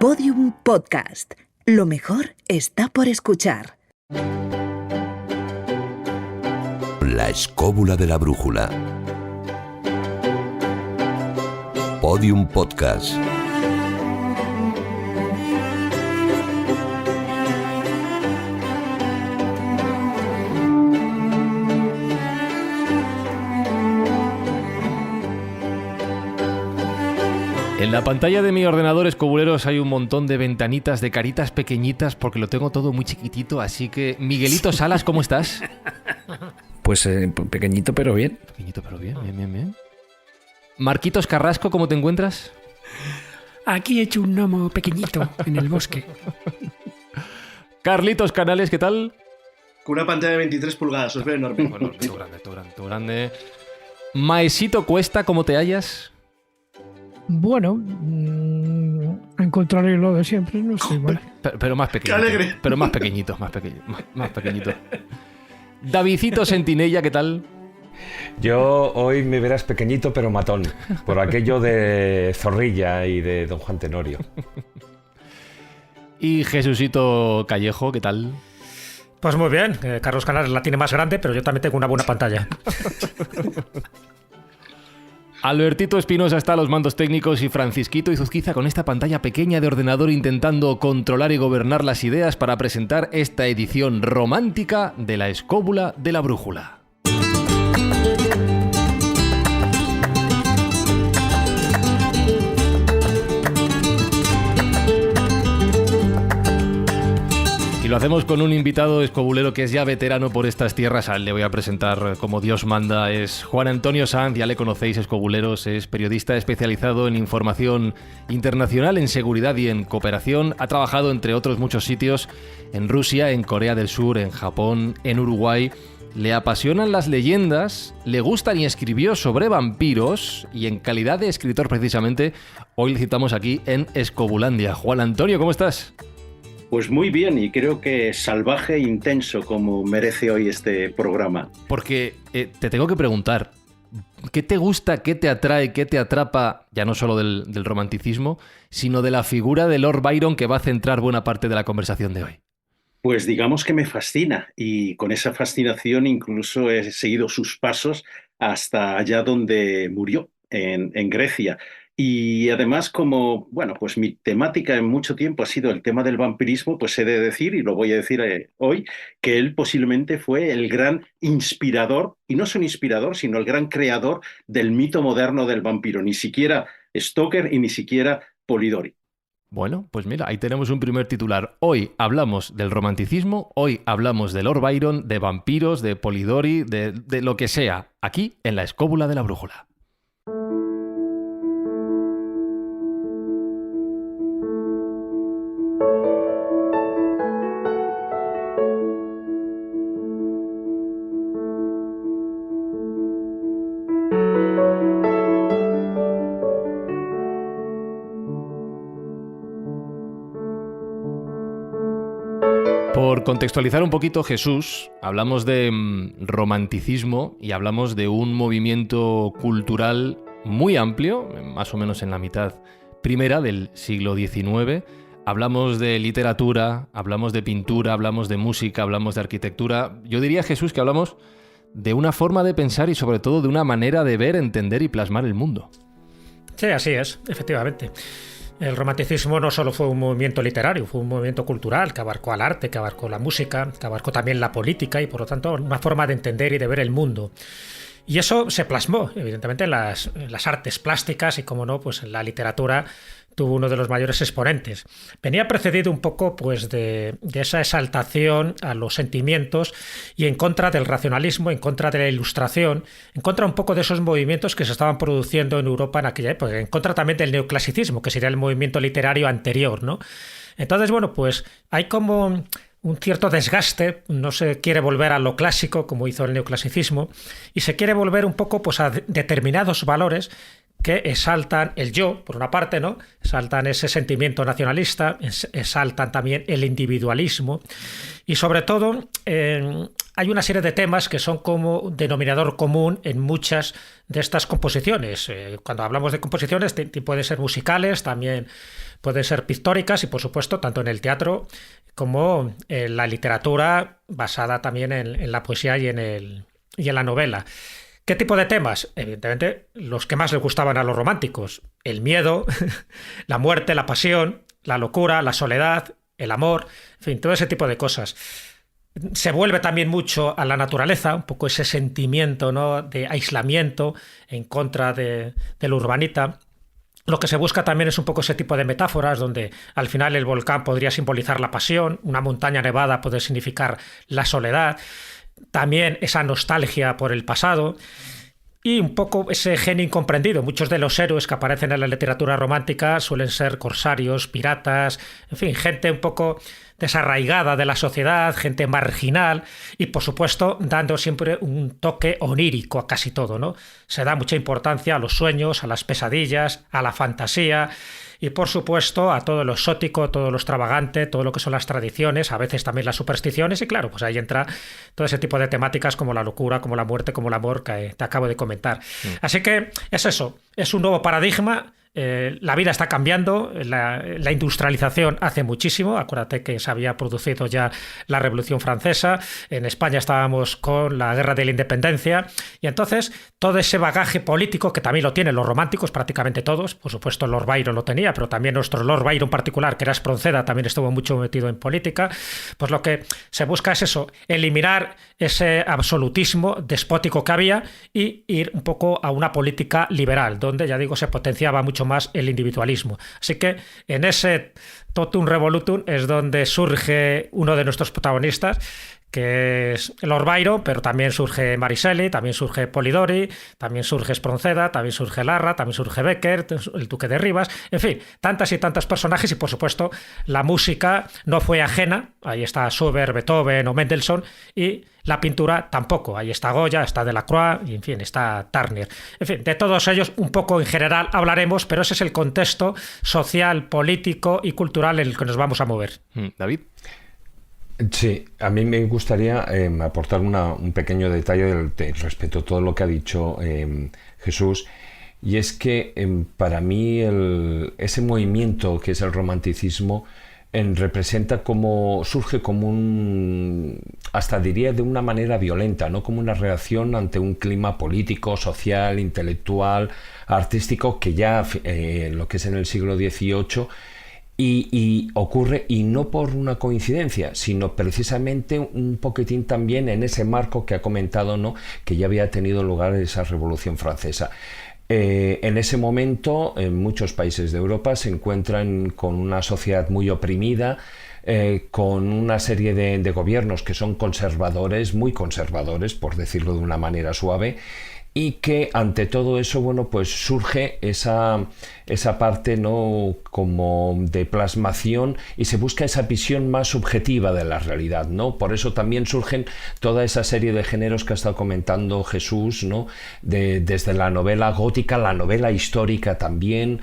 Podium Podcast. Lo mejor está por escuchar. La escóbula de la brújula. Podium Podcast. En la pantalla de mi ordenador, escobuleros, hay un montón de ventanitas de caritas pequeñitas porque lo tengo todo muy chiquitito, así que... Miguelito Salas, ¿cómo estás? Pues pequeñito pero bien. Pequeñito pero bien, bien. Marquitos Carrasco, ¿cómo te encuentras? Aquí he hecho un gnomo pequeñito en el bosque. Carlitos Canales, ¿qué tal? Con una pantalla de 23 pulgadas, os veo enorme. Bueno, todo grande. Maesito Cuesta, ¿cómo te hallas? Bueno, encontraré lo de siempre, no sé. Pero más pequeñito. ¡Qué alegre! Pero más pequeñito. Davidcito Sentinella, ¿qué tal? Yo hoy me verás pequeñito pero matón, por aquello de Zorrilla y de Don Juan Tenorio. Y Jesucito Callejo, ¿qué tal? Pues muy bien, Carlos Canales la tiene más grande, pero yo también tengo una buena pantalla. Albertito Espinosa está a los mandos técnicos y Francisquito Izuzquiza con esta pantalla pequeña de ordenador intentando controlar y gobernar las ideas para presentar esta edición romántica de La escóbula de la brújula. Lo hacemos con un invitado escobulero que es ya veterano por estas tierras. A él le voy a presentar como Dios manda. Es Juan Antonio Sanz, ya le conocéis, escobuleros. Es periodista especializado en información internacional, en seguridad y en cooperación. Ha trabajado, entre otros muchos sitios, en Rusia, en Corea del Sur, en Japón, en Uruguay. Le apasionan las leyendas, le gustan y escribió sobre vampiros. Y en calidad de escritor, precisamente, hoy le citamos aquí en Escobulandia. Juan Antonio, ¿cómo estás? Pues muy bien, y creo que salvaje e intenso como merece hoy este programa. Porque te tengo que preguntar, ¿qué te gusta, qué te atrae, qué te atrapa, ya no solo del romanticismo, sino de la figura de Lord Byron que va a centrar buena parte de la conversación de hoy? Pues digamos que me fascina, y con esa fascinación incluso he seguido sus pasos hasta allá donde murió, en Grecia. Y además, como, bueno, pues mi temática en mucho tiempo ha sido el tema del vampirismo, pues he de decir, y lo voy a decir hoy, que él posiblemente fue el gran inspirador, y no solo inspirador, sino el gran creador del mito moderno del vampiro, ni siquiera Stoker y ni siquiera Polidori. Bueno, pues mira, ahí tenemos un primer titular. Hoy hablamos del romanticismo, hoy hablamos de Lord Byron, de vampiros, de Polidori, de lo que sea, aquí en La escóbula de la brújula. Por contextualizar un poquito, Jesús, hablamos de romanticismo y hablamos de un movimiento cultural muy amplio, más o menos en la mitad primera del siglo XIX. Hablamos de literatura, hablamos de pintura, hablamos de música, hablamos de arquitectura. Yo diría, Jesús, que hablamos de una forma de pensar y sobre todo de una manera de ver, entender y plasmar el mundo. Sí, así es, efectivamente. El romanticismo no solo fue un movimiento literario, fue un movimiento cultural que abarcó al arte, que abarcó la música, que abarcó también la política y, por lo tanto, una forma de entender y de ver el mundo. Y eso se plasmó, evidentemente, en las artes plásticas y, como no, pues en la literatura tuvo uno de los mayores exponentes. Venía precedido un poco pues de esa exaltación a los sentimientos y en contra del racionalismo, en contra de la ilustración, en contra un poco de esos movimientos que se estaban produciendo en Europa en aquella época, en contra también del neoclasicismo, que sería el movimiento literario anterior, ¿no? Entonces, bueno, pues hay como un cierto desgaste, no se quiere volver a lo clásico como hizo el neoclasicismo y se quiere volver un poco pues a determinados valores que exaltan el yo, por una parte, ¿no? Exaltan ese sentimiento nacionalista, exaltan también el individualismo y sobre todo hay una serie de temas que son como denominador común en muchas de estas composiciones. Cuando hablamos de composiciones, pueden ser musicales, también pueden ser pictóricas y, por supuesto, tanto en el teatro como en la literatura basada también en la poesía y en la novela. ¿Qué tipo de temas? Evidentemente, los que más les gustaban a los románticos. El miedo, la muerte, la pasión, la locura, la soledad, el amor, en fin, todo ese tipo de cosas. Se vuelve también mucho a la naturaleza, un poco ese sentimiento, ¿no?, de aislamiento en contra del urbanita. Lo que se busca también es un poco ese tipo de metáforas donde al final el volcán podría simbolizar la pasión, una montaña nevada puede significar la soledad, también esa nostalgia por el pasado y un poco ese genio incomprendido. Muchos de los héroes que aparecen en la literatura romántica suelen ser corsarios, piratas, en fin, gente un poco desarraigada de la sociedad, gente marginal y, por supuesto, dando siempre un toque onírico a casi todo, ¿no? Se da mucha importancia a los sueños, a las pesadillas, a la fantasía y, por supuesto, a todo lo exótico, todo lo extravagante, todo lo que son las tradiciones, a veces también las supersticiones y, claro, pues ahí entra todo ese tipo de temáticas como la locura, como la muerte, como el amor que te acabo de comentar. Así que es eso, es un nuevo paradigma. La vida está cambiando, la industrialización hace muchísimo. Acuérdate que se había producido ya la Revolución Francesa, en España estábamos con la Guerra de la Independencia y entonces todo ese bagaje político que también lo tienen los románticos, prácticamente todos, por supuesto Lord Byron lo tenía, pero también nuestro Lord Byron particular, que era Espronceda, también estuvo mucho metido en política. Pues lo que se busca es eso, eliminar ese absolutismo despótico que había y ir un poco a una política liberal, donde, ya digo, se potenciaba mucho más el individualismo. Así que en ese totum revolutum es donde surge uno de nuestros protagonistas, que es Lord Byron, pero también surge Mariselli, también surge Polidori, también surge Espronceda, también surge Larra, también surge Becker, el Duque de Rivas, en fin, tantas y tantos personajes y, por supuesto, la música no fue ajena, ahí está Schubert, Beethoven o Mendelssohn, y la pintura tampoco, ahí está Goya, está Delacroix y, en fin, está Turner. En fin, de todos ellos un poco en general hablaremos, pero ese es el contexto social, político y cultural en el que nos vamos a mover. David. Sí, a mí me gustaría aportar un pequeño detalle respecto a todo lo que ha dicho Jesús, y es que para mí ese movimiento que es el romanticismo representa como surge como hasta diría de una manera violenta, ¿no? Como una reacción ante un clima político, social, intelectual, artístico que ya lo que es en el siglo XVIII y ocurre, y no por una coincidencia, sino precisamente un poquitín también en ese marco que ha comentado, ¿no?, que ya había tenido lugar esa Revolución Francesa. En ese momento, en muchos países de Europa se encuentran con una sociedad muy oprimida, con una serie de gobiernos que son conservadores, muy conservadores, por decirlo de una manera suave, y que ante todo eso, bueno, pues surge esa parte, ¿no?, como de plasmación, y se busca esa visión más subjetiva de la realidad, ¿no? Por eso también surgen toda esa serie de géneros que ha estado comentando Jesús, ¿no? Desde la novela gótica, la novela histórica también,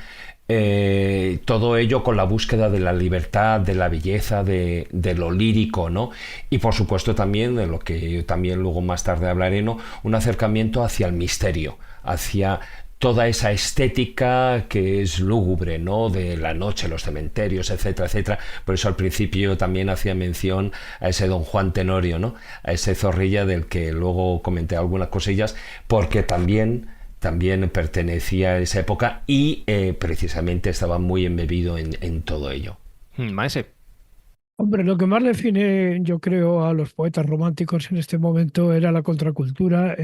todo ello con la búsqueda de la libertad, de la belleza, de lo lírico, ¿no? Y por supuesto también, de lo que yo también luego más tarde hablaré, ¿no?, un acercamiento hacia el misterio, hacia toda esa estética que es lúgubre, ¿no?, de la noche, los cementerios, etcétera, etcétera. Por eso al principio yo también hacía mención a ese Don Juan Tenorio, ¿no?, a ese Zorrilla del que luego comenté algunas cosillas, porque también pertenecía a esa época y precisamente estaba muy embebido en todo ello. Maese. Hombre, lo que más define, yo creo, a los poetas románticos en este momento era la contracultura,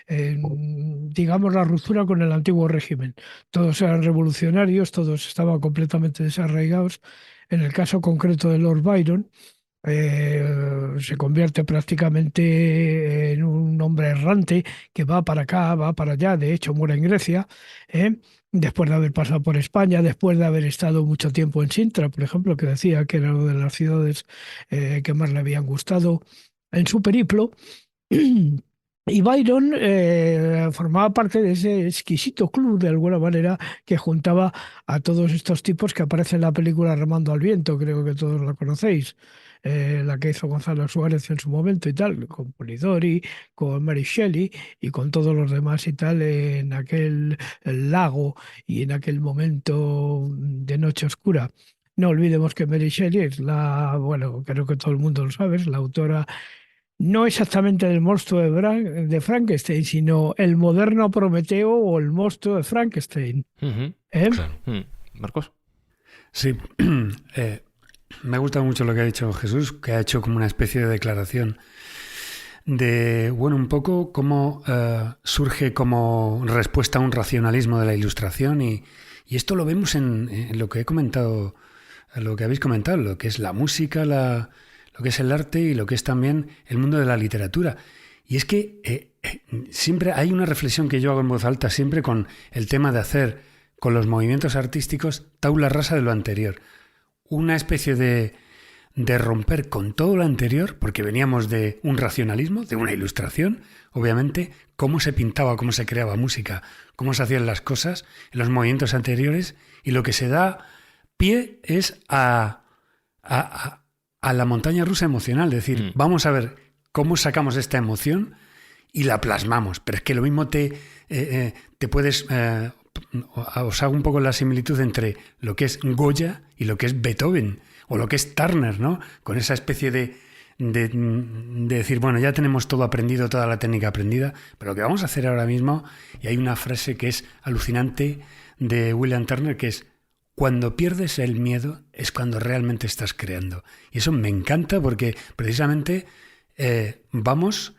digamos, la ruptura con el antiguo régimen. Todos eran revolucionarios, todos estaban completamente desarraigados. En el caso concreto de Lord Byron, se convierte prácticamente en un hombre errante que va para acá, va para allá, de hecho muere en Grecia, después de haber pasado por España, después de haber estado mucho tiempo en Sintra, por ejemplo, que decía que era una de las ciudades que más le habían gustado en su periplo. Y Byron formaba parte de ese exquisito club, de alguna manera, que juntaba a todos estos tipos que aparecen en la película Remando al Viento, creo que todos la conocéis, la que hizo Gonzalo Suárez en su momento y tal, con Polidori, con Mary Shelley y con todos los demás y tal, en aquel lago y en aquel momento de noche oscura. No olvidemos que Mary Shelley es bueno, creo que todo el mundo lo sabe, es la autora no exactamente del monstruo de Frankenstein, sino el moderno Prometeo o el monstruo de Frankenstein. ¿Eh? Claro. ¿Marcos? Sí, me ha gustado mucho lo que ha dicho Jesús, que ha hecho como una especie de declaración de, bueno, un poco cómo surge como respuesta a un racionalismo de la Ilustración y esto lo vemos en lo que he comentado, lo que habéis comentado, lo que es la música, lo que es el arte y lo que es también el mundo de la literatura. Y es que siempre hay una reflexión que yo hago en voz alta, siempre con el tema de hacer con los movimientos artísticos tabula rasa de lo anterior. Una especie de romper con todo lo anterior, porque veníamos de un racionalismo, de una Ilustración, obviamente, cómo se pintaba, cómo se creaba música, cómo se hacían las cosas en los movimientos anteriores, y lo que se da pie es a la montaña rusa emocional, es decir, vamos a ver cómo sacamos esta emoción y la plasmamos, pero es que lo mismo te puedes... os hago un poco la similitud entre lo que es Goya y lo que es Beethoven, o lo que es Turner, ¿no? Con esa especie de decir, bueno, ya tenemos todo aprendido, toda la técnica aprendida, pero lo que vamos a hacer ahora mismo, y hay una frase que es alucinante de William Turner, que es: cuando pierdes el miedo es cuando realmente estás creando. Y eso me encanta porque precisamente vamos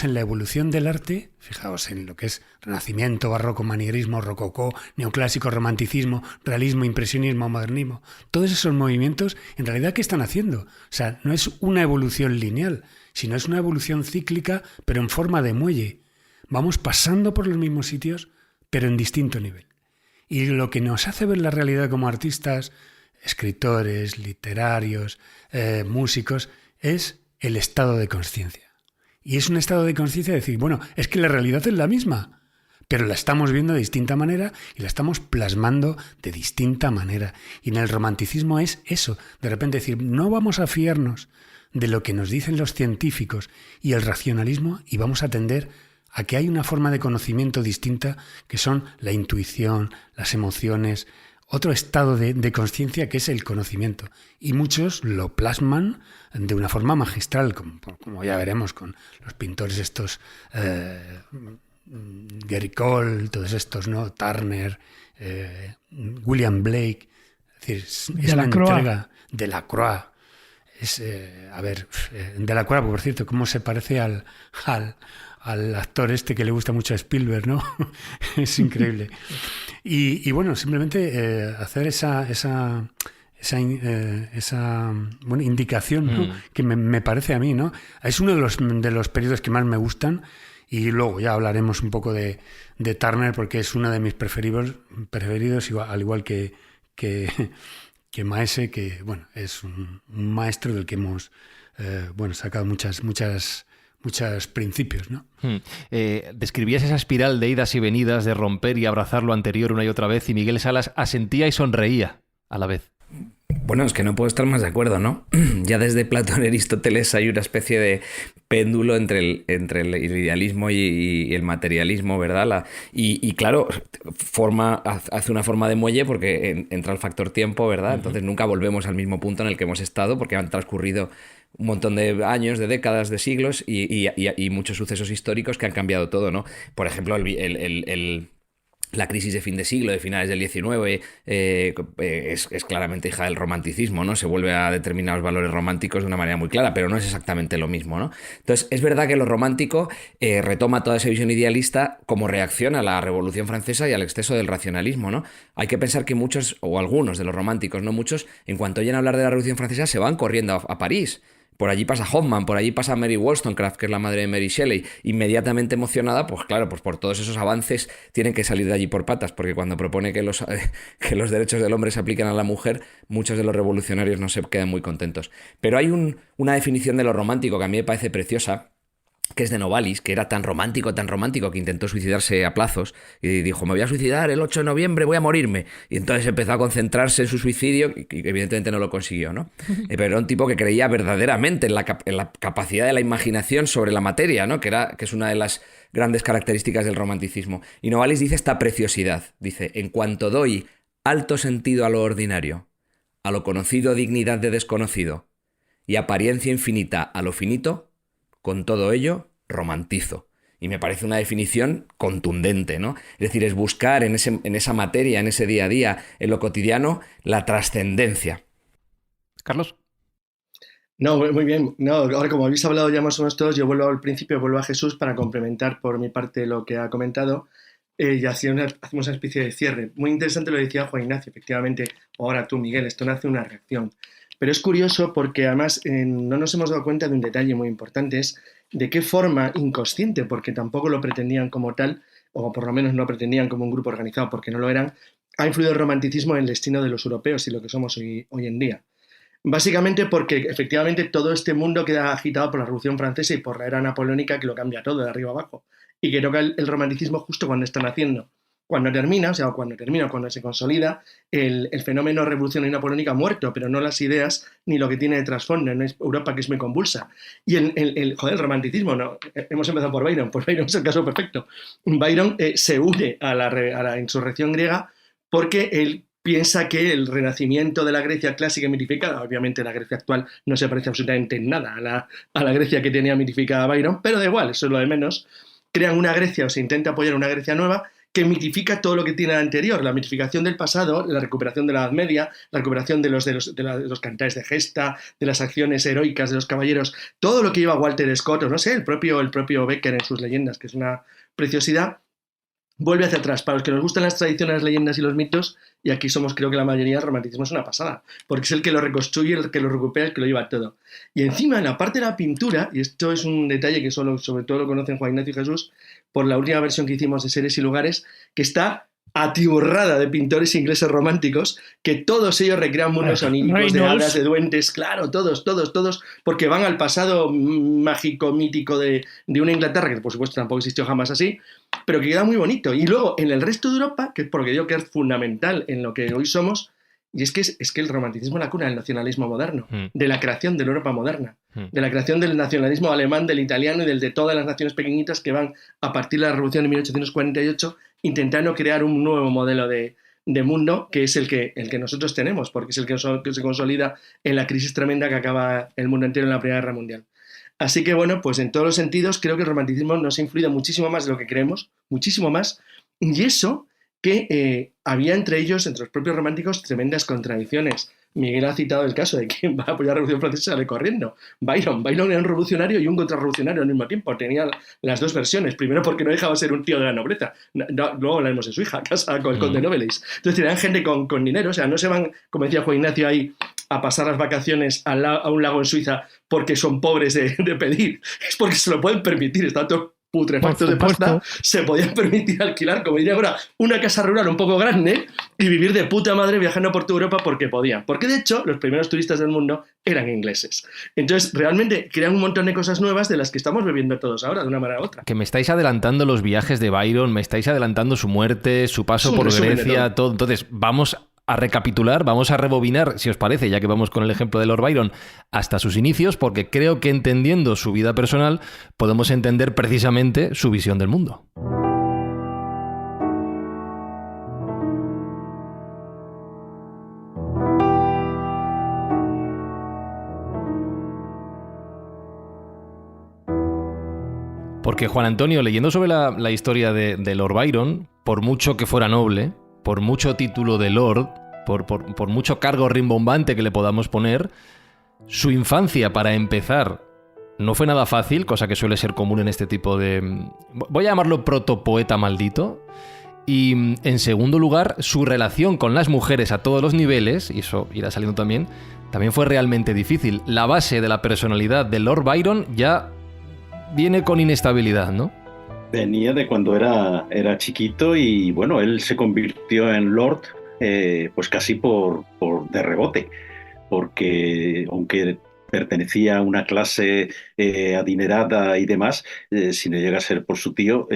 en la evolución del arte, fijaos en lo que es Renacimiento, Barroco, Manierismo, Rococó, Neoclásico, Romanticismo, Realismo, Impresionismo, Modernismo. Todos esos movimientos, en realidad, ¿qué están haciendo? O sea, no es una evolución lineal, sino es una evolución cíclica, pero en forma de muelle. Vamos pasando por los mismos sitios, pero en distinto nivel. Y lo que nos hace ver la realidad como artistas, escritores, literarios, músicos, es el estado de conciencia. Y es un estado de conciencia de decir, bueno, es que la realidad es la misma, pero la estamos viendo de distinta manera y la estamos plasmando de distinta manera. Y en el romanticismo es eso, de repente decir, no vamos a fiarnos de lo que nos dicen los científicos y el racionalismo y vamos a tender a que hay una forma de conocimiento distinta que son la intuición, las emociones, otro estado de conciencia que es el conocimiento. Y muchos lo plasman de una forma magistral, como ya veremos con los pintores estos, Gary Cole, todos estos, ¿no? Turner, William Blake, es decir, es una entrega de Delacroix. Delacroix, por cierto, cómo se parece al actor este que le gusta mucho a Spielberg, ¿no? Es increíble. Y bueno, simplemente hacer esa indicación, ¿no? Que me parece a mí, ¿no? Es uno de los periodos que más me gustan y luego ya hablaremos un poco de Turner porque es uno de mis preferidos al igual que Maese, que bueno, es un maestro del que hemos sacado muchos principios, ¿no? Describías esa espiral de idas y venidas, de romper y abrazar lo anterior una y otra vez, y Miguel Salas asentía y sonreía a la vez. Bueno, es que no puedo estar más de acuerdo, ¿no? Ya desde Platón y Aristóteles hay una especie de péndulo entre el idealismo y el materialismo, ¿verdad? Y claro, hace una forma de muelle porque entra el factor tiempo, ¿verdad? Uh-huh. Entonces nunca volvemos al mismo punto en el que hemos estado porque han transcurrido un montón de años, de décadas, de siglos y muchos sucesos históricos que han cambiado todo, ¿no? Por ejemplo, la crisis de fin de siglo, de finales del XIX, es claramente hija del romanticismo, ¿no? Se vuelve a determinados valores románticos de una manera muy clara, pero no es exactamente lo mismo, ¿no? Entonces, es verdad que lo romántico retoma toda esa visión idealista como reacción a la Revolución Francesa y al exceso del racionalismo, ¿no? Hay que pensar que muchos, o algunos de los románticos, no muchos, en cuanto oyen hablar de la Revolución Francesa, se van corriendo a París. Por allí pasa Hoffman, por allí pasa Mary Wollstonecraft, que es la madre de Mary Shelley, inmediatamente emocionada, pues claro, pues por todos esos avances tienen que salir de allí por patas, porque cuando propone que los derechos del hombre se apliquen a la mujer, muchos de los revolucionarios no se quedan muy contentos. Pero hay una definición de lo romántico que a mí me parece preciosa, que es de Novalis, que era tan romántico, que intentó suicidarse a plazos y dijo, me voy a suicidar el 8 de noviembre, voy a morirme. Y entonces empezó a concentrarse en su suicidio y evidentemente no lo consiguió, ¿no? Pero era un tipo que creía verdaderamente en la capacidad de la imaginación sobre la materia, ¿no? Que es una de las grandes características del romanticismo. Y Novalis dice esta preciosidad, dice, en cuanto doy alto sentido a lo ordinario, a lo conocido dignidad de desconocido y apariencia infinita a lo finito, con todo ello, romantizo. Y me parece una definición contundente, ¿no? Es decir, es buscar en esa materia, en ese día a día, en lo cotidiano, la trascendencia. Carlos. No, muy bien. No, ahora como habéis hablado ya más o menos todos, yo vuelvo al principio, vuelvo a Jesús para complementar por mi parte lo que ha comentado y hacemos una especie de cierre. Muy interesante lo decía Juan Ignacio, efectivamente, o ahora tú, Miguel, esto nace una reacción. Pero es curioso porque además no nos hemos dado cuenta de un detalle muy importante, es de qué forma inconsciente, porque tampoco lo pretendían como tal, o por lo menos no pretendían como un grupo organizado porque no lo eran, ha influido el romanticismo en el destino de los europeos y lo que somos hoy en día. Básicamente porque efectivamente todo este mundo queda agitado por la Revolución Francesa y por la era napoleónica que lo cambia todo de arriba abajo y que toca el romanticismo justo cuando está naciendo. Cuando termina, cuando se consolida, el fenómeno revolucionario napoleónica ha muerto, pero no las ideas ni lo que tiene de trasfondo en Europa, que es muy convulsa. Y el romanticismo, no, hemos empezado por Byron, pues Byron es el caso perfecto. Byron se une a la insurrección griega porque él piensa que el renacimiento de la Grecia clásica y mitificada, obviamente la Grecia actual no se parece absolutamente en nada a la Grecia que tenía mitificada Byron, pero da igual, eso es lo de menos. Crean una Grecia o se intenta apoyar una Grecia nueva que mitifica todo lo que tiene anterior, la mitificación del pasado, la recuperación de la Edad Media, la recuperación de los cantares de gesta, de las acciones heroicas de los caballeros, todo lo que lleva Walter Scott, o no sé, el propio Becker en sus leyendas, que es una preciosidad, vuelve hacia atrás. Para los que nos gustan las tradiciones, las leyendas y los mitos, y aquí somos creo que la mayoría, el romanticismo es una pasada, porque es el que lo reconstruye, el que lo recupera, el que lo lleva todo. Y encima, en la parte de la pintura, y esto es un detalle que sobre todo lo conocen Juan Ignacio y Jesús, por la última versión que hicimos de Seres y Lugares, que está atiborrada de pintores ingleses románticos, que todos ellos recrean mundos oníricos, de hadas, de duendes, claro, todos, porque van al pasado mágico, mítico de una Inglaterra, que por supuesto tampoco existió jamás así, pero que queda muy bonito. Y luego, en el resto de Europa, que es porque digo que es fundamental en lo que hoy somos, y es que el romanticismo es la cuna del nacionalismo moderno, de la creación de la Europa moderna, de la creación del nacionalismo alemán, del italiano y del de todas las naciones pequeñitas que van a partir de la Revolución de 1848 intentando crear un nuevo modelo de mundo que es el que nosotros tenemos, porque es el que se consolida en la crisis tremenda que acaba el mundo entero en la Primera Guerra Mundial. Así que bueno, pues en todos los sentidos creo que el romanticismo nos ha influido muchísimo más de lo que creemos, muchísimo más, y eso que había entre ellos, entre los propios románticos, tremendas contradicciones. Miguel ha citado el caso de quien va a apoyar la Revolución Francesa sale corriendo. Byron era un revolucionario y un contrarrevolucionario al mismo tiempo. Tenía las dos versiones. Primero porque no dejaba de ser un tío de la nobleza. Luego la vemos en su hija, casada con el conde Novelis. Entonces eran gente con dinero. O sea, no se van, como decía Juan Ignacio, ahí a pasar las vacaciones a un lago en Suiza porque son pobres de pedir. Es porque se lo pueden permitir. Está todo putrefactos de pasta, se podían permitir alquilar, como diría ahora, una casa rural un poco grande y vivir de puta madre viajando por toda Europa porque podían. Porque de hecho, los primeros turistas del mundo eran ingleses. Entonces, realmente crean un montón de cosas nuevas de las que estamos viviendo todos ahora, de una manera u otra. Que me estáis adelantando los viajes de Byron, me estáis adelantando su muerte, su paso por Grecia, todo. Entonces, vamos a recapitular, vamos a rebobinar, si os parece, ya que vamos con el ejemplo de Lord Byron, hasta sus inicios, porque creo que entendiendo su vida personal podemos entender precisamente su visión del mundo. Porque Juan Antonio, leyendo sobre la historia de Lord Byron, por mucho que fuera noble, por mucho título de Lord, por mucho cargo rimbombante que le podamos poner, su infancia, para empezar, no fue nada fácil, cosa que suele ser común en este tipo de... voy a llamarlo protopoeta maldito. Y, en segundo lugar, su relación con las mujeres a todos los niveles, y eso irá saliendo también fue realmente difícil. La base de la personalidad de Lord Byron ya viene con inestabilidad, ¿no? Venía de cuando era chiquito y bueno, él se convirtió en Lord pues casi de rebote, porque aunque pertenecía a una clase adinerada y demás, si no llega a ser por su tío,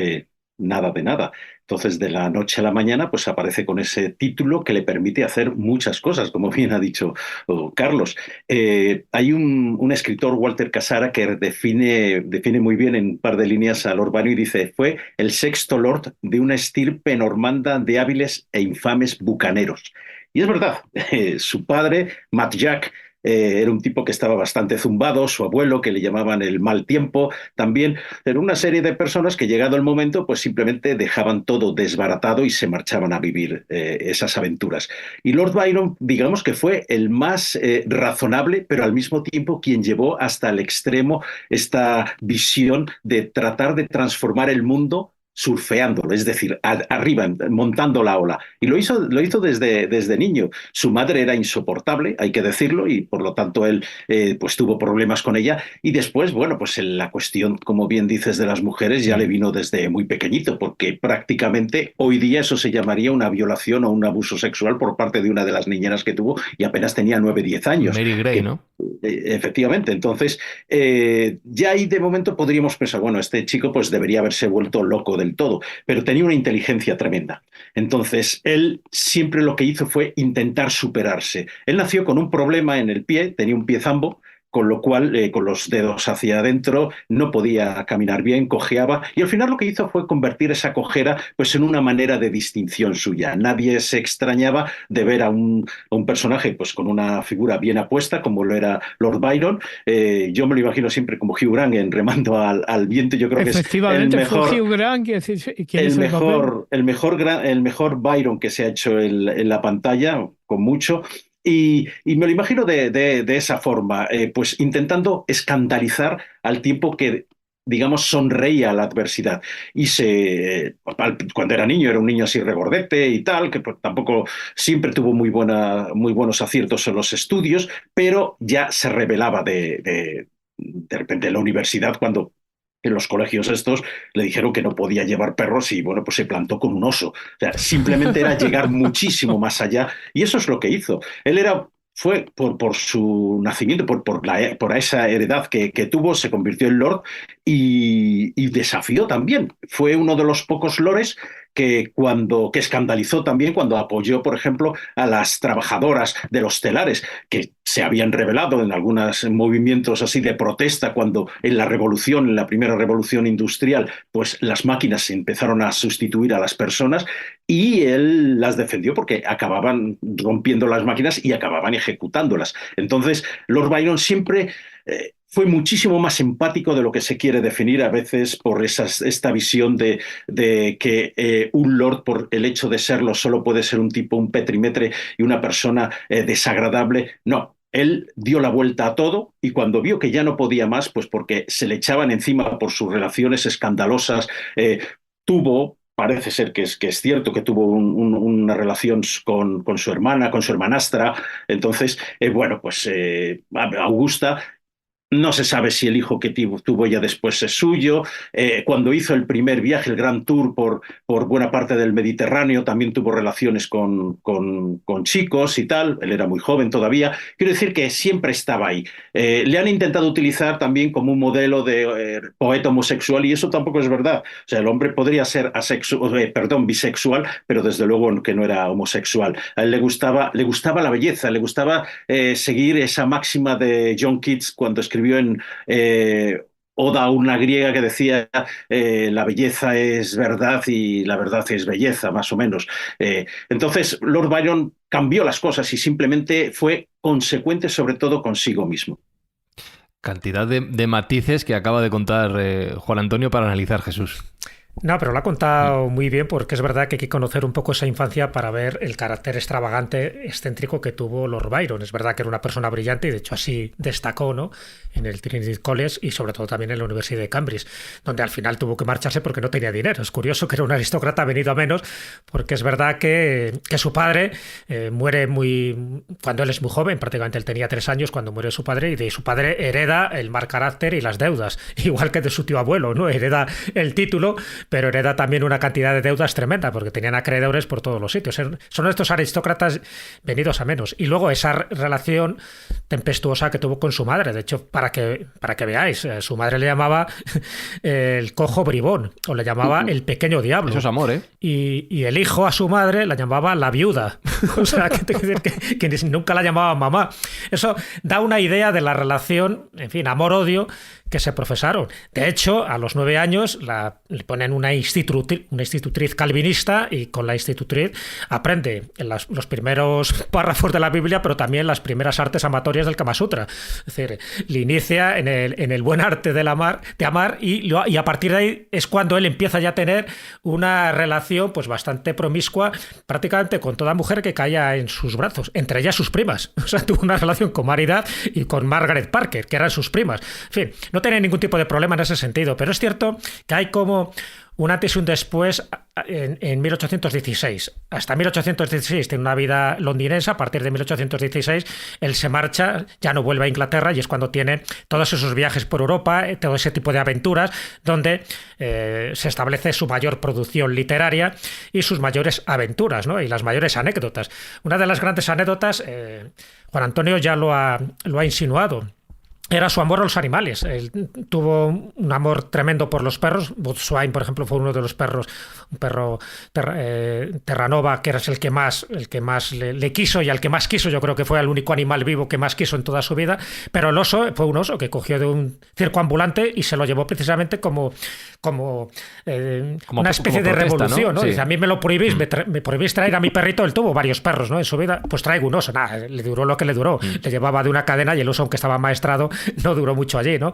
nada de nada. Entonces, de la noche a la mañana, pues aparece con ese título que le permite hacer muchas cosas, como bien ha dicho Carlos. Hay un escritor, Walter Casara, que define muy bien en un par de líneas a Lord Byron y dice: fue el sexto lord de una estirpe normanda de hábiles e infames bucaneros. Y es verdad, su padre, Matt Jack, era un tipo que estaba bastante zumbado, su abuelo, que le llamaban el mal tiempo, también. Era una serie de personas que, llegado el momento, pues simplemente dejaban todo desbaratado y se marchaban a vivir esas aventuras. Y Lord Byron, digamos que fue el más razonable, pero al mismo tiempo quien llevó hasta el extremo esta visión de tratar de transformar el mundo surfeándolo, es decir, arriba, montando la ola. Y lo hizo desde niño. Su madre era insoportable, hay que decirlo, y por lo tanto él pues tuvo problemas con ella. Y después, bueno, pues la cuestión, como bien dices, de las mujeres ya le vino desde muy pequeñito, porque prácticamente hoy día eso se llamaría una violación o un abuso sexual por parte de una de las niñeras que tuvo, y apenas tenía 9, 10 años. Mary Gray, ¿no? Efectivamente. Entonces, ya ahí de momento podríamos pensar, bueno, este chico pues debería haberse vuelto loco del todo, pero tenía una inteligencia tremenda. Entonces, él siempre lo que hizo fue intentar superarse. Él nació con un problema en el pie, tenía un pie zambo, con lo cual, con los dedos hacia adentro, no podía caminar bien, cojeaba, y al final lo que hizo fue convertir esa cojera pues en una manera de distinción suya. Nadie se extrañaba de ver a un personaje pues con una figura bien apuesta, como lo era Lord Byron. Yo me lo imagino siempre como Hugh Grant en Remando al viento. Yo creo que es el mejor, fue Hugh Grant, el mejor Byron que se ha hecho en la pantalla, con mucho. Y me lo imagino de esa forma, pues intentando escandalizar al tiempo que, digamos, sonreía a la adversidad. Y cuando era niño, era un niño así regordete y tal, que pues, tampoco siempre tuvo muy buenos aciertos en los estudios, pero ya se rebelaba de repente en la universidad, cuando en los colegios estos le dijeron que no podía llevar perros, y bueno, pues se plantó con un oso. O sea, simplemente era llegar muchísimo más allá, y eso es lo que hizo. Él fue por su nacimiento, por esa heredad que tuvo, se convirtió en lord y desafió también. Fue uno de los pocos lores que escandalizó también cuando apoyó, por ejemplo, a las trabajadoras de los telares, que se habían rebelado en algunos movimientos así de protesta cuando en la primera revolución industrial, pues las máquinas empezaron a sustituir a las personas, y él las defendió porque acababan rompiendo las máquinas y acababan ejecutándolas. Entonces, Lord Byron siempre fue muchísimo más empático de lo que se quiere definir a veces por esta visión de que un lord, por el hecho de serlo, solo puede ser un tipo, un petrimetre y una persona desagradable. No. Él dio la vuelta a todo, y cuando vio que ya no podía más, pues porque se le echaban encima por sus relaciones escandalosas, parece ser que es cierto que tuvo una relación con su hermana, con su hermanastra. Entonces, bueno, pues Augusta. No se sabe si el hijo que tuvo ya después es suyo. Cuando hizo el primer viaje, el Grand Tour por buena parte del Mediterráneo, también tuvo relaciones con chicos y tal. Él era muy joven todavía. Quiero decir que siempre estaba ahí. Le han intentado utilizar también como un modelo de poeta homosexual, y eso tampoco es verdad. O sea, el hombre podría ser bisexual, pero desde luego que no era homosexual. A él le gustaba la belleza, le gustaba seguir esa máxima de John Keats cuando escribió en Oda a una griega, que decía la belleza es verdad y la verdad es belleza, más o menos. Entonces, Lord Byron cambió las cosas y simplemente fue consecuente, sobre todo consigo mismo. Cantidad de matices que acaba de contar Juan Antonio para analizar Jesús. No, pero lo ha contado muy bien, porque es verdad que hay que conocer un poco esa infancia para ver el carácter extravagante, excéntrico que tuvo Lord Byron. Es verdad que era una persona brillante y de hecho así destacó, ¿no?, en el Trinity College y sobre todo también en la Universidad de Cambridge, donde al final tuvo que marcharse porque no tenía dinero. Es curioso que era un aristócrata venido a menos, porque es verdad que su padre muere cuando él es muy joven, prácticamente él tenía 3 años cuando muere su padre, y de su padre hereda el mal carácter y las deudas, igual que de su tío abuelo, ¿no? Hereda el título, pero hereda también una cantidad de deudas tremenda, porque tenían acreedores por todos los sitios. Son estos aristócratas venidos a menos. Y luego esa relación tempestuosa que tuvo con su madre. De hecho, para que veáis, su madre le llamaba el cojo bribón, o le llamaba el pequeño diablo. Eso es amor, ¿eh? Y el hijo a su madre la llamaba la viuda. O sea, que nunca la llamaba mamá. Eso da una idea de la relación, en fin, amor-odio que se profesaron. De hecho, a los 9 años le ponen una institutriz calvinista, y con la institutriz aprende los primeros párrafos de la Biblia, pero también las primeras artes amatorias del Kama Sutra. Es decir, le inicia en el buen arte de amar, y a partir de ahí es cuando él empieza ya a tener una relación pues bastante promiscua prácticamente con toda mujer que caía en sus brazos, entre ellas sus primas. O sea, tuvo una relación con Mary Dad y con Margaret Parker, que eran sus primas. En fin, no tenía ningún tipo de problema en ese sentido, pero es cierto que hay como un antes y un después en 1816. Hasta 1816 tiene una vida londinense. A partir de 1816 él se marcha, ya no vuelve a Inglaterra, y es cuando tiene todos esos viajes por Europa, todo ese tipo de aventuras, donde se establece su mayor producción literaria y sus mayores aventuras, ¿no? Y las mayores anécdotas. Una de las grandes anécdotas, Juan Antonio ya lo ha insinuado, era su amor a los animales. Él tuvo un amor tremendo por los perros. Botswain, por ejemplo, fue uno de los perros, un perro Terranova, que era el que más le quiso, y al que más quiso yo creo que fue el único animal vivo que más quiso en toda su vida. Pero el oso fue un oso que cogió de un circo ambulante y se lo llevó precisamente como una especie de protesta, revolución, ¿no? Sí. Dice, a mí me lo prohibís, me prohibís traer a mi perrito. Él tuvo varios perros, ¿no? En su vida, pues traigo un oso. Nada, le duró lo que le duró. Le llevaba de una cadena, y el oso, aunque estaba maestrado, no duró mucho allí, ¿no?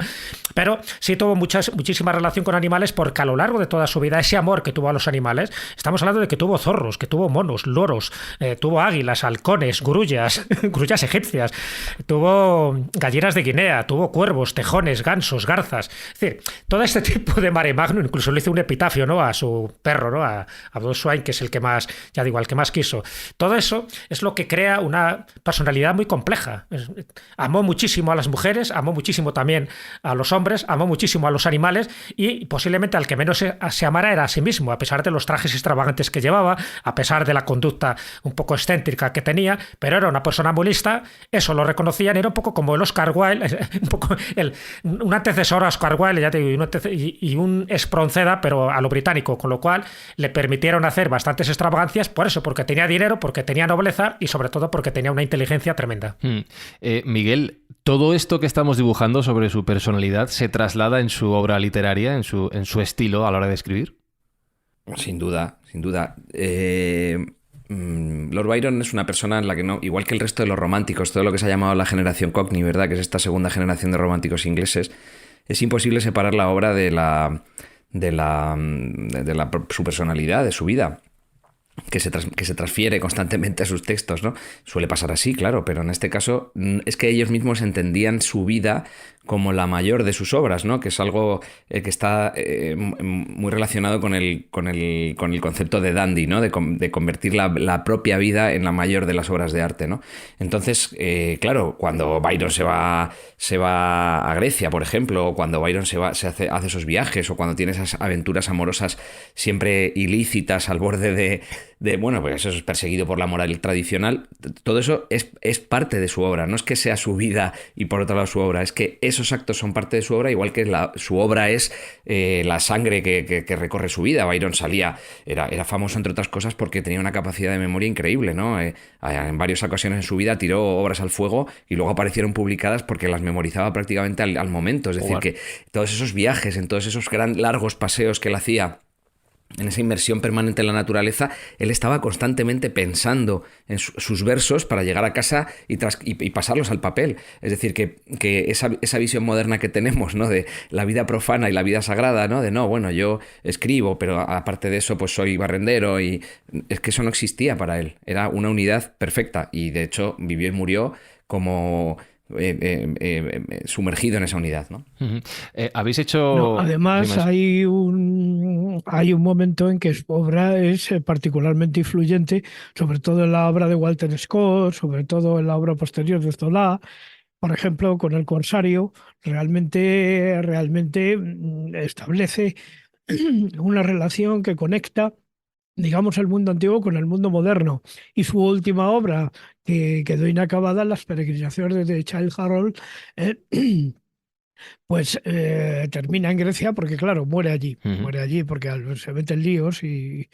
Pero sí tuvo muchísima relación con animales, porque a lo largo de toda su vida, ese amor que tuvo a los animales, estamos hablando de que tuvo zorros, que tuvo monos, loros, tuvo águilas, halcones, grullas egipcias, tuvo gallinas de Guinea, tuvo cuervos, tejones, gansos, garzas. Es decir, todo este tipo de mare magnum. Incluso le hizo un epitafio, ¿no?, a su perro, ¿no?, a Botswain, que es el que más, ya digo, al que más quiso. Todo eso es lo que crea una personalidad muy compleja. Amó muchísimo a las mujeres, amó muchísimo también a los hombres, amó muchísimo a los animales, y posiblemente al que menos se amara era a sí mismo, a pesar de los trajes extravagantes que llevaba, a pesar de la conducta un poco excéntrica que tenía, pero era una persona muy lista. Eso lo reconocían. Era un poco como el Oscar Wilde, un poco un antecesor a Oscar Wilde, ya te digo, y un Espronceda, pero a lo británico, con lo cual le permitieron hacer bastantes extravagancias, por eso, porque tenía dinero, porque tenía nobleza, y sobre todo porque tenía una inteligencia tremenda. Miguel, todo esto que estamos dibujando sobre su personalidad se traslada en su obra literaria, en su estilo a la hora de escribir. Sin duda, sin duda. Lord Byron es una persona en la que no, igual que el resto de los románticos, todo lo que se ha llamado la generación Cockney, ¿verdad?, que es esta segunda generación de románticos ingleses, es imposible separar la obra de su personalidad, de su vida, que se transfiere constantemente a sus textos, ¿no? Suele pasar así, claro, pero en este caso es que ellos mismos entendían su vida como la mayor de sus obras, ¿no? Que es algo que está muy relacionado con el concepto de dandy, ¿no? De convertir la propia vida en la mayor de las obras de arte, ¿no? Entonces, claro, cuando Byron se va a Grecia, por ejemplo, o cuando Byron hace esos viajes, o cuando tiene esas aventuras amorosas siempre ilícitas al borde de bueno, pues eso es perseguido por la moral tradicional, todo eso es parte de su obra. No es que sea su vida y por otro lado su obra, es que esos actos son parte de su obra, igual que su obra es la sangre que recorre su vida. Byron era famoso, entre otras cosas, porque tenía una capacidad de memoria increíble, ¿no? En varias ocasiones en su vida tiró obras al fuego y luego aparecieron publicadas porque las memorizaba prácticamente al momento. Es decir, que todos esos viajes, en todos esos largos paseos que él hacía, en esa inmersión permanente en la naturaleza, él estaba constantemente pensando en sus versos para llegar a casa y pasarlos al papel. Es decir, que esa visión moderna que tenemos, ¿no?, de la vida profana y la vida sagrada, ¿no?, de no, bueno, yo escribo, pero aparte de eso, pues soy barrendero, y es que eso no existía para él. Era una unidad perfecta, y de hecho vivió y murió como sumergido en esa unidad, ¿no? Habéis hecho... No, además hay un momento en que su obra es particularmente influyente, sobre todo en la obra de Walter Scott, sobre todo en la obra posterior de Zola. Por ejemplo, con El Corsario, realmente establece una relación que conecta, digamos, el mundo antiguo con el mundo moderno. Y su última obra, que quedó inacabada, Las peregrinaciones de Childe Harold, pues termina en Grecia porque, claro, muere allí. Muere allí porque se mete en líos y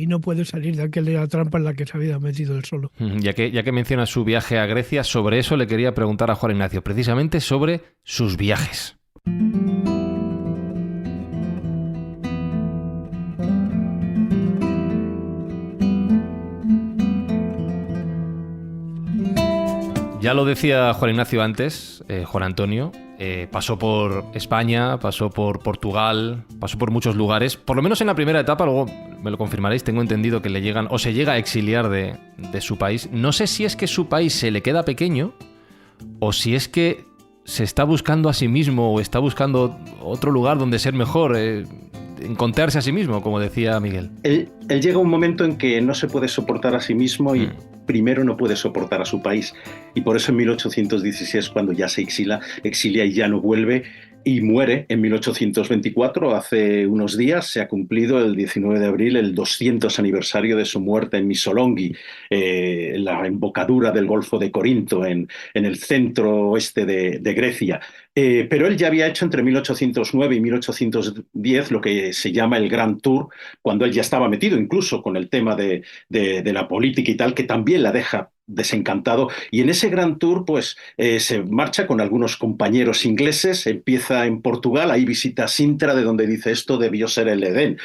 no puede salir de aquella trampa en la que se había metido él solo. Ya que menciona su viaje a Grecia, sobre eso le quería preguntar a Juan Ignacio, precisamente sobre sus viajes. Ya lo decía Juan Ignacio antes, Juan Antonio, pasó por España, pasó por Portugal, pasó por muchos lugares, por lo menos en la primera etapa, luego me lo confirmaréis, tengo entendido que le llegan o se llega a exiliar de su país. No sé si es que su país se le queda pequeño o si es que se está buscando a sí mismo o está buscando otro lugar donde ser mejor, encontrarse a sí mismo, como decía Miguel. Él llega a un momento en que no se puede soportar a sí mismo y primero no puede soportar a su país. Y por eso en 1816, cuando ya se exilia y ya no vuelve, y muere en 1824, hace unos días, se ha cumplido el 19 de abril el 200 aniversario de su muerte en Missolonghi, en la embocadura del Golfo de Corinto, en el centro oeste de Grecia. Pero él ya había hecho entre 1809 y 1810 lo que se llama el Grand Tour, cuando él ya estaba metido incluso con el tema de la política y tal, que también la deja desencantado, y en ese Grand Tour pues se marcha con algunos compañeros ingleses, empieza en Portugal, ahí visita Sintra, de donde dice esto debió ser el Edén,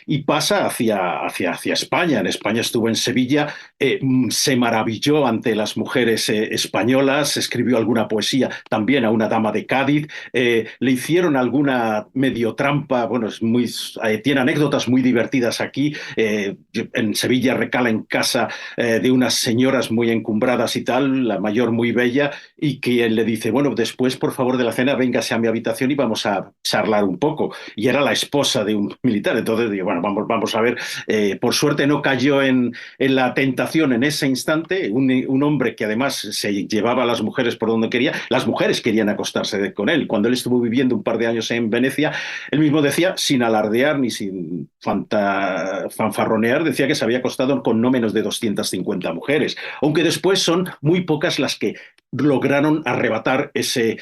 y pasa hacia España. En España estuvo en Sevilla, se maravilló ante las mujeres españolas, escribió alguna poesía también a una dama de Cádiz, le hicieron alguna medio trampa, bueno, tiene anécdotas muy divertidas aquí, en Sevilla recala en casa de unas señoras muy encumbradas y tal, la mayor muy bella, y que él le dice, bueno, después por favor de la cena véngase a mi habitación y vamos a charlar un poco, y era la esposa de un militar. Entonces digo, bueno, vamos a ver, por suerte no cayó en la tentación en ese instante, un hombre que además se llevaba a las mujeres por donde quería, las mujeres querían acostarse con él. Cuando él estuvo viviendo un par de años en Venecia, él mismo decía, sin alardear ni sin fanfarronear, decía que se había acostado con no menos de 250 mujeres, aunque después son muy pocas las que lograron arrebatar ese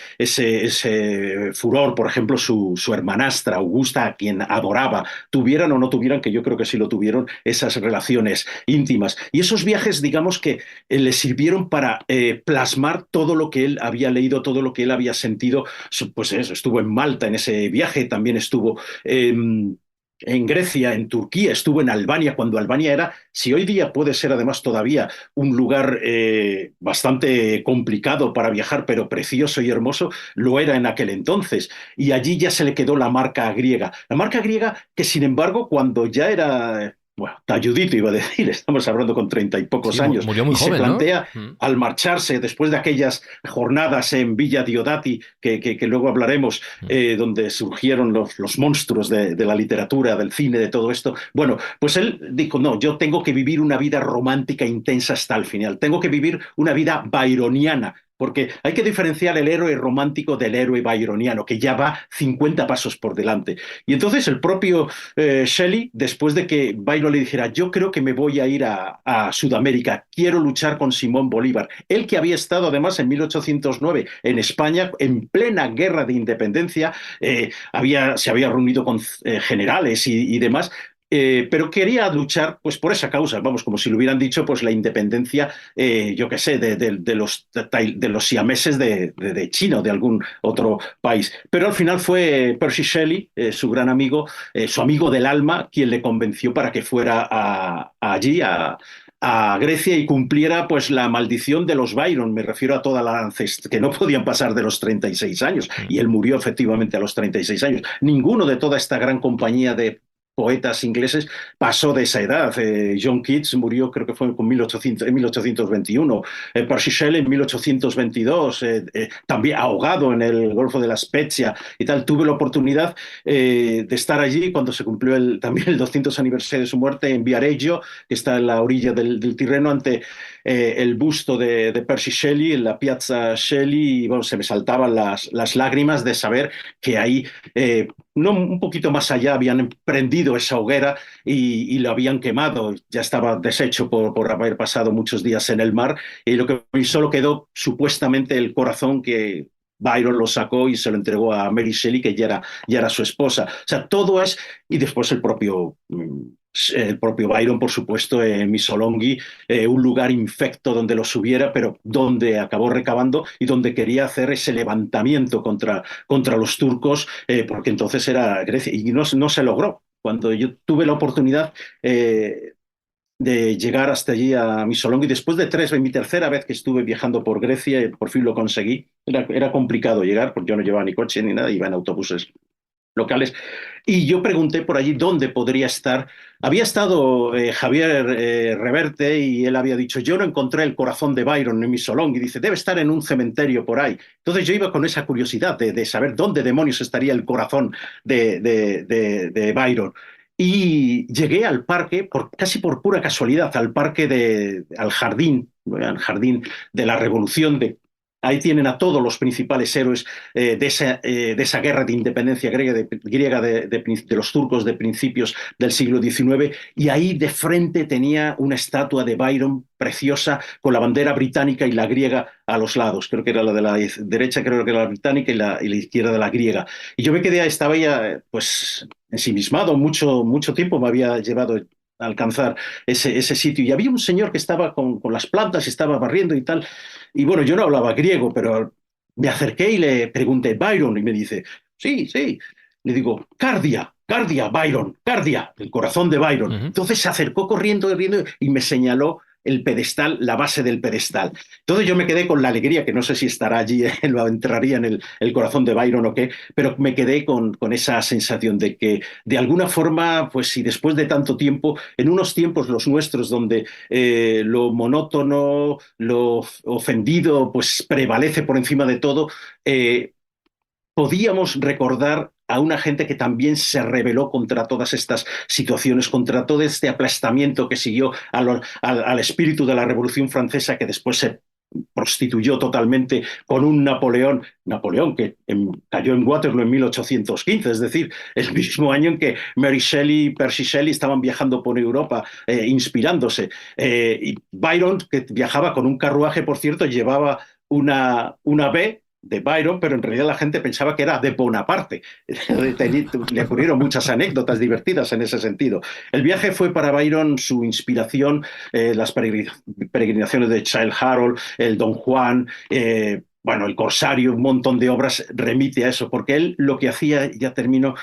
furor. Por ejemplo, su hermanastra Augusta, a quien adoraba, tuvieran o no tuvieran, que yo creo que sí lo tuvieron, esas relaciones íntimas. Y esos viajes, digamos que le sirvieron para plasmar todo lo que él había leído, todo lo que él había sentido. Pues eso, estuvo en Malta en ese viaje, también estuvo en Grecia, en Turquía, estuvo en Albania, cuando Albania era, si hoy día puede ser además todavía un lugar bastante complicado para viajar, pero precioso y hermoso, lo era en aquel entonces. Y allí ya se le quedó la marca griega. La marca griega que, sin embargo, cuando ya era... Bueno, talludito iba a decir, estamos hablando con 30 y pocos años. Murió muy y joven, se plantea, ¿no? al marcharse, después de aquellas jornadas en Villa Diodati, que luego hablaremos, donde surgieron los monstruos de la literatura, del cine, de todo esto. Bueno, pues él dijo, no, yo tengo que vivir una vida romántica intensa hasta el final. Tengo que vivir una vida byroniana, porque hay que diferenciar el héroe romántico del héroe byroniano, que ya va 50 pasos por delante. Y entonces el propio Shelley, después de que Byron le dijera, yo creo que me voy a ir a Sudamérica, quiero luchar con Simón Bolívar, él que había estado además en 1809 en España, en plena guerra de independencia, se había reunido con generales y demás, pero quería luchar pues por esa causa, vamos, como si le hubieran dicho pues la independencia, yo qué sé, de los siameses de China o de algún otro país. Pero al final fue Percy Shelley, su gran amigo, su amigo del alma, quien le convenció para que fuera allí a Grecia y cumpliera pues la maldición de los Byron. Me refiero a toda la ancestría, que no podían pasar de los 36 años, y él murió efectivamente a los 36 años. Ninguno de toda esta gran compañía de poetas ingleses pasó de esa edad. John Keats murió, creo que fue en 1821, Percy Shelley en 1822, también ahogado en el Golfo de la Spezia y tal. Tuve la oportunidad de estar allí cuando se cumplió también el 200 aniversario de su muerte en Viareggio, que está en la orilla del Tirreno, ante el busto de Percy Shelley, en la Piazza Shelley, y bueno, se me saltaban las lágrimas de saber que ahí, no, un poquito más allá, habían prendido esa hoguera y lo habían quemado. Ya estaba deshecho por haber pasado muchos días en el mar, y solo quedó supuestamente el corazón que Byron lo sacó y se lo entregó a Mary Shelley, que ya era su esposa. O sea, todo es... Y después el propio Byron, por supuesto, en Missolonghi, un lugar infecto donde los hubiera, pero donde acabó recabando y donde quería hacer ese levantamiento contra los turcos, porque entonces era Grecia, y no se logró. Cuando yo tuve la oportunidad de llegar hasta allí a Missolonghi, después de mi tercera vez que estuve viajando por Grecia, por fin lo conseguí. Era complicado llegar, porque yo no llevaba ni coche ni nada, iba en autobuses locales, y yo pregunté por allí dónde podría estar. Había estado Javier Reverte, y él había dicho: yo no encontré el corazón de Byron en Missolonghi, dice, debe estar en un cementerio por ahí. Entonces yo iba con esa curiosidad de saber dónde demonios estaría el corazón de Byron. Y llegué al parque, casi por pura casualidad, al jardín de la Revolución. Ahí tienen a todos los principales héroes de esa guerra de independencia griega de los turcos de principios del siglo XIX, y ahí de frente tenía una estatua de Byron preciosa, con la bandera británica y la griega a los lados. Creo que era la de la derecha, creo que era la británica, y la izquierda de la griega. Y yo estaba ya pues ensimismado, mucho tiempo me había llevado a alcanzar ese sitio, y había un señor que estaba con las plantas y estaba barriendo y tal. Y bueno, yo no hablaba griego, pero me acerqué y le pregunté: Byron, y me dice: sí. Le digo: Cardia, Byron, Cardia, el corazón de Byron. Entonces se acercó corriendo y me señaló el pedestal, la base del pedestal. Entonces yo me quedé con la alegría, que no sé si estará allí, entraría en el corazón de Byron o qué, pero me quedé con esa sensación de que, de alguna forma, pues si después de tanto tiempo, en unos tiempos los nuestros, donde lo monótono, lo ofendido, pues prevalece por encima de todo, podíamos recordar a una gente que también se rebeló contra todas estas situaciones, contra todo este aplastamiento que siguió al espíritu de la Revolución Francesa, que después se prostituyó totalmente con un Napoleón que cayó en Waterloo en 1815, es decir, el mismo año en que Mary Shelley y Percy Shelley estaban viajando por Europa, inspirándose. Y Byron, que viajaba con un carruaje, por cierto, llevaba una B de Byron, pero en realidad la gente pensaba que era de Bonaparte. Le ocurrieron muchas anécdotas divertidas en ese sentido. El viaje fue para Byron su inspiración, las peregrinaciones de Childe Harold, el Don Juan, bueno, el Corsario, un montón de obras remite a eso, porque él lo que hacía, ya termino,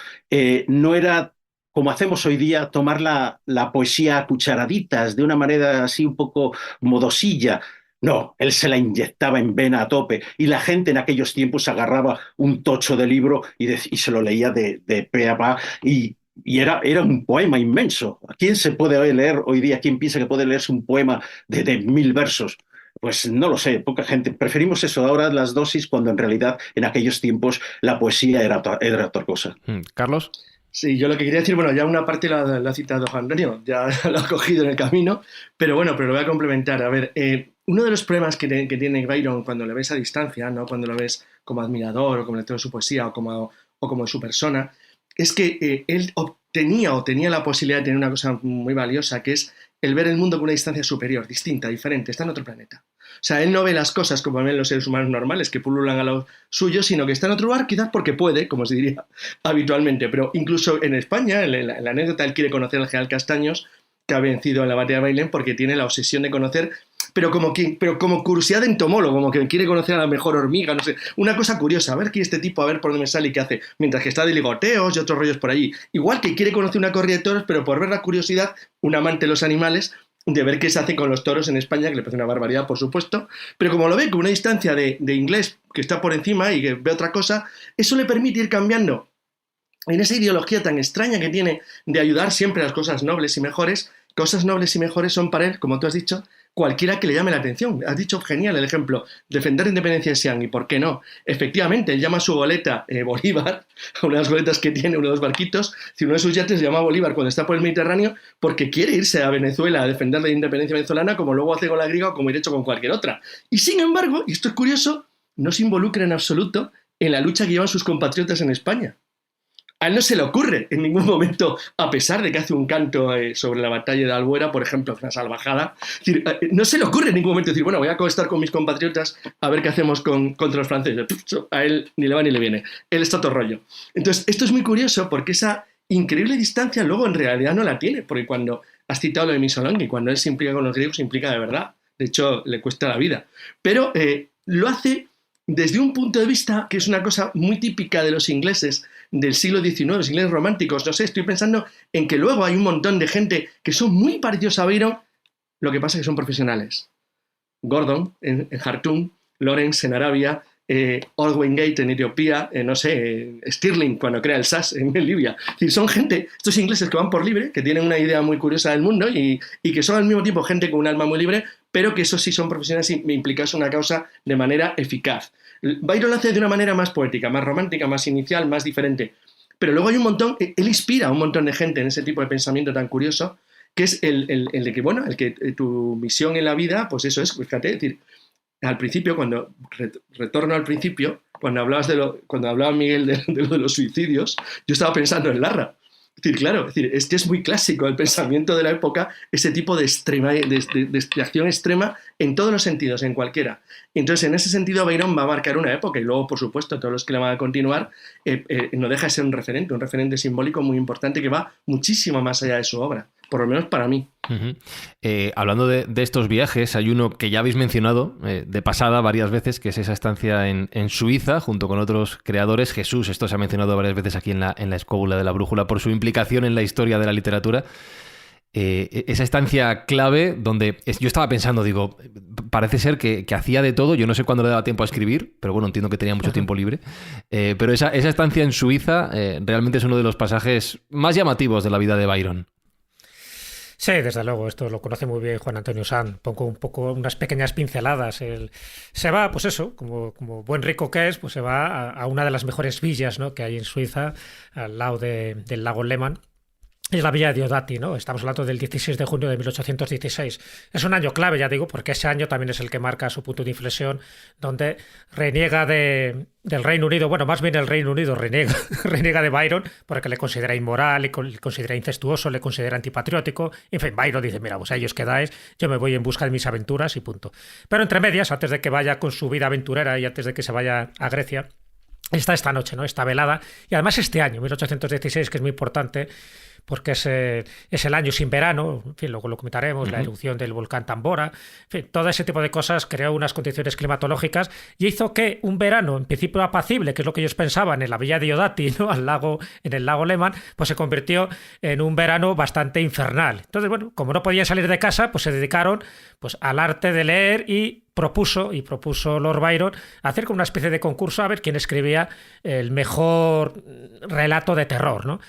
no era, como hacemos hoy día, tomar la poesía a cucharaditas, de una manera así un poco modosilla. No, él se la inyectaba en vena a tope, y la gente en aquellos tiempos agarraba un tocho de libro y se lo leía de pe a pa, y era un poema inmenso. ¿Quién se puede leer hoy día? ¿Quién piensa que puede leerse un poema de 1000 versos? Pues no lo sé, poca gente. Preferimos eso ahora, las dosis, cuando en realidad en aquellos tiempos la poesía era otra cosa. ¿Carlos? Sí, yo lo que quería decir, bueno, ya una parte la ha citado Juan Antonio, ya lo ha cogido en el camino, pero bueno, pero lo voy a complementar. A ver, uno de los problemas que tiene Byron cuando le ves a distancia, ¿no? Cuando lo ves como admirador o como lector de su poesía o como su persona, es que él tenía la posibilidad de tener una cosa muy valiosa, que es el ver el mundo con una distancia superior, distinta, diferente, está en otro planeta. O sea, él no ve las cosas como ven los seres humanos normales que pululan a lo suyo, sino que está en otro lugar, quizás porque puede, como se diría habitualmente. Pero incluso en España, en la anécdota, él quiere conocer al general Castaños, que ha vencido en la batalla de Bailén, porque tiene la obsesión de conocer, pero como curiosidad de entomólogo, como que quiere conocer a la mejor hormiga, no sé, una cosa curiosa, a ver qué este tipo, a ver por dónde me sale y qué hace, mientras que está de ligoteos y otros rollos por allí. Igual que quiere conocer una corrida de toros, pero por ver la curiosidad, un amante de los animales, de ver qué se hace con los toros en España, que le parece una barbaridad, por supuesto, pero como lo ve con una distancia de inglés que está por encima y que ve otra cosa, eso le permite ir cambiando en esa ideología tan extraña que tiene de ayudar siempre a las cosas nobles y mejores son para él, como tú has dicho, cualquiera que le llame la atención. Has dicho genial el ejemplo, defender la independencia de Xi'an, ¿y por qué no? Efectivamente, él llama a su goleta Bolívar, una de las goletas que tiene, uno de los barquitos, si uno de sus yates se llama Bolívar cuando está por el Mediterráneo, porque quiere irse a Venezuela a defender la independencia venezolana, como luego hace con la griega o como he hecho con cualquier otra. Y sin embargo, y esto es curioso, no se involucra en absoluto en la lucha que llevan sus compatriotas en España. A él no se le ocurre en ningún momento, a pesar de que hace un canto sobre la batalla de Albuera, por ejemplo, una salvajada, es decir, no se le ocurre en ningún momento decir, bueno, voy a estar con mis compatriotas a ver qué hacemos contra los franceses. A él ni le va ni le viene. Él está todo rollo. Entonces, esto es muy curioso porque esa increíble distancia luego en realidad no la tiene, porque cuando has citado lo de Missolonghi, cuando él se implica con los griegos, se implica de verdad. De hecho, le cuesta la vida. Pero lo hace desde un punto de vista que es una cosa muy típica de los ingleses del siglo XIX, los ingleses románticos. No sé, estoy pensando en que luego hay un montón de gente que son muy parecidos a Byron, lo que pasa es que son profesionales. Gordon en Jartum, Lawrence en Arabia, Ordway Gate en Etiopía, Stirling cuando crea el SAS en Libia. Es decir, son gente, estos ingleses que van por libre, que tienen una idea muy curiosa del mundo y que son al mismo tiempo gente con un alma muy libre, pero que eso sí son profesionales y implicados en una causa de manera eficaz. Byron lo hace de una manera más poética, más romántica, más inicial, más diferente. Pero luego hay un montón, él inspira a un montón de gente en ese tipo de pensamiento tan curioso, que es el de que, bueno, el que tu misión en la vida, pues eso es, fíjate, es decir, al principio, cuando retorno al principio, cuando hablaba Miguel de lo de los suicidios, yo estaba pensando en Larra. Es decir, claro, es muy clásico el pensamiento de la época, ese tipo de acción extrema en todos los sentidos, en cualquiera. Y entonces, en ese sentido, Byron va a marcar una época y luego, por supuesto, todos los que le van a continuar, no deja de ser un referente simbólico muy importante que va muchísimo más allá de su obra, por lo menos para mí. Uh-huh. Hablando de estos viajes, hay uno que ya habéis mencionado de pasada varias veces, que es esa estancia en Suiza, junto con otros creadores. Jesús, esto se ha mencionado varias veces aquí en la escóbula de la brújula por su implicación en la historia de la literatura. Esa estancia clave donde yo estaba pensando, digo, parece ser que hacía de todo. Yo no sé cuándo le daba tiempo a escribir, pero bueno, entiendo que tenía mucho tiempo libre. Pero esa estancia en Suiza realmente es uno de los pasajes más llamativos de la vida de Byron. Sí, desde luego, esto lo conoce muy bien Juan Antonio Sanz. Pongo un poco unas pequeñas pinceladas. Se va, pues eso, como buen rico que es, pues se va a una de las mejores villas, ¿no?, que hay en Suiza, al lado del lago Lehmann. Es la villa de Diodati, ¿no? Estamos hablando del 16 de junio de 1816. Es un año clave, ya digo, porque ese año también es el que marca su punto de inflexión, donde reniega del Reino Unido, bueno, más bien el Reino Unido reniega de Byron, porque le considera inmoral, le considera incestuoso, le considera antipatriótico. En fin, Byron dice, mira, pues a ellos quedáis, yo me voy en busca de mis aventuras y punto. Pero entre medias, antes de que vaya con su vida aventurera y antes de que se vaya a Grecia, está esta noche, ¿no?, esta velada, y además este año, 1816, que es muy importante, porque es el año sin verano, en fin, luego lo comentaremos, la erupción del volcán Tambora, en fin, todo ese tipo de cosas creó unas condiciones climatológicas y hizo que un verano, en principio apacible, que es lo que ellos pensaban en la villa de Diodati, ¿no?, en el lago Lehmann, pues se convirtió en un verano bastante infernal. Entonces, bueno, como no podían salir de casa, pues se dedicaron pues al arte de leer y propuso Lord Byron hacer como una especie de concurso a ver quién escribía el mejor relato de terror, ¿no?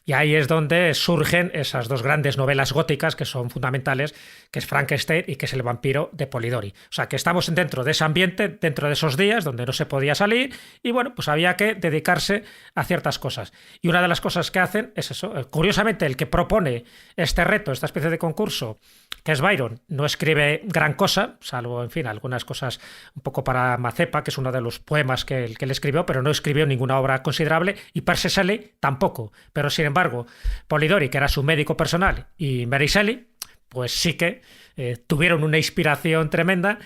Y ahí es donde surgen esas dos grandes novelas góticas que son fundamentales, que es Frankenstein y que es El vampiro de Polidori. O sea, que estamos dentro de ese ambiente, dentro de esos días donde no se podía salir y, bueno, pues había que dedicarse a ciertas cosas. Y una de las cosas que hacen es eso. Curiosamente, el que propone este reto, esta especie de concurso, que es Byron, no escribe gran cosa, salvo, en fin, algunas cosas un poco para Mazepa, que es uno de los poemas que él escribió, pero no escribió ninguna obra considerable, y Percy Shelley tampoco. Pero, sin embargo, Polidori, que era su médico personal, y Mary Shelley, pues sí que tuvieron una inspiración tremenda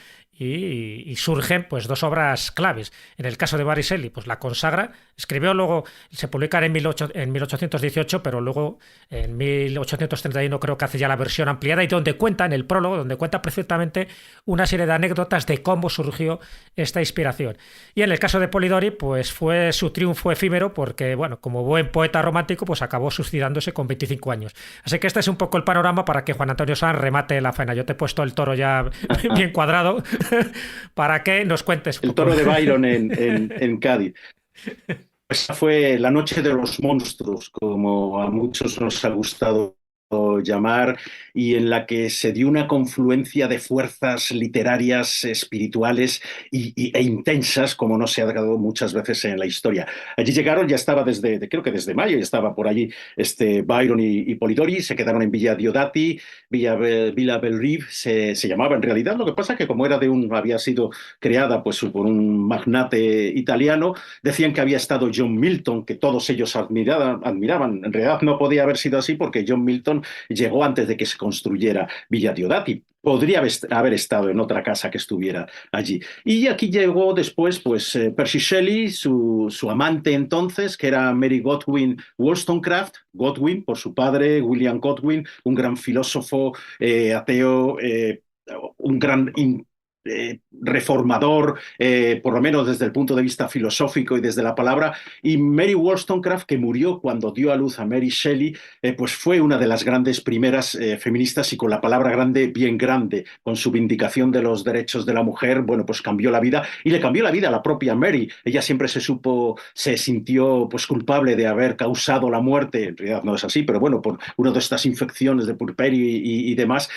y surgen pues dos obras claves. En el caso de Mary Shelley, pues la consagra, escribió luego, se publicará en 1818, pero luego en 1831 creo que hace ya la versión ampliada y donde cuenta, en el prólogo, donde cuenta perfectamente una serie de anécdotas de cómo surgió esta inspiración. Y en el caso de Polidori, pues fue su triunfo efímero porque, bueno, como buen poeta romántico, pues acabó suicidándose con 25 años. Así que este es un poco el panorama para que Juan Antonio Sanz remate la faena. Yo te he puesto el toro ya bien cuadrado para que nos cuentes. El toro de Byron en Cádiz. esa fue la noche de los monstruos, como a muchos nos ha gustado llamar, y en la que se dio una confluencia de fuerzas literarias, espirituales e intensas, como no se ha dado muchas veces en la historia. Allí llegaron, ya estaba creo que desde mayo, ya estaba por allí Byron y Polidori, se quedaron en Villa Diodati, Villa Bellerive se llamaba en realidad. Lo que pasa es que como había sido creada pues por un magnate italiano, decían que había estado John Milton, que todos ellos admiraban. En realidad no podía haber sido así, porque John Milton llegó antes de que se construyera Villa Diodati. Podría haber estado en otra casa que estuviera allí. Y aquí llegó después pues, Percy Shelley, su amante entonces, que era Mary Godwin Wollstonecraft, Godwin por su padre, William Godwin, un gran filósofo ateo, un gran reformador, por lo menos desde el punto de vista filosófico y desde la palabra. Y Mary Wollstonecraft, que murió cuando dio a luz a Mary Shelley, pues fue una de las grandes primeras feministas, y con la palabra grande, bien grande, con su vindicación de los derechos de la mujer, bueno, pues cambió la vida, y le cambió la vida a la propia Mary. Ella siempre se sintió pues culpable de haber causado la muerte, en realidad no es así, pero bueno, por una de estas infecciones de puerperio y demás,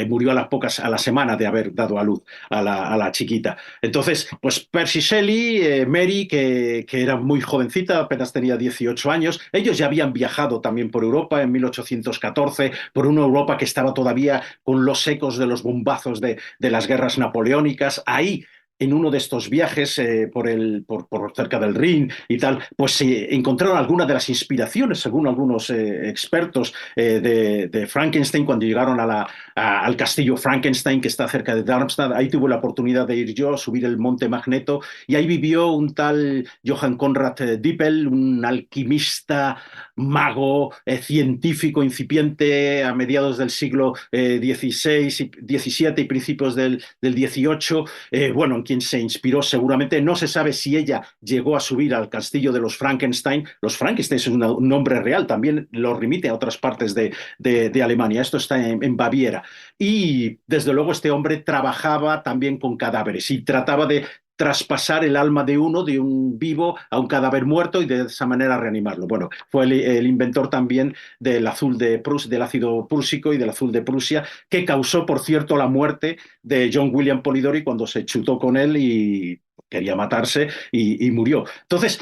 murió a la semana de haber dado a luz a la chiquita. Entonces, pues Percy Shelley, Mary, que era muy jovencita, apenas tenía 18 años, ellos ya habían viajado también por Europa en 1814, por una Europa que estaba todavía con los ecos de los bombazos de las guerras napoleónicas. Ahí, en uno de estos viajes por cerca del Rin y tal, pues se encontraron algunas de las inspiraciones, según algunos expertos, de Frankenstein, cuando llegaron al castillo Frankenstein, que está cerca de Darmstadt. Ahí tuve la oportunidad de ir yo, subir el Monte Magneto, y ahí vivió un tal Johann Conrad Dippel, un alquimista, mago, científico incipiente a mediados del siglo XVII y principios del XVIII, bueno, en quien se inspiró seguramente. No se sabe si ella llegó a subir al castillo de los Frankenstein. Los Frankenstein es un nombre real, también lo remite a otras partes de Alemania. Esto está en Baviera. Y desde luego este hombre trabajaba también con cadáveres y trataba de traspasar el alma de un vivo a un cadáver muerto, y de esa manera reanimarlo. Bueno, fue el inventor también del del ácido prúsico y del azul de Prusia, que causó, por cierto, la muerte de John William Polidori cuando se chutó con él y quería matarse y murió. Entonces,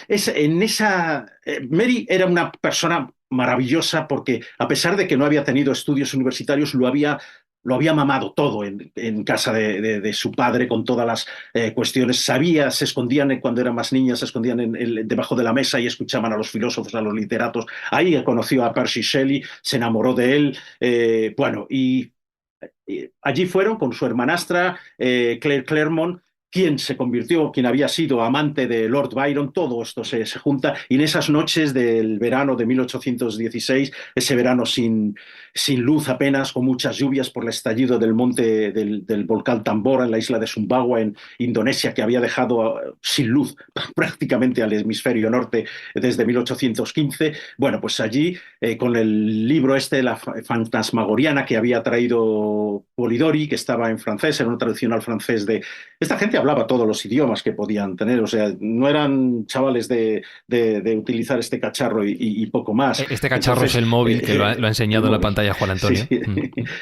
Mary era una persona maravillosa, porque a pesar de que no había tenido estudios universitarios, lo había mamado todo en casa de su padre, con todas las cuestiones. Se escondían cuando eran más niñas, se escondían debajo de la mesa y escuchaban a los filósofos, a los literatos. Ahí conoció a Percy Shelley, se enamoró de él, bueno, y allí fueron con su hermanastra, Claire Claremont, quien había sido amante de Lord Byron. Todo esto se junta, y en esas noches del verano de 1816, ese verano sin luz apenas, con muchas lluvias por el estallido del monte del volcán Tambora en la isla de Sumbawa, en Indonesia, que había dejado sin luz prácticamente al hemisferio norte desde 1815. Bueno, pues allí, con el libro la Fantasmagoriana, que había traído Polidori, que estaba en francés, era una traducción al francés de... Esta gente hablaba todos los idiomas que podían tener, o sea, no eran chavales de utilizar este cacharro y poco más. Este cacharro es el móvil, que lo ha enseñado en la pantalla Juan Antonio. Sí.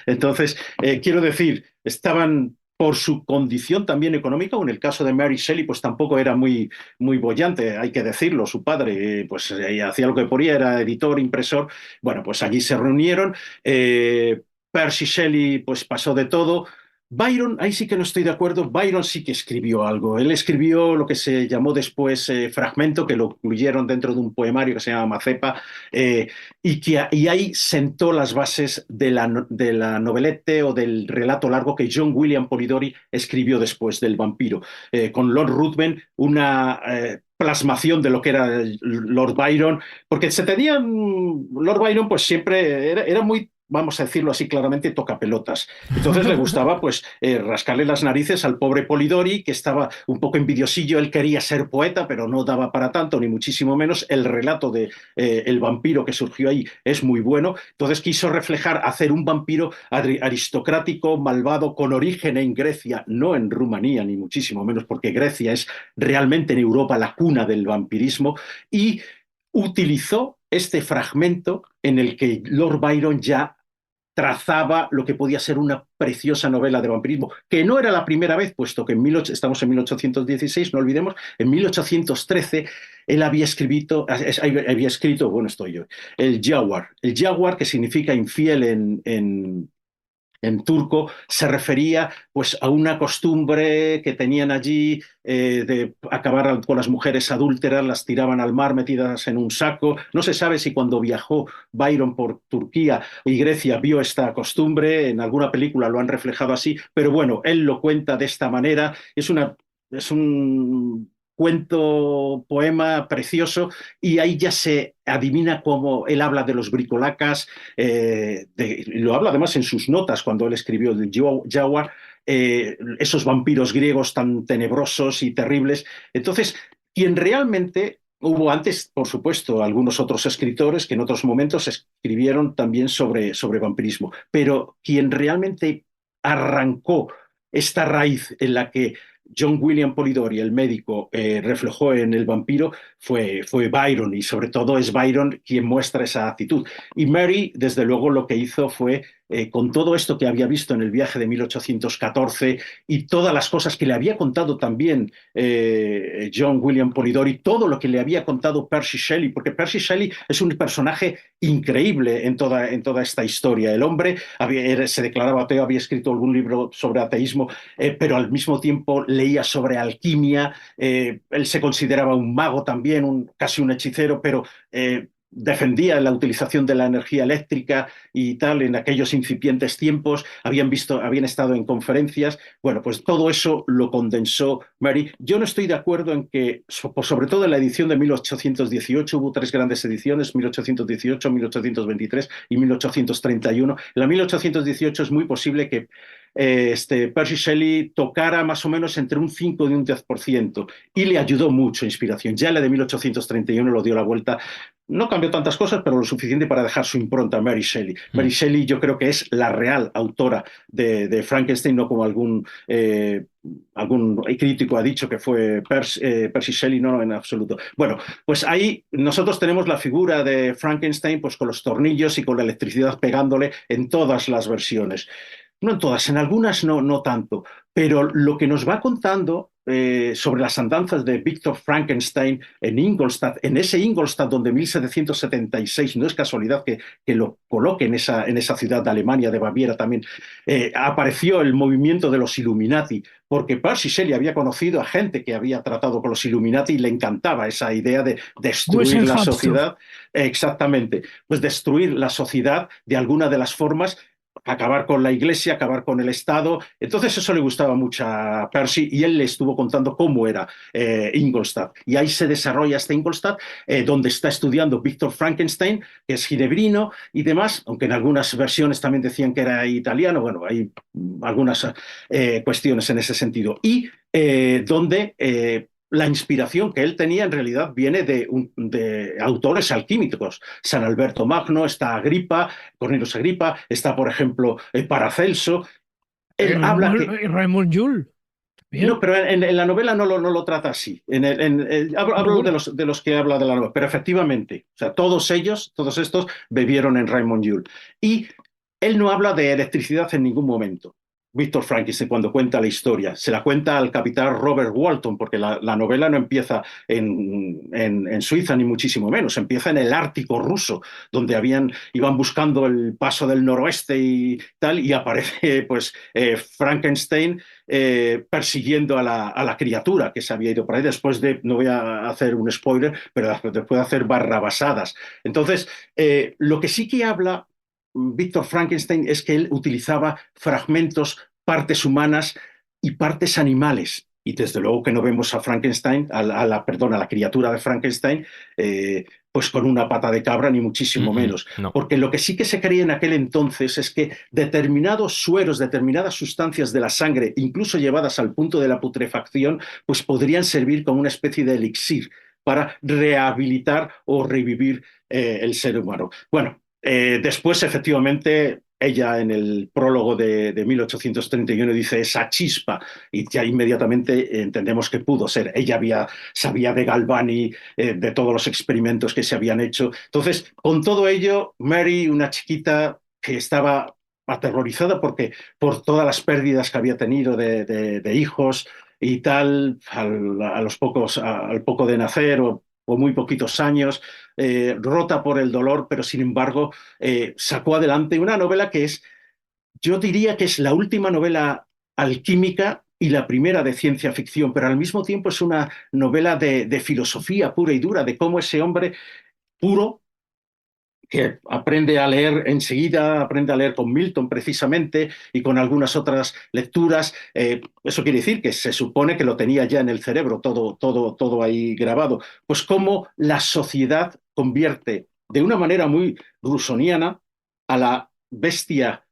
Entonces, quiero decir, estaban por su condición también económica, o en el caso de Mary Shelley, pues tampoco era muy boyante, hay que decirlo. Su padre, pues hacía lo que podía, era editor, impresor. Bueno, pues allí se reunieron. Percy Shelley, pues pasó de todo. Byron, ahí sí que no estoy de acuerdo. Byron sí que escribió algo. Él escribió lo que se llamó después Fragmento, que lo incluyeron dentro de un poemario que se llama Mazepa, y ahí sentó las bases de la novelette o del relato largo que John William Polidori escribió después del vampiro, con Lord Ruthven, una plasmación de lo que era Lord Byron, porque Lord Byron pues siempre era muy vamos a decirlo así claramente, tocapelotas. Entonces le gustaba pues rascarle las narices al pobre Polidori, que estaba un poco envidiosillo. Él quería ser poeta, pero no daba para tanto, ni muchísimo menos. El relato de el vampiro que surgió ahí es muy bueno. Entonces quiso reflejar, hacer un vampiro aristocrático, malvado, con origen en Grecia, no en Rumanía, ni muchísimo menos, porque Grecia es realmente en Europa la cuna del vampirismo, y utilizó este fragmento en el que Lord Byron ya trazaba lo que podía ser una preciosa novela de vampirismo, que no era la primera vez, puesto que estamos en 1816, no olvidemos, en 1813 él había escrito, bueno, estoy yo, el Jaguar, que significa infiel en turco, se refería pues a una costumbre que tenían allí de acabar con las mujeres adúlteras, las tiraban al mar metidas en un saco. No se sabe si cuando viajó Byron por Turquía y Grecia vio esta costumbre, en alguna película lo han reflejado así, pero bueno, él lo cuenta de esta manera. Es un cuento, poema precioso, y ahí ya se adivina cómo él habla de los bricolacas, lo habla además en sus notas cuando él escribió el Jaguar, esos vampiros griegos tan tenebrosos y terribles. Entonces, quien realmente... Hubo antes, por supuesto, algunos otros escritores que en otros momentos escribieron también sobre vampirismo, pero quien realmente arrancó esta raíz en la que John William Polidori, el médico, reflejó en el vampiro, fue Byron, y sobre todo es Byron quien muestra esa actitud. Y Mary, desde luego, lo que hizo fue, con todo esto que había visto en el viaje de 1814 y todas las cosas que le había contado también John William Polidori, todo lo que le había contado Percy Shelley, porque Percy Shelley es un personaje increíble en toda esta historia. El hombre se declaraba ateo, había escrito algún libro sobre ateísmo, pero al mismo tiempo leía sobre alquimia. Él se consideraba un mago también, casi un hechicero, pero defendía la utilización de la energía eléctrica y tal en aquellos incipientes tiempos. Habían estado en conferencias. Bueno, pues todo eso lo condensó Mary. Yo no estoy de acuerdo en que, sobre todo en la edición de 1818, hubo 3 grandes ediciones, 1818, 1823 y 1831. En la 1818 es muy posible que Percy Shelley tocara más o menos entre un 5 y un 10%, y le ayudó mucho inspiración. Ya la de 1831 lo dio la vuelta. No cambió tantas cosas, pero lo suficiente para dejar su impronta a Mary Shelley. Mary Shelley yo creo que es la real autora de Frankenstein, no como algún crítico ha dicho que fue Percy Shelley, no, en absoluto. Bueno, pues ahí nosotros tenemos la figura de Frankenstein pues con los tornillos y con la electricidad pegándole en todas las versiones. No en todas, en algunas no tanto, pero lo que nos va contando sobre las andanzas de Victor Frankenstein en Ingolstadt, en ese Ingolstadt donde 1776, no es casualidad que lo coloque en esa ciudad de Alemania, de Baviera también, apareció el movimiento de los Illuminati, porque Percy Shelley había conocido a gente que había tratado con los Illuminati y le encantaba esa idea de destruir la sociedad. Exactamente, pues destruir la sociedad de alguna de las formas, acabar con la iglesia, acabar con el Estado. Entonces eso le gustaba mucho a Percy, y él le estuvo contando cómo era Ingolstadt. Y ahí se desarrolla este Ingolstadt, donde está estudiando Víctor Frankenstein, que es ginebrino y demás, aunque en algunas versiones también decían que era italiano. Bueno, hay algunas cuestiones en ese sentido. Y donde... la inspiración que él tenía en realidad viene de autores alquímicos. San Alberto Magno, está Agripa, Cornelius Agripa, está, por ejemplo, Paracelso. Él habla que... Raymond Joule. Bien. No, pero en la novela no lo trata así. Hablo de los que habla de la novela, pero efectivamente, o sea, todos estos bebieron en Raymond Joule. Y él no habla de electricidad en ningún momento. Víctor Frankenstein, cuando cuenta la historia, se la cuenta al capitán Robert Walton, porque la novela no empieza en Suiza, ni muchísimo menos, empieza en el Ártico ruso, donde iban buscando el paso del noroeste y tal, y aparece pues Frankenstein persiguiendo a la criatura que se había ido por ahí, después de, no voy a hacer un spoiler, pero después de hacer barrabasadas. Entonces, lo que sí que habla Víctor Frankenstein es que él utilizaba fragmentos, partes humanas y partes animales. Y desde luego que no vemos a Frankenstein, a la criatura de Frankenstein, pues con una pata de cabra, ni muchísimo menos. No. Porque lo que sí que se creía en aquel entonces es que determinados sueros, determinadas sustancias de la sangre, incluso llevadas al punto de la putrefacción, pues podrían servir como una especie de elixir para rehabilitar o revivir el ser humano. Bueno, después, efectivamente, ella en el prólogo de 1831 dice esa chispa y ya inmediatamente entendemos que pudo ser. Ella sabía de Galvani, de todos los experimentos que se habían hecho. Entonces, con todo ello, Mary, una chiquita que estaba aterrorizada por todas las pérdidas que había tenido de hijos y tal, al poco de nacer o muy poquitos años, rota por el dolor, pero sin embargo sacó adelante una novela yo diría que es la última novela alquímica y la primera de ciencia ficción, pero al mismo tiempo es una novela de filosofía pura y dura, de cómo ese hombre puro, que aprende a leer enseguida, aprende a leer con Milton precisamente y con algunas otras lecturas. Eso quiere decir que se supone que lo tenía ya en el cerebro, todo ahí grabado. Pues cómo la sociedad convierte de una manera muy rusoniana a la bestia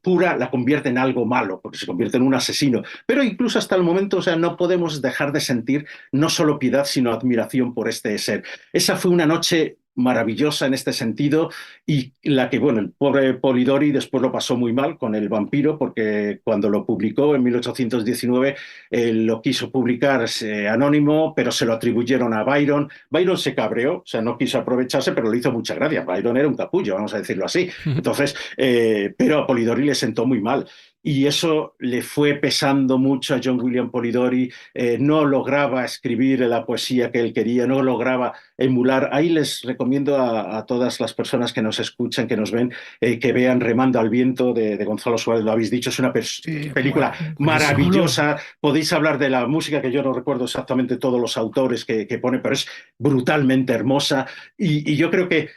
pura, la convierte en algo malo, porque se convierte en un asesino. Pero incluso hasta el momento, o sea, no podemos dejar de sentir no solo piedad, sino admiración por este ser. Esa fue una noche maravillosa en este sentido y la que, bueno, el pobre Polidori después lo pasó muy mal con El vampiro, porque cuando lo publicó en 1819 lo quiso publicar anónimo, pero se lo atribuyeron a Byron. Byron se cabreó, o sea, no quiso aprovecharse, pero le hizo mucha gracia. Byron era un capullo, vamos a decirlo así. Entonces, pero a Polidori le sentó muy mal. Y eso le fue pesando mucho a John William Polidori. No lograba escribir la poesía que él quería, no lograba emular. Ahí les recomiendo a todas las personas que nos escuchan, que nos ven, que vean Remando al viento de Gonzalo Suárez. Lo habéis dicho, es una película maravillosa. Podéis hablar de la música, que yo no recuerdo exactamente todos los autores que pone, pero es brutalmente hermosa. Y yo creo que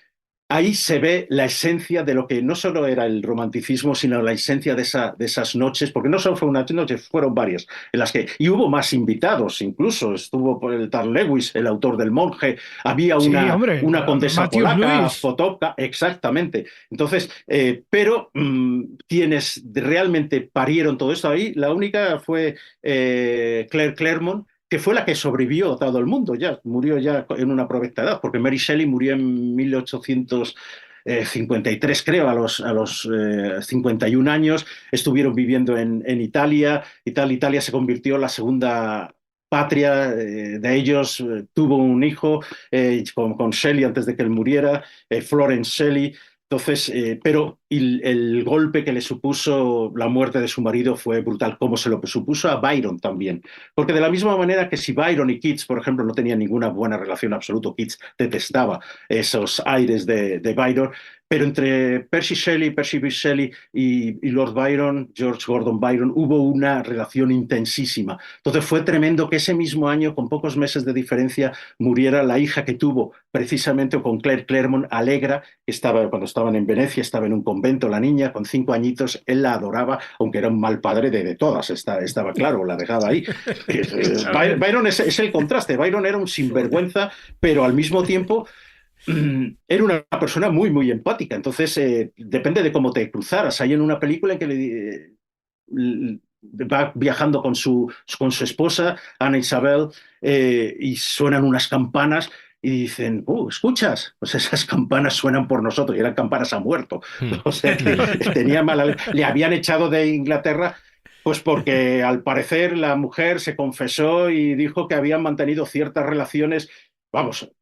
ahí se ve la esencia de lo que no solo era el romanticismo, sino la esencia de esas noches, porque no solo fue una noche, fueron varias, en las que, y hubo más invitados, incluso estuvo el tal Lewis, el autor del Monje, había una condesa polaca, Potocka, exactamente. Entonces, pero quienes realmente parieron todo esto ahí, la única fue Claire Claremont, que fue la que sobrevivió a todo el mundo, murió ya en una provecta edad, porque Mary Shelley murió en 1853, creo, a los 51 años. Estuvieron viviendo en Italia. Italia se convirtió en la segunda patria de ellos. Tuvo un hijo con Shelley antes de que él muriera, Florence Shelley. Entonces, pero el golpe que le supuso la muerte de su marido fue brutal, como se lo supuso a Byron también. Porque de la misma manera que si Byron y Keats, por ejemplo, no tenían ninguna buena relación en absoluto, Keats detestaba esos aires de Byron, pero entre Percy Bysshe Shelley y Lord Byron, George Gordon Byron, hubo una relación intensísima. Entonces fue tremendo que ese mismo año, con pocos meses de diferencia, muriera la hija que tuvo precisamente con Claire Claremont, Allegra, que cuando estaban en Venecia, estaba en un convento, la niña con 5 añitos, él la adoraba, aunque era un mal padre de todas, estaba claro, la dejaba ahí. Byron es el contraste. Byron era un sinvergüenza, pero al mismo tiempo era una persona muy, muy empática. Entonces, depende de cómo te cruzaras. Hay en una película en que va viajando con su esposa, Ana Isabel, y suenan unas campanas y dicen, ¿escuchas? Pues esas campanas suenan por nosotros, y eran campanas a muerto. O sea, que le habían echado de Inglaterra, pues porque al parecer la mujer se confesó y dijo que habían mantenido ciertas relaciones, vamos,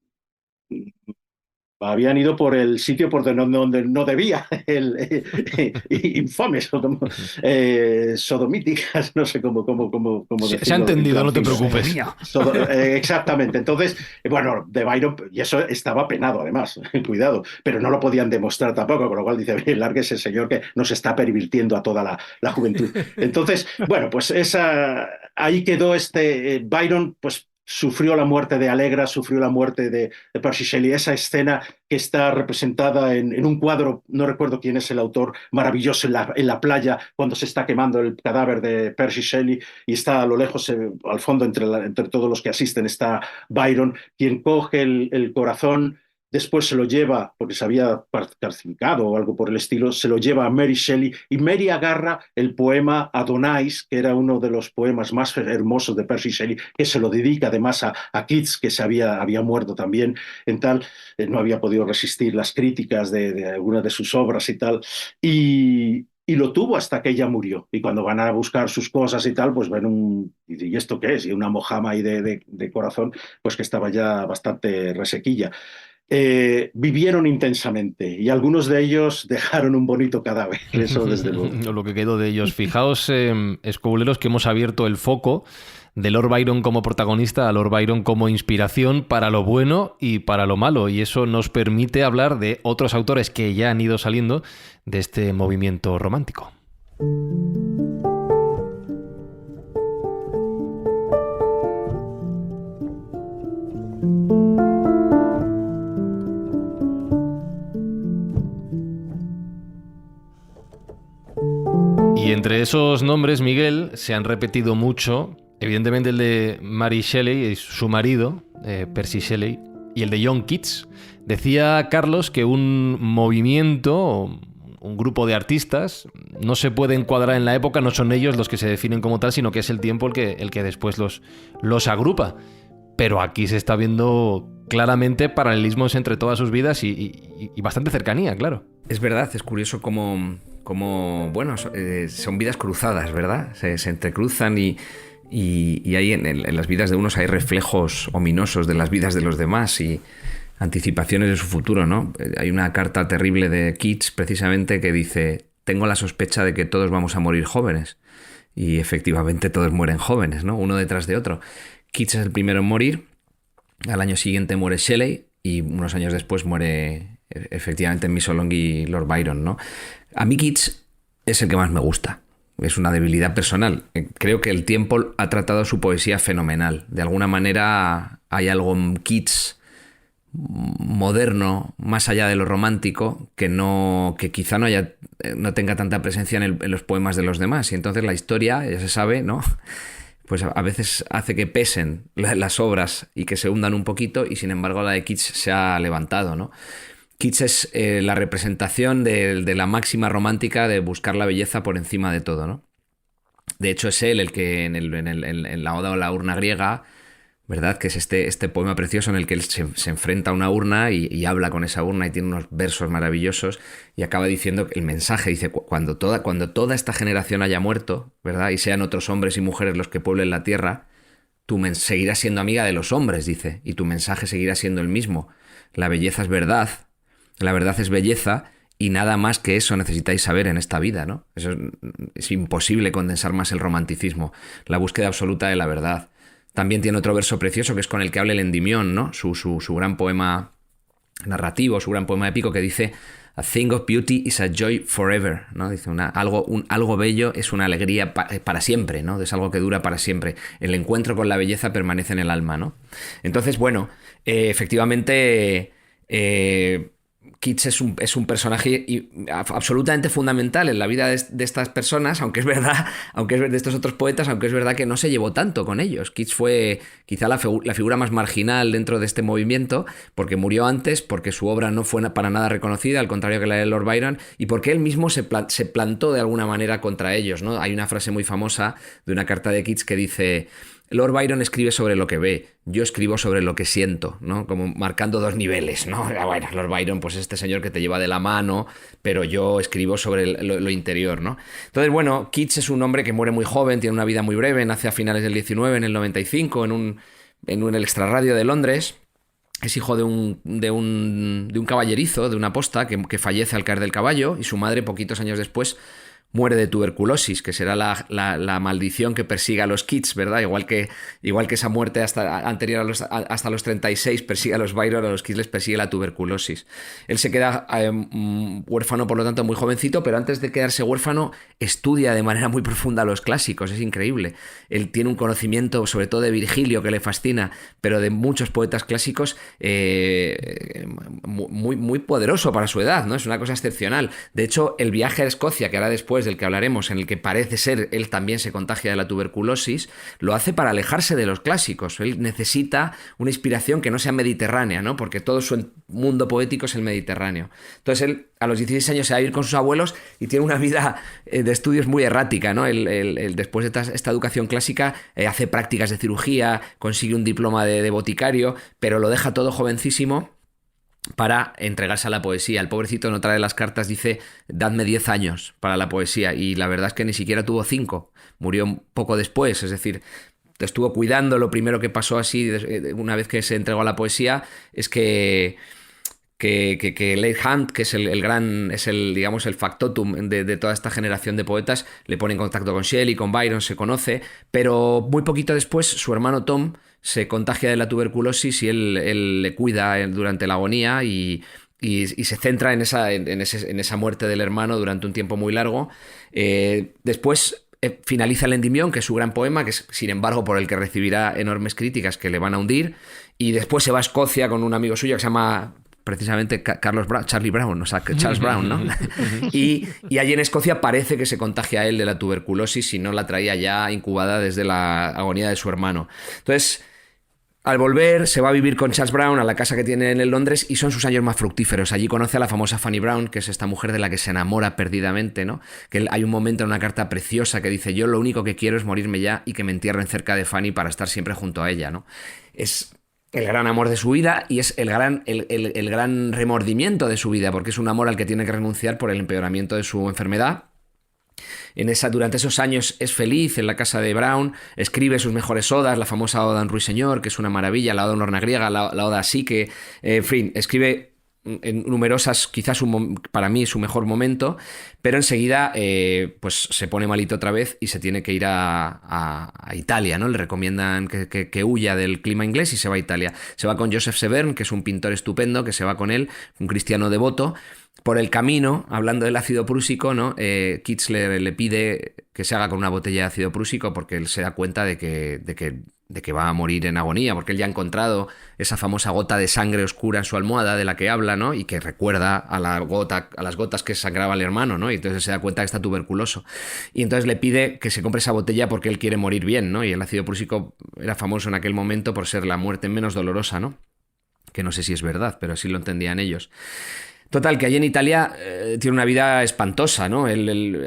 habían ido por el sitio por donde no debía, infames, sodomíticas, no sé cómo decirlo. Se ha entendido, no te preocupes. Exactamente. Entonces, bueno, de Byron, y eso estaba penado además, cuidado, pero no lo podían demostrar tampoco, con lo cual dice, lárguese señor que nos está pervirtiendo a toda la juventud. Entonces, bueno, pues ahí quedó Byron, pues sufrió la muerte de Allegra, sufrió la muerte de Percy Shelley. Esa escena que está representada en un cuadro, no recuerdo quién es el autor, maravilloso en la playa, cuando se está quemando el cadáver de Percy Shelley y está a lo lejos, al fondo, entre todos los que asisten, está Byron, quien coge el corazón después se lo lleva, porque se había calcificado o algo por el estilo, se lo lleva a Mary Shelley, y Mary agarra el poema Adonais, que era uno de los poemas más hermosos de Percy Shelley, que se lo dedica además a Keats, que había muerto también en tal, no había podido resistir las críticas de algunas de sus obras y tal, y lo tuvo hasta que ella murió. Y cuando van a buscar sus cosas y tal, pues ven ¿y esto qué es? Y una mojama ahí de corazón, pues que estaba ya bastante resequilla. Vivieron intensamente y algunos de ellos dejaron un bonito cadáver, eso desde luego. Lo que quedó de ellos. Fijaos, escobuleros, que hemos abierto el foco de Lord Byron como protagonista a Lord Byron como inspiración para lo bueno y para lo malo, y eso nos permite hablar de otros autores que ya han ido saliendo de este movimiento romántico. Y entre esos nombres, Miguel, se han repetido mucho, evidentemente el de Mary Shelley, su marido, Percy Shelley, y el de John Keats. Decía Carlos que un movimiento, un grupo de artistas, no se puede encuadrar en la época, no son ellos los que se definen como tal, sino que es el tiempo el que después los agrupa. Pero aquí se está viendo claramente paralelismos entre todas sus vidas y bastante cercanía, claro. Es verdad, es curioso cómo bueno, son vidas cruzadas, ¿verdad? Se entrecruzan y ahí en las vidas de unos hay reflejos ominosos de las vidas de los demás y anticipaciones de su futuro, ¿no? Hay una carta terrible de Keats, precisamente, que dice: tengo la sospecha de que todos vamos a morir jóvenes. Y efectivamente todos mueren jóvenes, ¿no? Uno detrás de otro. Keats es el primero en morir, al año siguiente muere Shelley y unos años después muere efectivamente Missolonghi y Lord Byron, ¿no? A mí Keats es el que más me gusta. Es una debilidad personal. Creo que el tiempo ha tratado su poesía fenomenal. De alguna manera hay algo en Keats moderno, más allá de lo romántico, que quizá no tenga tanta presencia en los poemas de los demás. Y entonces la historia, ya se sabe, ¿no? Pues a veces hace que pesen las obras y que se hundan un poquito, y sin embargo la de Keats se ha levantado, ¿no? Keats es la representación de la máxima romántica de buscar la belleza por encima de todo, ¿no? De hecho, es él el que en la Oda o la urna griega, ¿verdad? Que es este poema precioso en el que él se enfrenta a una urna y habla con esa urna y tiene unos versos maravillosos y acaba diciendo el mensaje, dice: cuando toda esta generación haya muerto, ¿verdad? Y sean otros hombres y mujeres los que pueblen la tierra, tú seguirás siendo amiga de los hombres, dice, y tu mensaje seguirá siendo el mismo. La belleza es verdad. La verdad es belleza, y nada más que eso necesitáis saber en esta vida, ¿no? Es imposible condensar más el romanticismo, la búsqueda absoluta de la verdad. También tiene otro verso precioso que es con el que habla el Endymion, ¿no? Su gran poema narrativo, su gran poema épico, que dice: "A thing of beauty is a joy forever", ¿no? Dice algo bello es una alegría para siempre, ¿no? Es algo que dura para siempre. El encuentro con la belleza permanece en el alma, ¿no? Entonces, bueno, efectivamente Keats es un personaje absolutamente fundamental en la vida de estas personas, aunque es verdad, de estos otros poetas, aunque es verdad que no se llevó tanto con ellos. Keats fue quizá la figura más marginal dentro de este movimiento, porque murió antes, porque su obra no fue para nada reconocida, al contrario que la de Lord Byron, y porque él mismo se plantó de alguna manera contra ellos, ¿no? Hay una frase muy famosa de una carta de Keats que dice: Lord Byron escribe sobre lo que ve, yo escribo sobre lo que siento, ¿no? Como marcando dos niveles, ¿no? Bueno, Lord Byron, pues este señor que te lleva de la mano, pero yo escribo sobre lo interior, ¿no? Entonces, bueno, Keats es un hombre que muere muy joven, tiene una vida muy breve, nace a finales del 19, en el 95, en el extrarradio de Londres. Es hijo de un caballerizo, de una posta, que fallece al caer del caballo, y su madre, poquitos años después, muere de tuberculosis, que será la maldición que persigue a los Keats, ¿verdad? Igual que esa muerte anterior hasta los 36 persigue a los Byron, a los Keats les persigue la tuberculosis. Él se queda huérfano, por lo tanto, muy jovencito, pero antes de quedarse huérfano estudia de manera muy profunda los clásicos, es increíble. Él tiene un conocimiento, sobre todo de Virgilio, que le fascina, pero de muchos poetas clásicos muy, muy poderoso para su edad, ¿no? Es una cosa excepcional. De hecho, el viaje a Escocia, que hará después, después, del que hablaremos, en el que parece ser él también se contagia de la tuberculosis, lo hace para alejarse de los clásicos. Él necesita una inspiración que no sea mediterránea, ¿no? Porque todo su mundo poético es el Mediterráneo. Entonces él a los 16 años se va a ir con sus abuelos y tiene una vida de estudios muy errática, ¿no? Él, después de esta educación clásica hace prácticas de cirugía, consigue un diploma de boticario, pero lo deja todo jovencísimo para entregarse a la poesía. El pobrecito en otra de las cartas dice: dadme 10 años para la poesía, y la verdad es que ni siquiera tuvo 5, murió un poco después, es decir, estuvo cuidando. Lo primero que pasó así, una vez que se entregó a la poesía, es que Leigh Hunt, que es digamos, el factotum de toda esta generación de poetas, le pone en contacto con Shelley, con Byron, se conoce, pero muy poquito después su hermano Tom se contagia de la tuberculosis y él le cuida durante la agonía y se centra en esa muerte del hermano durante un tiempo muy largo. Después finaliza el Endymion, que es su gran poema, que es, sin embargo, por el que recibirá enormes críticas que le van a hundir, y después se va a Escocia con un amigo suyo que se llama precisamente Charlie Brown, o sea, Charles Brown, ¿no? y allí en Escocia parece que se contagia él de la tuberculosis y no la traía ya incubada desde la agonía de su hermano. Entonces, al volver, se va a vivir con Charles Brown a la casa que tiene en Londres, y son sus años más fructíferos. Allí conoce a la famosa Fanny Brown, que es esta mujer de la que se enamora perdidamente, ¿no? Que hay un momento en una carta preciosa que dice: yo lo único que quiero es morirme ya y que me entierren cerca de Fanny para estar siempre junto a ella, ¿no? Es el gran amor de su vida y es el gran remordimiento de su vida, porque es un amor al que tiene que renunciar por el empeoramiento de su enfermedad. Durante esos años es feliz en la casa de Brown, escribe sus mejores odas, la famosa Oda en Ruiseñor, que es una maravilla, la Oda en Lorna griega, la Oda a Psique, en fin, escribe en numerosas, quizás para mí su mejor momento, pero enseguida pues se pone malito otra vez y se tiene que ir a Italia, ¿no? Le recomiendan que huya del clima inglés y se va a Italia. Se va con Joseph Severn, que es un pintor estupendo, que se va con él, un cristiano devoto. Por el camino, hablando del ácido prúsico, ¿no? Keats le pide que se haga con una botella de ácido prúsico, porque él se da cuenta de que va a morir en agonía, porque él ya ha encontrado esa famosa gota de sangre oscura en su almohada de la que habla, ¿no? Y que recuerda a las gotas que sangraba el hermano, ¿no? Y entonces se da cuenta que está tuberculoso. Y entonces le pide que se compre esa botella porque él quiere morir bien, ¿no? Y el ácido prúsico era famoso en aquel momento por ser la muerte menos dolorosa, ¿no? Que no sé si es verdad, pero así lo entendían ellos. Total, que allí en Italia tiene una vida espantosa, ¿no? El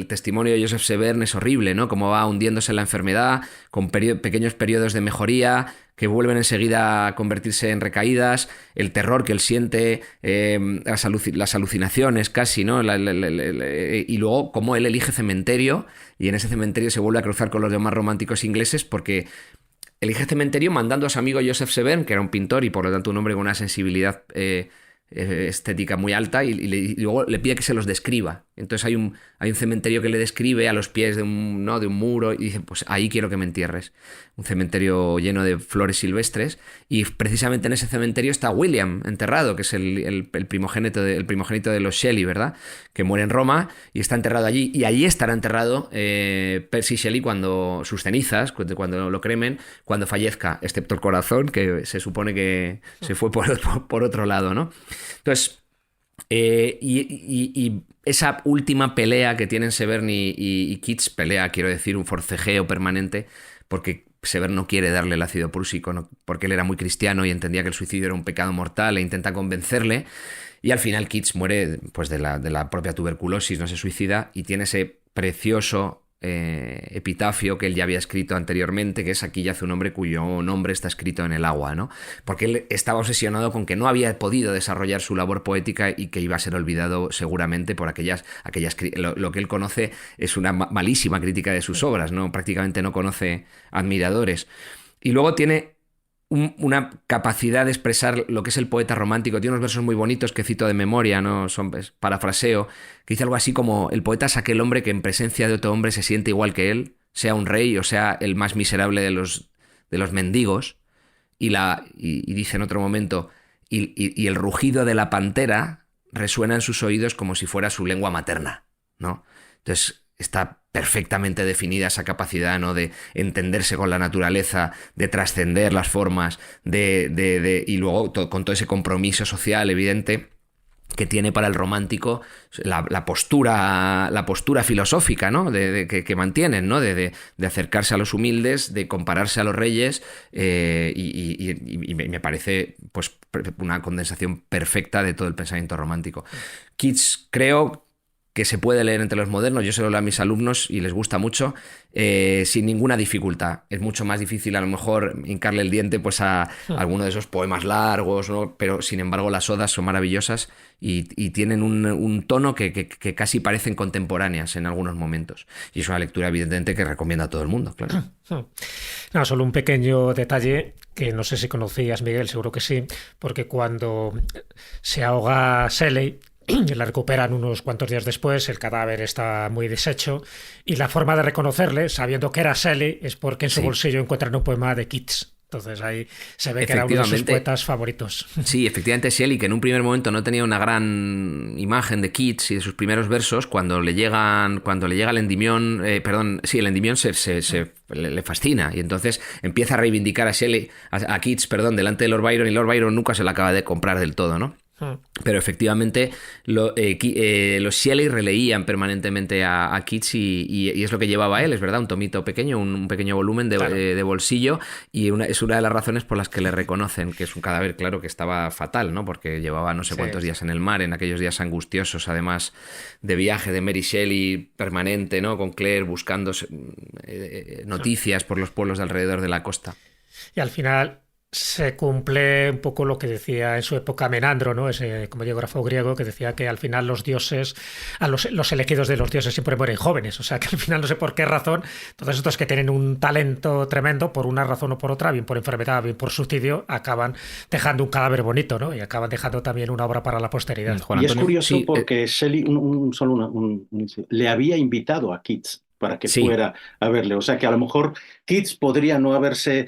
testimonio de Joseph Severn es horrible, ¿no? Cómo va hundiéndose en la enfermedad, con pequeños periodos de mejoría que vuelven enseguida a convertirse en recaídas, el terror que él siente, las alucinaciones casi, ¿no? Y luego cómo él elige cementerio, y en ese cementerio se vuelve a cruzar con los demás románticos ingleses, porque elige cementerio mandando a su amigo Joseph Severn, que era un pintor y por lo tanto un hombre con una sensibilidad estética muy alta, y luego le pide que se los describa. Entonces hay un cementerio que le describe a los pies de un muro, y dice: pues ahí quiero que me entierres. Un cementerio lleno de flores silvestres, y precisamente en ese cementerio está William enterrado, que es el primogénito de los Shelley, ¿verdad? Que muere en Roma y está enterrado allí, y allí estará enterrado Percy Shelley cuando sus cenizas, cuando lo cremen, cuando fallezca, excepto el corazón, que se supone que se fue por otro lado, ¿no? Entonces, y esa última pelea que tienen Severn y Keats, quiero decir, un forcejeo permanente, porque Severn no quiere darle el ácido prúsico, ¿no? Porque él era muy cristiano y entendía que el suicidio era un pecado mortal, e intenta convencerle, y al final Keats muere pues de la propia tuberculosis, no se suicida, y tiene ese precioso epitafio que él ya había escrito anteriormente, que es: aquí yace un hombre cuyo nombre está escrito en el agua, ¿no? Porque él estaba obsesionado con que no había podido desarrollar su labor poética y que iba a ser olvidado seguramente por lo que él conoce es una malísima crítica de sus obras, ¿no? Prácticamente no conoce admiradores. Y luego tiene una capacidad de expresar lo que es el poeta romántico. Tiene unos versos muy bonitos que cito de memoria, ¿no? Parafraseo, que dice algo así como: el poeta es aquel hombre que en presencia de otro hombre se siente igual que él, sea un rey o sea el más miserable de los mendigos. Y dice en otro momento: y el rugido de la pantera resuena en sus oídos como si fuera su lengua materna, ¿no? Entonces está perfectamente definida esa capacidad, ¿no? De entenderse con la naturaleza, de trascender las formas, y luego con todo ese compromiso social evidente. que tiene para el romántico la postura filosófica, ¿no? Que mantienen, ¿no? De acercarse a los humildes, de compararse a los reyes, y me parece pues una condensación perfecta de todo el pensamiento romántico. Keats, creo que se puede leer entre los modernos, yo se lo leo a mis alumnos y les gusta mucho, sin ninguna dificultad. Es mucho más difícil a lo mejor hincarle el diente pues a alguno de esos poemas largos, ¿no? Pero sin embargo las odas son maravillosas y tienen un tono que casi parecen contemporáneas en algunos momentos. Y es una lectura evidentemente que recomiendo a todo el mundo, claro. No, solo un pequeño detalle que no sé si conocías, Miguel, seguro que sí, porque cuando se ahoga Shelley, la recuperan unos cuantos días después, el cadáver está muy deshecho y la forma de reconocerle, sabiendo que era Shelley, es porque en su bolsillo encuentran un poema de Keats. Entonces ahí se ve que era uno de sus poetas favoritos. Sí, efectivamente Shelley, que en un primer momento no tenía una gran imagen de Keats y de sus primeros versos, cuando le llega el Endymion, el Endymion le fascina y entonces empieza a reivindicar a Shelley, a Keats, delante de Lord Byron, y Lord Byron nunca se la acaba de comprar del todo, ¿no? Pero efectivamente los Shelley releían permanentemente a Keats y es lo que llevaba a él, es verdad, un tomito pequeño, un pequeño volumen de bolsillo, y es una de las razones por las que le reconocen que es un cadáver, claro, que estaba fatal, ¿no? Porque llevaba no sé cuántos días en el mar, en aquellos días angustiosos, además de viaje de Mary Shelley permanente, ¿no? Con Claire buscando noticias por los pueblos de alrededor de la costa. Y al final se cumple un poco lo que decía en su época Menandro, ¿no? Ese comediógrafo griego que decía que al final los dioses, los elegidos de los dioses siempre mueren jóvenes. O sea que al final no sé por qué razón, todos estos que tienen un talento tremendo, por una razón o por otra, bien por enfermedad, bien por suicidio, acaban dejando un cadáver bonito, ¿no? Y acaban dejando también una obra para la posteridad. Y es curioso porque Shelley le había invitado a Keats para que fuera a verle. O sea que a lo mejor Keats podría no haberse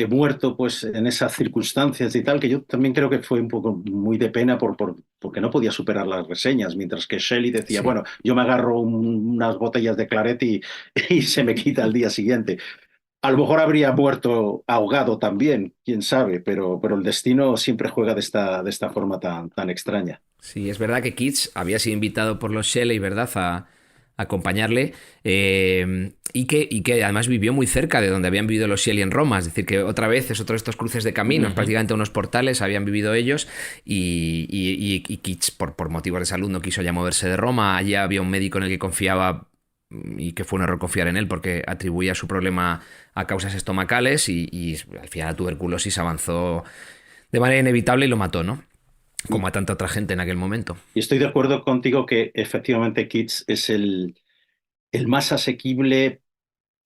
muerto pues en esas circunstancias y tal, que yo también creo que fue un poco muy de pena porque no podía superar las reseñas, mientras que Shelley decía, bueno, yo me agarro unas botellas de claret y se me quita al día siguiente. A lo mejor habría muerto ahogado también, quién sabe, pero el destino siempre juega de esta forma tan extraña. Sí, es verdad que Keats había sido invitado por los Shelley, ¿verdad?, a acompañarle, y que además vivió muy cerca de donde habían vivido los Shelley en Roma, es decir, que otra vez es otro de estos cruces de caminos, prácticamente unos portales habían vivido ellos, y Keats por motivos de salud no quiso ya moverse de Roma. Allí había un médico en el que confiaba y que fue un error confiar en él porque atribuía su problema a causas estomacales y al final la tuberculosis avanzó de manera inevitable y lo mató, ¿no? Como a tanta otra gente en aquel momento. Y estoy de acuerdo contigo que efectivamente Keats es el más asequible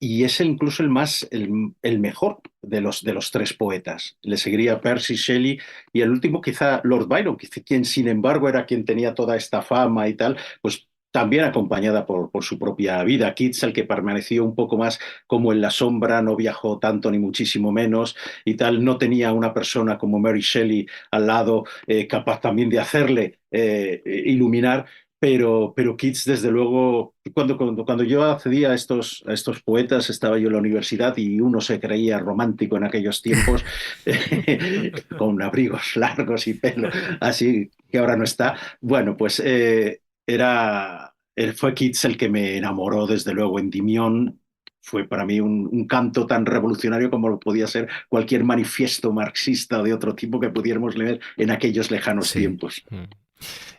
y es incluso el mejor de los tres poetas. Le seguiría Percy Shelley y el último quizá Lord Byron, quien sin embargo era quien tenía toda esta fama y tal, pues también acompañada por su propia vida. Keats, el que permaneció un poco más como en la sombra, no viajó tanto ni muchísimo menos y tal, no tenía una persona como Mary Shelley al lado capaz también de hacerle iluminar, pero Keats, desde luego, cuando yo accedía a estos poetas, estaba yo en la universidad y uno se creía romántico en aquellos tiempos, con abrigos largos y pelo, así que ahora no está. Bueno, pues fue Keats el que me enamoró, desde luego. Endymion fue para mí un canto tan revolucionario como lo podía ser cualquier manifiesto marxista o de otro tipo que pudiéramos leer en aquellos lejanos tiempos.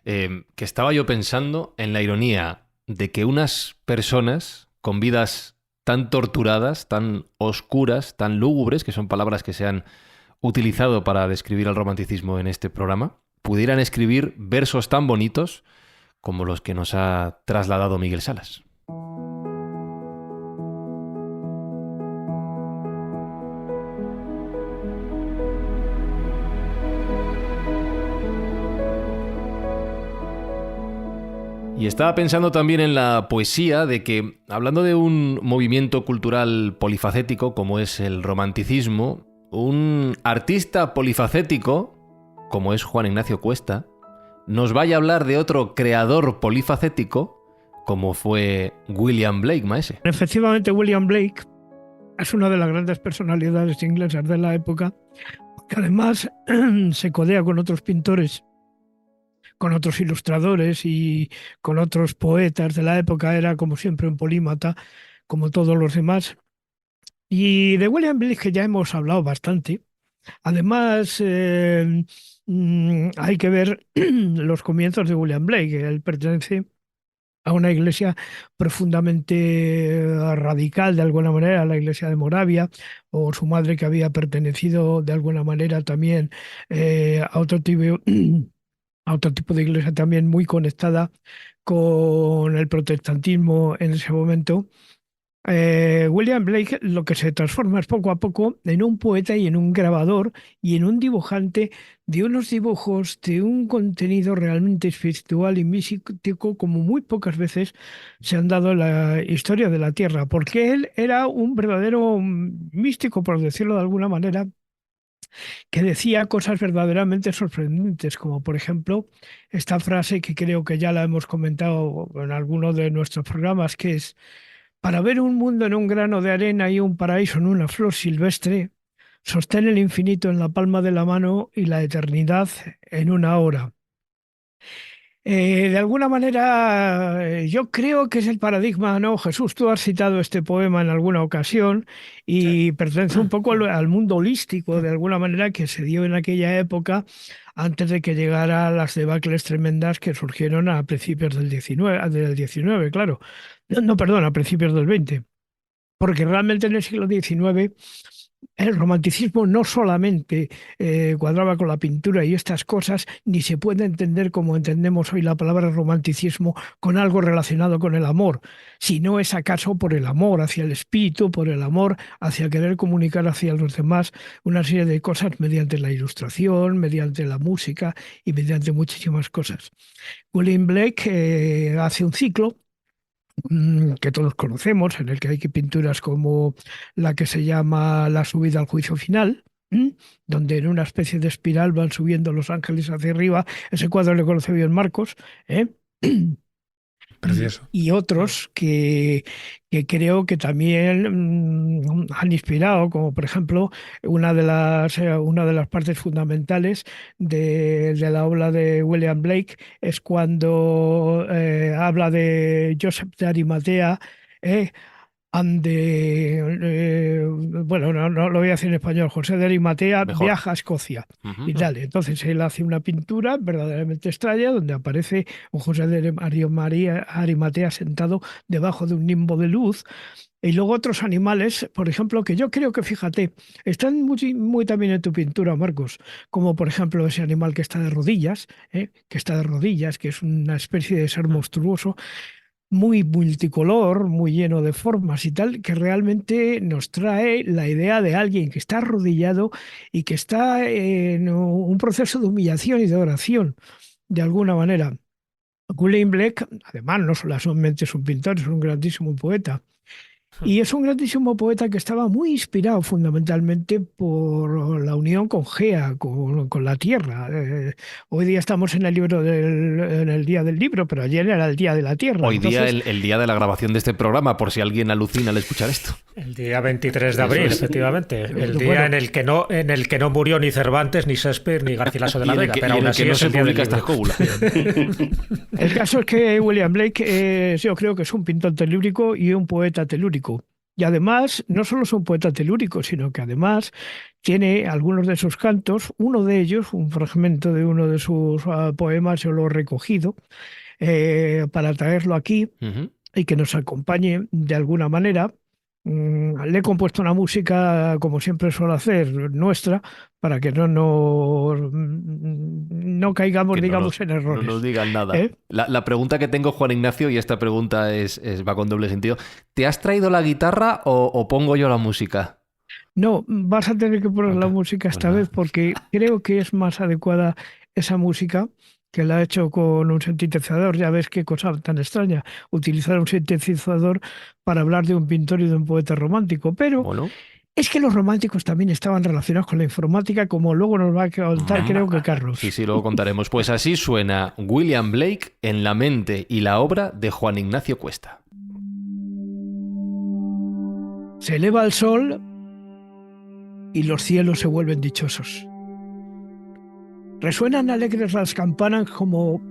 Que estaba yo pensando en la ironía de que unas personas con vidas tan torturadas, tan oscuras, tan lúgubres, que son palabras que se han utilizado para describir el romanticismo en este programa, pudieran escribir versos tan bonitos como los que nos ha trasladado Miguel Salas. Y estaba pensando también en la poesía, de que, hablando de un movimiento cultural polifacético como es el romanticismo, un artista polifacético, como es Juan Ignacio Cuesta, nos vaya a hablar de otro creador polifacético, como fue William Blake, maese. Efectivamente, William Blake es una de las grandes personalidades inglesas de la época, que además se codea con otros pintores con otros ilustradores y con otros poetas de la época, era como siempre un polímata, como todos los demás. Y de William Blake ya hemos hablado bastante. Además, hay que ver los comienzos de William Blake. Él pertenece a una iglesia profundamente radical, de alguna manera, a la iglesia de Moravia, o su madre que había pertenecido de alguna manera también a otro tipo, a otro tipo de iglesia también muy conectada con el protestantismo en ese momento. William Blake lo que se transforma es poco a poco en un poeta y en un grabador y en un dibujante de unos dibujos de un contenido realmente espiritual y místico como muy pocas veces se han dado en la historia de la Tierra, porque él era un verdadero místico, por decirlo de alguna manera, que decía cosas verdaderamente sorprendentes, como por ejemplo esta frase que creo que ya la hemos comentado en alguno de nuestros programas, que es: para ver un mundo en un grano de arena y un paraíso en una flor silvestre, sostén el infinito en la palma de la mano y la eternidad en una hora. De alguna manera, yo creo que es el paradigma, ¿no? Jesús, tú has citado este poema en alguna ocasión y pertenece un poco al mundo holístico, de alguna manera, que se dio en aquella época antes de que llegara las debacles tremendas que surgieron a principios del 19, claro. No, perdón, a principios del 20. Porque realmente en el siglo XIX el romanticismo no solamente cuadraba con la pintura y estas cosas, ni se puede entender como entendemos hoy la palabra romanticismo con algo relacionado con el amor, sino es acaso por el amor hacia el espíritu, por el amor hacia querer comunicar hacia los demás una serie de cosas mediante la ilustración, mediante la música y mediante muchísimas cosas. William Blake hace un ciclo que todos conocemos, en el que hay pinturas como la que se llama La subida al juicio final, donde en una especie de espiral van subiendo los ángeles hacia arriba. Ese cuadro le conoce bien Marcos, ¿eh? Precioso. Y otros que creo que también han inspirado, como por ejemplo una de las partes fundamentales de la obra de William Blake es cuando habla de Joseph de Arimatea, eh, bueno, no lo voy a decir en español. José de Arimatea Mejor. viaja a Escocia y Ujú. tal. Entonces él hace una pintura verdaderamente extraña donde aparece un José de Arimatea sentado debajo de un nimbo de luz. Y luego otros animales, por ejemplo, que yo creo que, fíjate, están muy también en tu pintura, Marcos, como por ejemplo ese animal que está de rodillas, que es una especie de ser monstruoso, muy multicolor, muy lleno de formas y tal, que realmente nos trae la idea de alguien que está arrodillado y que está en un proceso de humillación y de oración, de alguna manera. William Blake, además, no solamente es un pintor, es un grandísimo poeta. Y es un grandísimo poeta que estaba muy inspirado fundamentalmente por la unión con Gea, con la tierra. Hoy día estamos en en el día del libro, pero ayer era el día de la tierra. Hoy día Entonces, el día de la grabación de este programa, por si alguien alucina al escuchar esto. El día 23 de abril, efectivamente. El día Bueno. en el que no murió ni Cervantes, ni Shakespeare, ni Garcilaso de la Y en el Vega. que, Pero y en aún el así que no es se el día del publica esta libro. escóbula. el caso es que William Blake yo creo que es un pintor telúrico y un poeta telúrico. Y además, no solo es un poeta telúrico, sino que además tiene algunos de sus cantos, uno de ellos, un fragmento de uno de sus poemas, yo lo he recogido para traerlo aquí Ujú. y que nos acompañe de alguna manera. Le he compuesto una música, como siempre suelo hacer, nuestra, para que no caigamos, Que digamos, en no errores. nos digan nada. ¿Eh? La pregunta que tengo, Juan Ignacio, y esta pregunta va con doble sentido. ¿Te has traído la guitarra o pongo yo la música? No, vas a tener que poner la Ok, música esta pues vez porque creo que es más adecuada esa música que la ha hecho con un sintetizador. Ya ves qué cosa tan extraña, utilizar un sintetizador para hablar de un pintor y de un poeta romántico. Pero Bueno, es que los románticos también estaban relacionados con la informática, como luego nos va a contar, creo que Carlos. sí, luego contaremos. Pues así suena William Blake en la mente y la obra de Juan Ignacio Cuesta. Se eleva el sol y los cielos se vuelven dichosos. Resuenan alegres las campanas como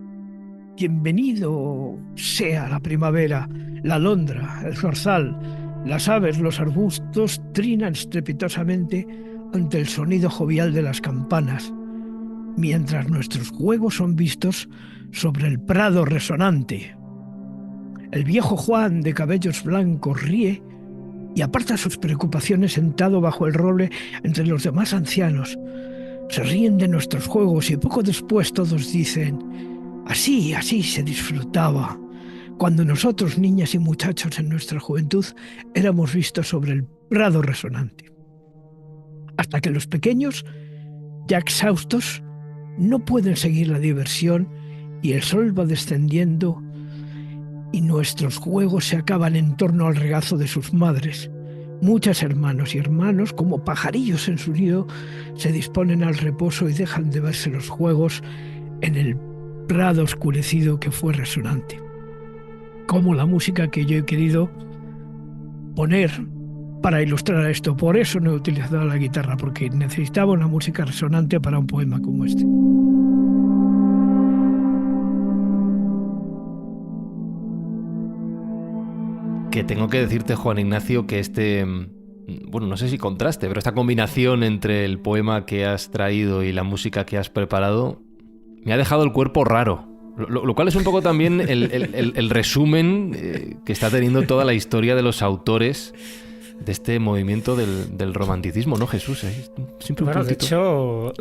bienvenido sea la primavera, la alondra, el zorzal, las aves, los arbustos trinan estrepitosamente ante el sonido jovial de las campanas, mientras nuestros juegos son vistos sobre el prado resonante. El viejo Juan de cabellos blancos ríe y aparta sus preocupaciones sentado bajo el roble entre los demás ancianos. Se ríen de nuestros juegos y poco después todos dicen: así se disfrutaba, cuando nosotros, niñas y muchachos en nuestra juventud, éramos vistos sobre el prado resonante. Hasta que los pequeños, ya exhaustos, no pueden seguir la diversión y el sol va descendiendo y nuestros juegos se acaban en torno al regazo de sus madres. Muchos hermanos y hermanos, como pajarillos en su nido, se disponen al reposo y dejan de verse los juegos en el prado oscurecido que fue resonante. Como la música que yo he querido poner para ilustrar esto. Por eso no he utilizado la guitarra, porque necesitaba una música resonante para un poema como este. Que tengo que decirte, Juan Ignacio, que bueno, no sé si contraste, pero esta combinación entre el poema que has traído y la música que has preparado me ha dejado el cuerpo raro. Lo cual es un poco también el resumen que está teniendo toda la historia de los autores de este movimiento del romanticismo, ¿no, Jesús? Siempre bueno, de hecho,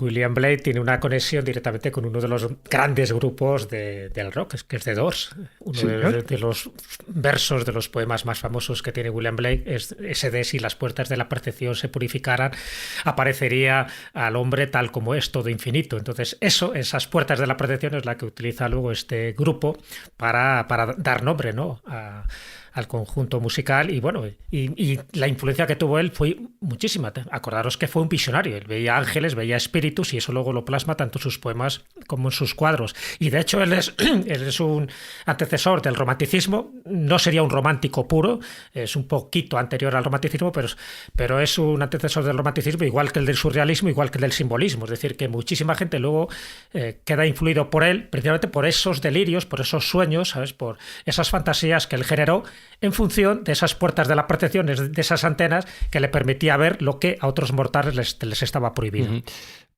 William Blake tiene una conexión directamente con uno de los grandes grupos del rock, que es The Doors. Uno de los versos de los poemas más famosos que tiene William Blake es ese de: si las puertas de la percepción se purificaran, aparecería al hombre tal como es, todo infinito. Entonces, esas puertas de la percepción es la que utiliza luego este grupo para dar nombre, ¿no?, al conjunto musical. Y bueno, y la influencia que tuvo él fue muchísima. Acordaros que fue un visionario, él veía ángeles, veía espíritus, y eso luego lo plasma tanto en sus poemas como en sus cuadros. Y de hecho él es un antecesor del romanticismo. No sería un romántico puro, es un poquito anterior al romanticismo, pero es un antecesor del romanticismo, igual que el del surrealismo, igual que el del simbolismo. Es decir, que muchísima gente luego queda influido por él, precisamente por esos delirios, por esos sueños, ¿sabes?, por esas fantasías que él generó en función de esas puertas de la percepción, de esas antenas que le permitía ver lo que a otros mortales les estaba prohibido. Uh-huh.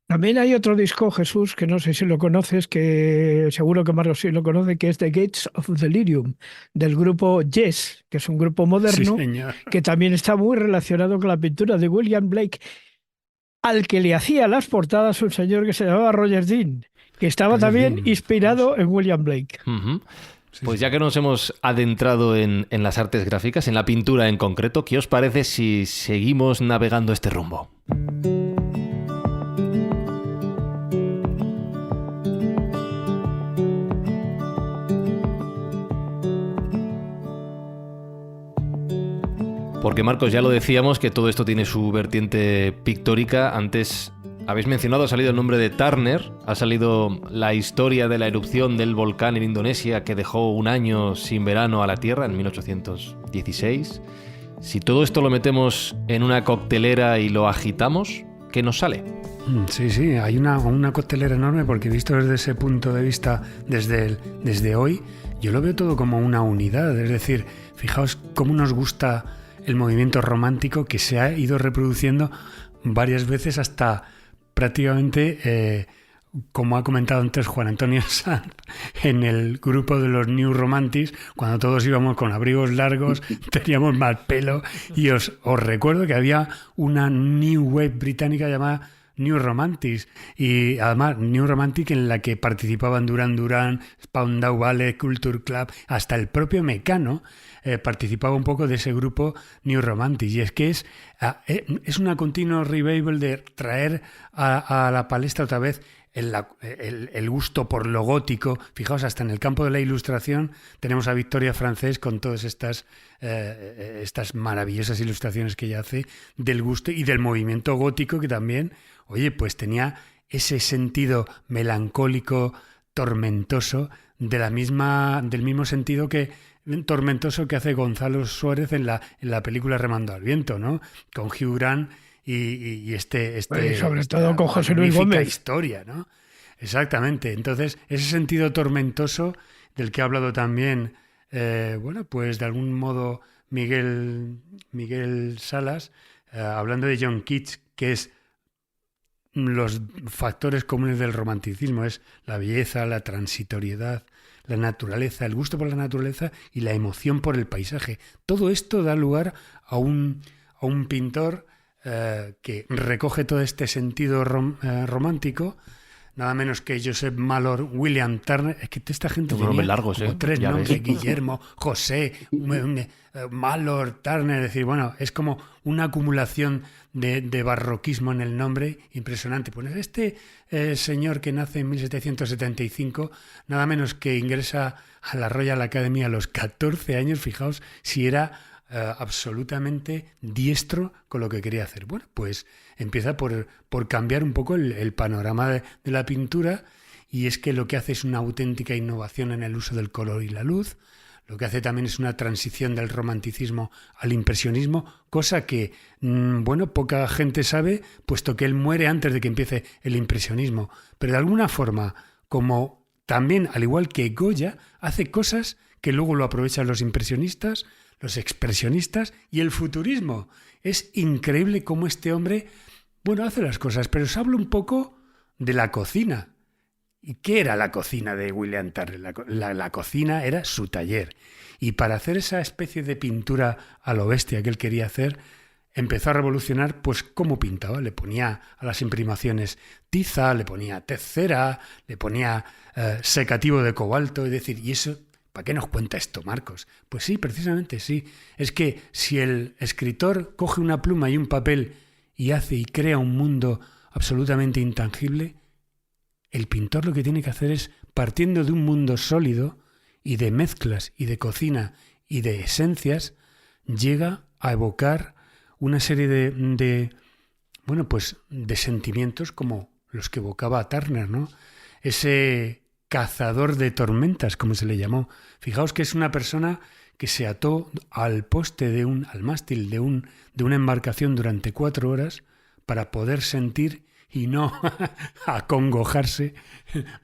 También hay otro disco, Jesús, que no sé si lo conoces, que seguro que Marlos sí lo conoce, que es The Gates of Delirium, del grupo Yes, que es un grupo moderno, sí, que también está muy relacionado con la pintura de William Blake, al que le hacía las portadas un señor que se llamaba Roger Dean, que estaba también inspirado en William Blake. Uh-huh. Pues ya que nos hemos adentrado en las artes gráficas, en la pintura en concreto, ¿qué os parece si seguimos navegando este rumbo? Porque, Marcos, ya lo decíamos, que todo esto tiene su vertiente pictórica. Antes habéis mencionado, ha salido el nombre de Turner, ha salido la historia de la erupción del volcán en Indonesia que dejó un año sin verano a la Tierra en 1816. Si todo esto lo metemos en una coctelera y lo agitamos, ¿qué nos sale? Sí, hay una coctelera enorme, porque visto desde ese punto de vista, desde hoy, yo lo veo todo como una unidad. Es decir, fijaos cómo nos gusta el movimiento romántico, que se ha ido reproduciendo varias veces hasta prácticamente, como ha comentado antes Juan Antonio Sanz, en el grupo de los New Romantics, cuando todos íbamos con abrigos largos, teníamos más pelo, y os recuerdo que había una New Wave británica llamada New Romantics, y además New Romantic, en la que participaban Duran Duran, Spandau Ballet, Culture Club, hasta el propio Mecano participaba un poco de ese grupo New Romantics. Y es que es una continua revival de traer a la palestra otra vez el gusto por lo gótico. Fijaos, hasta en el campo de la ilustración tenemos a Victoria Francés con todas estas maravillosas ilustraciones que ella hace del gusto y del movimiento gótico, que también, oye, pues tenía ese sentido melancólico, tormentoso, del mismo sentido tormentoso que hace Gonzalo Suárez en la película Remando al viento, ¿no? Con Hugh Grant y Y sobre todo con José Luis magnífica Gómez. historia, ¿no? Exactamente. Entonces, ese sentido tormentoso del que ha hablado también, pues de algún modo Miguel Salas, hablando de John Keats, que es los factores comunes del romanticismo, es la belleza, la transitoriedad, la naturaleza, el gusto por la naturaleza y la emoción por el paisaje. Todo esto da lugar a un pintor que recoge todo este sentido romántico, nada menos que Joseph Mallor, William Turner. Es que esta gente Son nombres tenía largos, como tres Ya nombres: ves. Guillermo, José, Mallor, Turner. Es decir, bueno, es como una acumulación de barroquismo en el nombre impresionante. Pues este señor que nace en 1775, nada menos que ingresa a la Royal Academy a los 14 años. Fijaos si era absolutamente diestro con lo que quería hacer. Bueno, pues empieza por cambiar un poco el panorama de la pintura, y es que lo que hace es una auténtica innovación en el uso del color y la luz. Lo que hace también es una transición del romanticismo al impresionismo, cosa que, poca gente sabe, puesto que él muere antes de que empiece el impresionismo. Pero de alguna forma, como también, al igual que Goya, hace cosas que luego lo aprovechan los impresionistas, los expresionistas y el futurismo. Es increíble cómo este hombre, hace las cosas. Pero os hablo un poco de la cocina. ¿Y qué era la cocina de William Turner? La cocina era su taller. Y para hacer esa especie de pintura a lo bestia que él quería hacer, empezó a revolucionar pues cómo pintaba. Le ponía a las imprimaciones tiza, le ponía tez cera, le ponía secativo de cobalto. Es decir, ¿y eso para qué nos cuenta esto, Marcos? Pues sí, precisamente sí. Es que si el escritor coge una pluma y un papel y hace y crea un mundo absolutamente intangible, el pintor lo que tiene que hacer es, partiendo de un mundo sólido y de mezclas y de cocina y de esencias, llega a evocar una serie de sentimientos como los que evocaba Turner, ¿no? Ese cazador de tormentas, como se le llamó. Fijaos que es una persona que se ató al poste al mástil de una embarcación durante 4 horas para poder sentir y no acongojarse,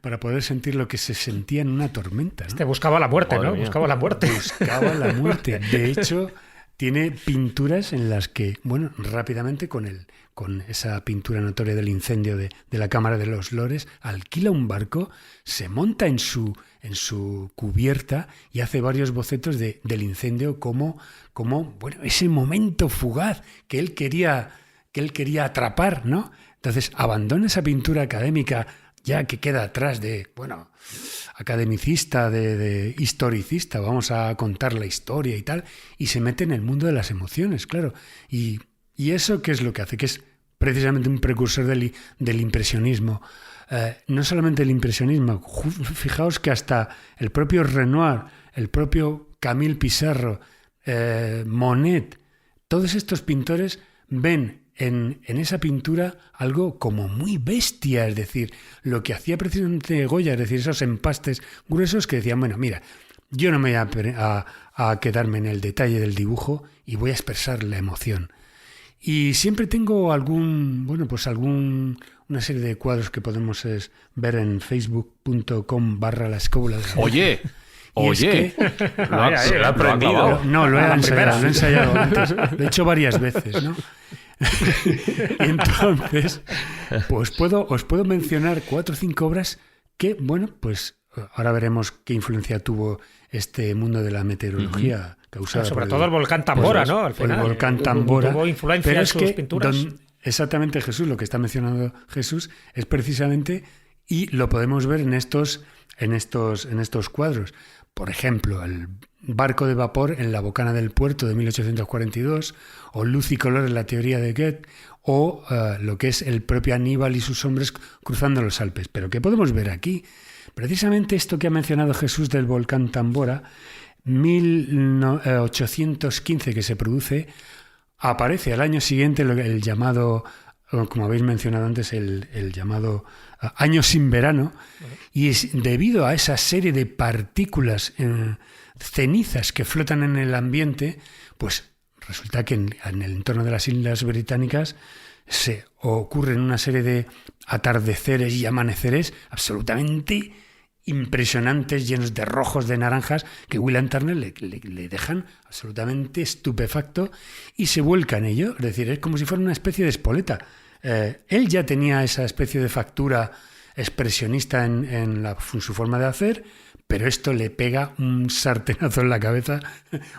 para poder sentir lo que se sentía en una tormenta, ¿no? Buscaba la muerte, Madre ¿no? mía. Buscaba la muerte. Buscaba la muerte. De hecho, tiene pinturas en las que, rápidamente con esa pintura notoria del incendio de la Cámara de los Lores, alquila un barco, se monta en su cubierta y hace varios bocetos del incendio como ese momento fugaz que él quería atrapar, ¿no? Entonces abandona esa pintura académica ya que queda atrás de, academicista, de historicista, vamos a contar la historia y tal, y se mete en el mundo de las emociones, claro. Y eso, ¿qué es lo que hace? Que es precisamente un precursor del impresionismo. No solamente el impresionismo, fijaos que hasta el propio Renoir, el propio Camille Pissarro, Monet, todos estos pintores ven en esa pintura algo como muy bestia, es decir, lo que hacía precisamente Goya, es decir, esos empastes gruesos que decían, mira, yo no me voy a quedarme en el detalle del dibujo y voy a expresar la emoción. Y siempre tengo una serie de cuadros que podemos ver en facebook.com/La Escóbula de la Brújula. Oye, lo ha aprendido. No, lo he ensayado antes. Lo he hecho varias veces, ¿no? Y entonces, pues os puedo mencionar 4 o 5 obras que, ahora veremos qué influencia tuvo este mundo de la meteorología causada sobre todo el volcán Tambora, ¿no? Al final, el volcán Tambora. Tuvo influencia pero en es sus que pinturas. Exactamente, Jesús, lo que está mencionando Jesús es precisamente, y lo podemos ver en estos cuadros. Por ejemplo, el barco de vapor en la bocana del puerto de 1842, o Luz y color en la teoría de Goethe, o lo que es el propio Aníbal y sus hombres cruzando los Alpes. Pero ¿qué podemos ver aquí? Precisamente esto que ha mencionado Jesús del volcán Tambora, 1815 que se produce, aparece al año siguiente el llamado, como habéis mencionado antes, el llamado año sin verano, y es debido a esa serie de partículas cenizas que flotan en el ambiente, pues resulta que en el entorno de las Islas Británicas se ocurren una serie de atardeceres y amaneceres absolutamente impresionantes, llenos de rojos, de naranjas, que William Turner le dejan absolutamente estupefacto y se vuelca en ello. Es decir, es como si fuera una especie de Spoleta. Él ya tenía esa especie de factura expresionista en su forma de hacer, pero esto le pega un sartenazo en la cabeza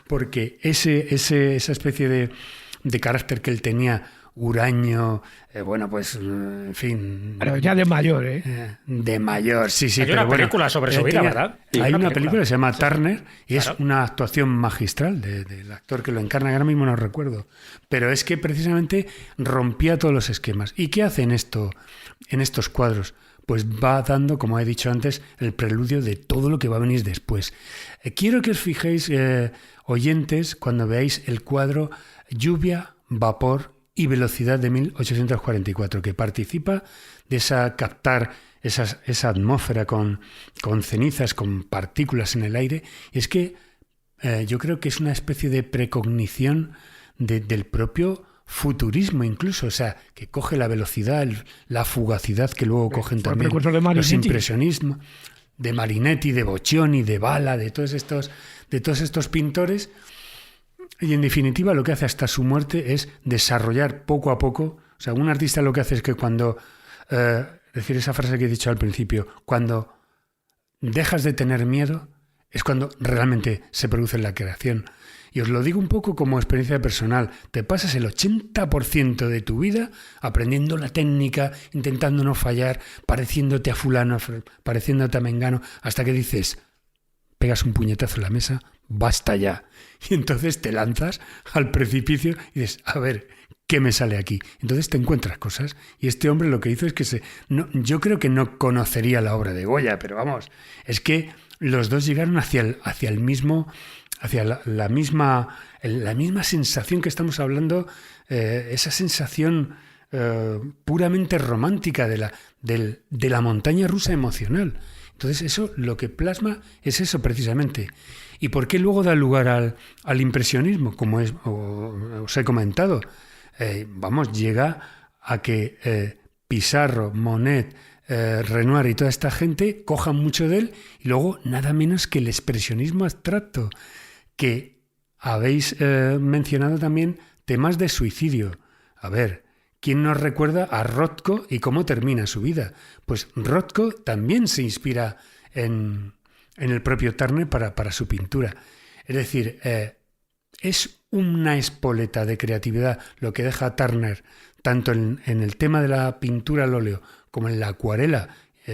porque esa especie de carácter que él tenía, huraño, en fin... Pero ya de mayor, ¿eh? De mayor, sí. Hay una película sobre su vida, ¿verdad? Hay una película que se llama Turner y es una actuación magistral del actor que lo encarna, que ahora mismo no recuerdo. Pero es que precisamente rompía todos los esquemas. ¿Y qué hace en estos cuadros? Pues va dando, como he dicho antes, el preludio de todo lo que va a venir después. Quiero que os fijéis, oyentes, cuando veáis el cuadro Lluvia, Vapor y Velocidad de 1844, que participa de captar esa atmósfera con cenizas, con partículas en el aire. Y es que yo creo que es una especie de precognición del propio futurismo incluso, o sea, que coge la velocidad, la fugacidad que luego cogen también los impresionismos, de Marinetti, de Boccioni, de Bala, de todos estos pintores. Y en definitiva lo que hace hasta su muerte es desarrollar poco a poco. O sea, un artista lo que hace es que cuando, decir esa frase que he dicho al principio, cuando dejas de tener miedo, es cuando realmente se produce la creación. Y os lo digo un poco como experiencia personal. Te pasas el 80% de tu vida aprendiendo la técnica, intentando no fallar, pareciéndote a fulano, pareciéndote a mengano, hasta que dices, pegas un puñetazo en la mesa, basta ya. Y entonces te lanzas al precipicio y dices, a ver, ¿qué me sale aquí? Entonces te encuentras cosas. Y este hombre lo que hizo es que yo creo que no conocería la obra de Goya, pero vamos, es que los dos llegaron hacia el mismo, hacia la misma sensación que estamos hablando, esa sensación puramente romántica de la montaña rusa emocional. Entonces eso lo que plasma es eso precisamente. ¿Y por qué luego da lugar al impresionismo? Como os he comentado, llega a que Pissarro, Monet, Renoir y toda esta gente cojan mucho de él y luego nada menos que el expresionismo abstracto, que habéis mencionado también temas de suicidio. A ver, ¿quién nos recuerda a Rothko y cómo termina su vida? Pues Rothko también se inspira en el propio Turner para su pintura. Es decir, es una espoleta de creatividad lo que deja Turner, tanto en el tema de la pintura al óleo como en la acuarela.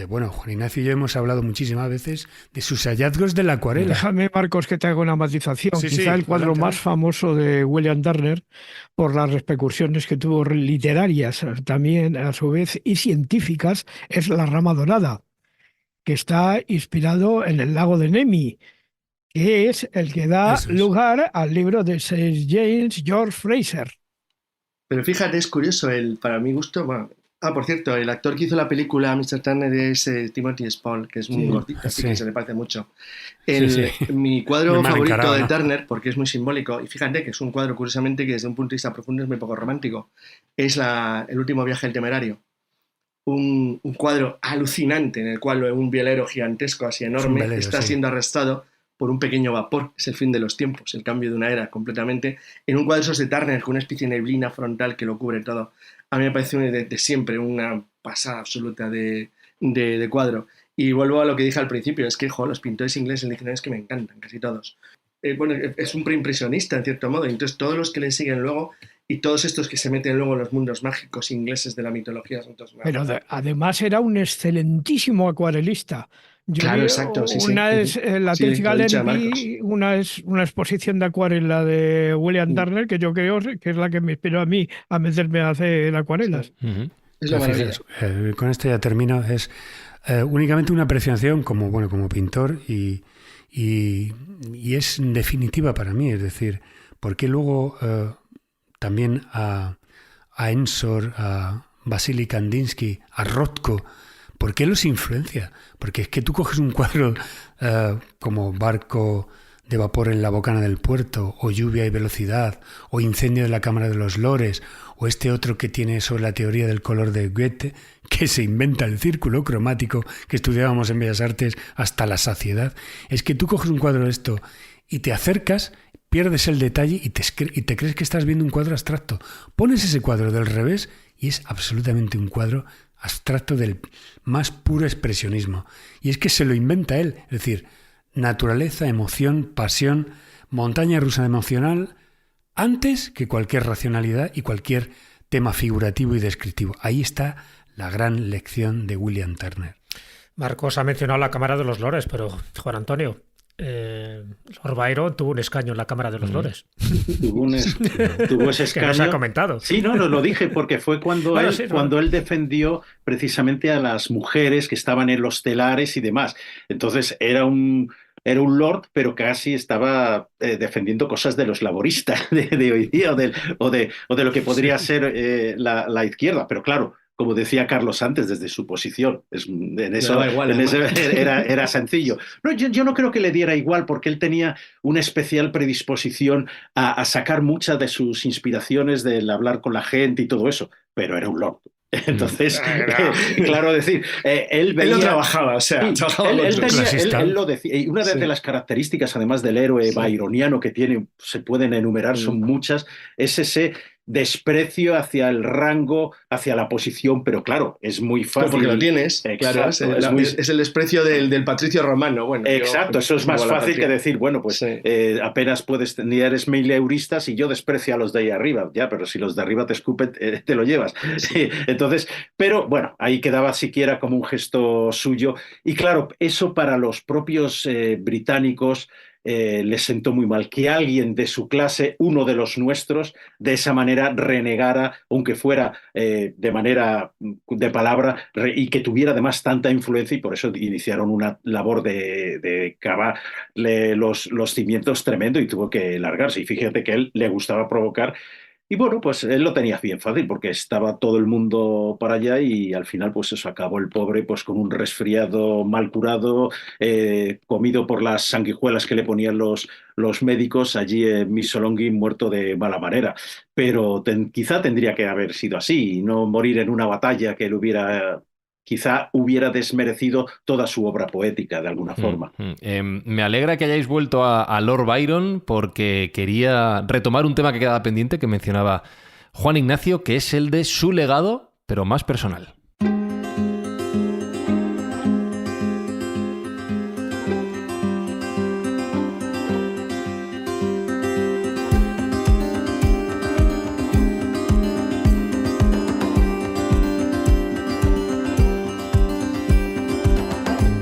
Juan Ignacio y yo hemos hablado muchísimas veces de sus hallazgos de la acuarela. Déjame, Marcos, que te haga una matización. Sí, Quizá el cuadro más famoso de William Turner, por las repercusiones que tuvo literarias también, a su vez, y científicas, es La Rama Dorada, que está inspirado en el lago de Nemi, que es el que da lugar al libro de Sir James George Fraser. Pero fíjate, es curioso, para mi gusto... por cierto, el actor que hizo la película Mr. Turner es Timothy Spall, que es muy gordito, así que se le parece mucho. Mi cuadro favorito de Turner, porque es muy simbólico, y fíjate que es un cuadro, curiosamente, que desde un punto de vista profundo es muy poco romántico, es El último viaje del temerario. Un cuadro alucinante en el cual un velero gigantesco, así enorme, está siendo arrastrado por un pequeño vapor. Es el fin de los tiempos, el cambio de una era completamente. En un cuadro esos de Turner con una especie de neblina frontal que lo cubre todo. A mí me parece de siempre una pasada absoluta de cuadro. Y vuelvo a lo que dije al principio, es que los pintores ingleses en diccionarios que me encantan, casi todos. Es un preimpresionista en cierto modo, entonces todos los que le siguen luego y todos estos que se meten luego en los mundos mágicos ingleses de la mitología son todos más. Pero además era un excelentísimo acuarelista. Exacto. Una es la Tate Gallery, una es una exposición de acuarela de William Turner, que yo creo que es la que me inspiró a mí a meterme a hacer acuarelas. Con esto ya termino. Es únicamente una apreciación como pintor y es definitiva para mí. Es decir, porque luego también a Ensor, a Vasily Kandinsky, a Rothko, ¿por qué los influencia? Porque es que tú coges un cuadro como Barco de vapor en la bocana del puerto, o lluvia y velocidad, o incendio de la Cámara de los Lores, o este otro que tiene sobre la teoría del color de Goethe, que se inventa el círculo cromático que estudiábamos en Bellas Artes hasta la saciedad. Es que tú coges un cuadro de esto y te acercas, pierdes el detalle y te crees que estás viendo un cuadro abstracto. Pones ese cuadro del revés y es absolutamente un cuadro abstracto del más puro expresionismo. Y es que se lo inventa él, es decir, naturaleza, emoción, pasión, montaña rusa emocional, antes que cualquier racionalidad y cualquier tema figurativo y descriptivo. Ahí está la gran lección de William Turner. Marcos ha mencionado la Cámara de los Lores, pero Juan Antonio, Lord Byron tuvo un escaño en la Cámara de los Lores. Tuvo ese escaño. Que no se ha comentado. Sí, no, lo dije porque fue cuando, cuando él defendió precisamente a las mujeres que estaban en los telares y demás. Entonces era un lord, pero casi estaba defendiendo cosas de los laboristas de hoy día o de lo que podría ser la izquierda. Pero claro, como decía Carlos antes, desde su posición. Era sencillo. No, yo no creo que le diera igual, porque él tenía una especial predisposición a sacar muchas de sus inspiraciones del hablar con la gente y todo eso, pero era un lord. Entonces, claro, decir, él veía... Él lo trabajaba, o sea, él lo decía. Y una de las características, además del héroe byroniano que tiene, se pueden enumerar, son muchas, es ese desprecio hacia el rango, hacia la posición, pero claro, es muy fácil. Porque lo tienes, exacto, claro, es el desprecio del patricio romano. Bueno, exacto, eso es más fácil que decir, bueno, pues apenas puedes, ni eres mileuristas y yo desprecio a los de ahí arriba, ya, pero si los de arriba te escupen, te lo llevas. Sí. Entonces, pero bueno, ahí quedaba siquiera como un gesto suyo, y claro, eso para los propios británicos les sentó muy mal que alguien de su clase, uno de los nuestros, de esa manera renegara, aunque fuera de manera de palabra, y que tuviera además tanta influencia, y por eso iniciaron una labor de cavar los cimientos tremendo, y tuvo que largarse. Y fíjate que a él le gustaba provocar. Y bueno, pues él lo tenía bien fácil porque estaba todo el mundo para allá, y al final pues eso, acabó el pobre pues con un resfriado mal curado, comido por las sanguijuelas que le ponían los médicos allí en Missolonghi, muerto de mala manera. Pero quizá tendría que haber sido así y no morir en una batalla que quizá hubiera desmerecido toda su obra poética de alguna forma. Me alegra que hayáis vuelto a Lord Byron, porque quería retomar un tema que quedaba pendiente, que mencionaba Juan Ignacio, que es el de su legado, pero más personal.